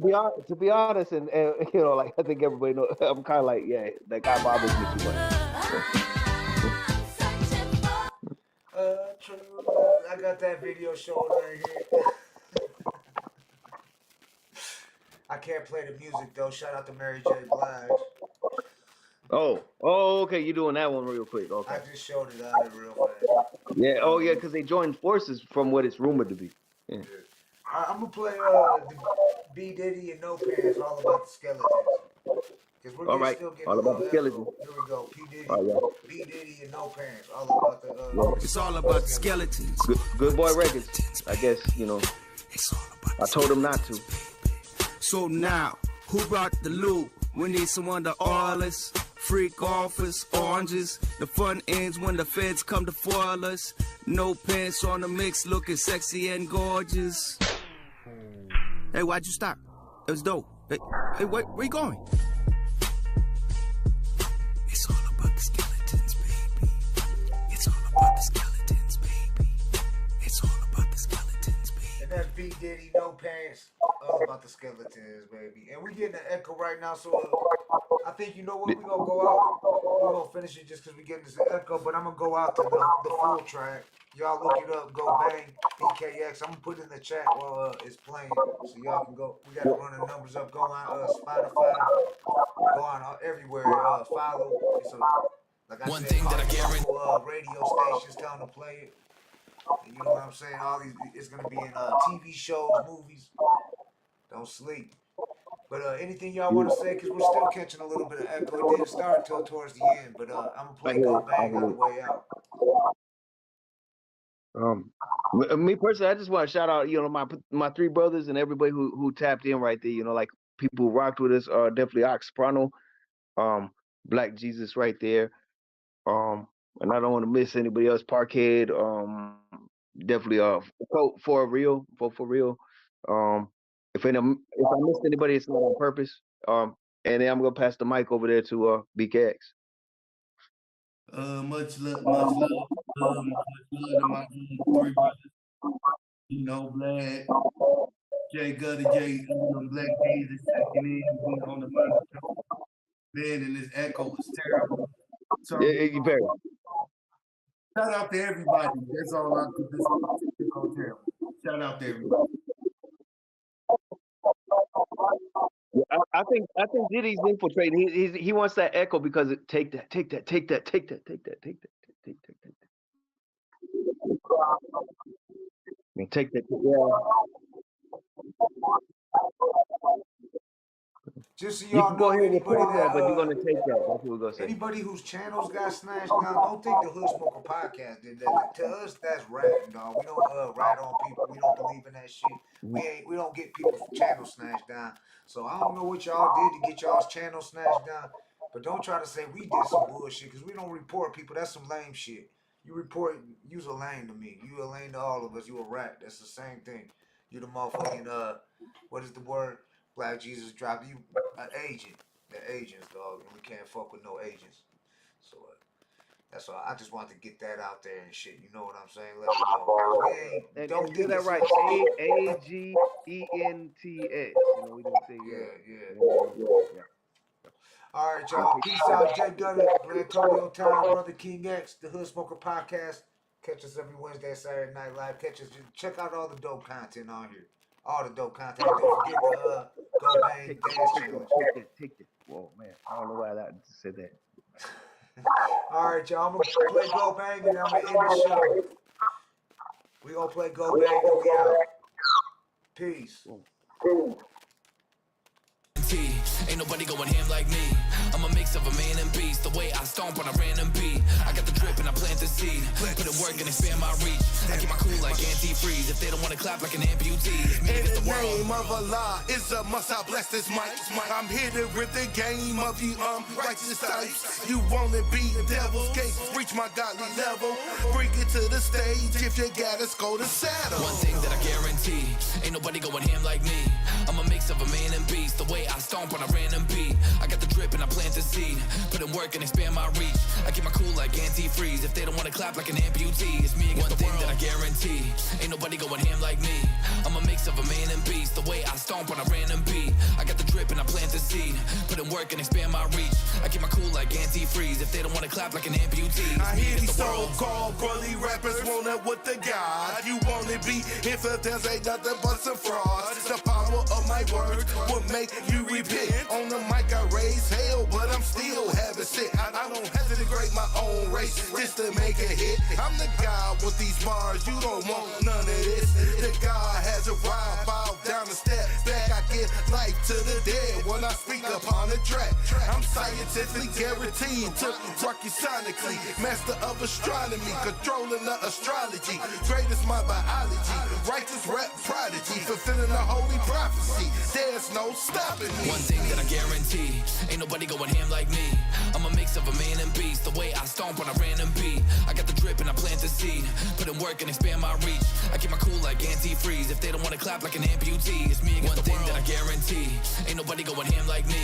be honest, and you know, like I think everybody knows, I'm kind of like, that guy bothers me too much. True. I got that video showing right here. I can't play the music though. Shout out to Mary J. Blige. Oh, okay, you're doing that one real quick. Okay. I just showed it out real fast. Yeah, because they joined forces from what it's rumored to be. Yeah. I'm gonna play the B Diddy and No Pants, all about the skeletons. Cause we're All right, still getting all about the skeletons. Here we go, P Diddy, Oh, B Diddy and No Pants, all about the. It's all about the skeletons. Good boy records. I guess I told him not to. So now, who brought the loot? We need someone to oil us. Freak offers, oranges. The fun ends when the feds come to foil us. No pants on the mix, looking sexy and gorgeous. Hey, why'd you stop? It was dope. Hey, where you going? It's all about the skeletons, baby. It's all about the skeletons, baby. It's all about the skeletons, baby. And that's B Diddy, No Pants, all about the skeletons, baby. And we getting an echo right now, so I think you know what, we gonna go out. We're gonna finish it just because we getting this echo, but I'm gonna go out to the full track. Y'all look it up, Go Bang, BKX. I'm gonna put it in the chat while it's playing, so y'all can go. We gotta run the numbers up. Go on Spotify, go on everywhere. Follow. So, like I said, that I guarantee. Radio stations telling to play it. And you know what I'm saying? All these, it's gonna be in TV shows, movies. Don't sleep. But anything y'all want to say? Because we're still catching a little bit of echo. It didn't start till towards the end, but I'm gonna play Go Bang on the way out. Me personally, I just want to shout out, my three brothers and everybody who tapped in right there. Like people who rocked with us. Definitely Ock Soprano, Black Jesus right there. And I don't want to miss anybody else. Parkhead, definitely for real. If I missed anybody, it's not on purpose. And then I'm gonna pass the mic over there to BKX. Much love to my three brothers. Black, J Gutta J, Black Jesus checking in on the mic. Man, and this echo was terrible. So, very. Shout out to everybody. That's all I could do. Terrible. Shout out to everybody. I think Diddy's infiltrating. He wants that echo because it take that. And take that. Just so y'all know, anybody that, but you're gonna take that. That's what we're gonna say. Anybody whose channels got snatched down, don't think the Hood Smoker Podcast did that. To us, that's ratting, dog. We don't rat on people. We don't believe in that shit. We don't get people's channels snatched down. So I don't know what y'all did to get y'all's channel snatched down, but don't try to say we did some bullshit because we don't report people. That's some lame shit. You report, you's a lame to me. You a lame to all of us. You a rat. That's the same thing. You the motherfucking what is the word? Black Jesus dropped you an agent. The agents, dog, and we can't fuck with no agents. So that's all. I just wanted to get that out there and shit. You know what I'm saying? Let me know. Don't do that right. AGENTS. We didn't say yeah. All right, y'all. Peace out, J Gutta, Blatonio, Todd, brotherkingx, the Hood Smoker Podcast. Catch us every Wednesday, Saturday Night Live. Catch us. Check out all the dope content on here. All the dope content. Don't forget the Go Bang Dance Challenge. Take it. Whoa, man. I don't know why I said that. All right, y'all. I'm going to play Go Bang and I'm going to end the show. We going to play Go Bang and we out. Peace. Ain't nobody going ham like me. I'm a mix of a man and beast. The way I stomp on a random beat. I got the drip and I plant the seed. Put in work and expand my reach. I keep my cool like antifreeze. If they don't want to clap like an amputee, it's me against the world. In the name of Allah, it's a must. I bless this mic. I'm here to rip the game of you righteous types. You wanna be the devil's case? Reach my godly level. Bring it to the stage. If you got us, go to saddle. One thing that I guarantee, ain't nobody going ham like me. I'm a mix of a man and beast. The way I stomp on a random beat. I got the drip and I plant the seed. Put in work and expand my reach. I keep my cool like antifreeze. If they don't want to clap like an amputee, it's me against the world. One thing that I guarantee, ain't nobody going ham like me. I'm a mix of a man and beast. The way I stomp on a random beat. I got the drip and I plant the seed. Put in work and expand my reach. I keep my cool like antifreeze. If they don't want to clap like an amputee, it's I me hear against these the world. so-called girly rappers wanna with the God. You wanna be infidels, ain't nothing but some frauds. The power of my words will make you repent. On the mic I raise hell, but I'm still having shit. I don't have to degrade my own race just to make a hit. I'm the guy with these bars, you don't want none of this. The God has arrived, bow down and step back. I give life to the dead when I speak upon the track. I'm scientifically guaranteed to rock you sonically. Master of astronomy, controlling the astrology. Greatest my biology, righteous rap prodigy, fulfilling the holy prophecy. There's no stopping me. One thing that I guarantee, ain't Ain't nobody going ham like me. I'm a mix of a man and beast. The way I stomp on a random beat. I got the drip and I plant the seed. Put in work and expand my reach. I keep my cool like antifreeze. If they don't wanna clap like an amputee, it's me against the world. One thing that I guarantee, ain't nobody going ham like me.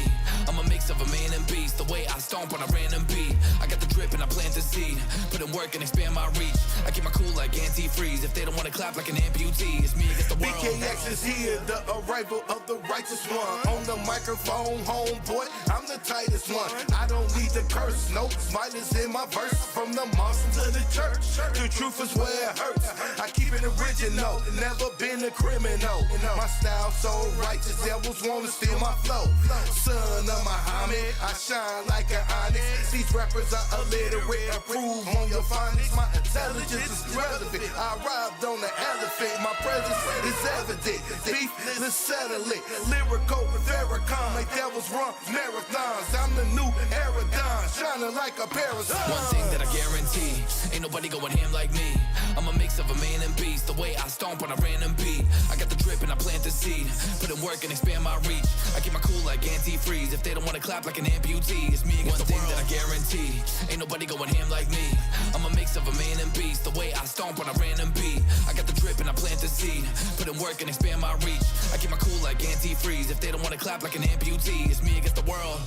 I'm a mix of a man and beast. The way I stomp on a random beat. I got the drip and I plant the seed. Put in work and expand my reach. I keep my cool like antifreeze. If they don't wanna clap like an amputee, it's me against the world. BKX is here, the arrival of the righteous one. On the microphone, homeboy, I'm the tightest one. I don't need to curse, no violence in my verse. From the mosque to the church, the truth is where it hurts. I keep it original, never been a criminal. My style so righteous, devils wanna steal my flow. Son of Muhammad, I shine like an onyx. These rappers are illiterate, approve on your phonics. My intelligence is relevant, I arrived on the elephant. My presence is evident, beef, let's settle it. Lyrical, Farrakhan, make devils run marathons. I'm the new Aradon, shining like a parasol. One thing that I guarantee, ain't nobody going ham like me. I'm a mix of a man and beast. The way I stomp on a random beat. I got the drip and I plant the seed. Put in work and expand my reach. I keep my cool like antifreeze. If they don't wanna clap like an amputee, it's me against the world. One thing that I guarantee, ain't nobody going ham like me. I'm a mix of a man and beast. The way I stomp on a random beat. I got the drip and I plant the seed. Put in work and expand my reach. I keep my cool like antifreeze. If they don't wanna clap like an amputee, it's me against the world.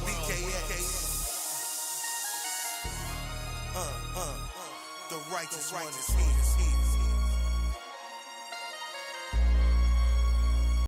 The righteous one is here.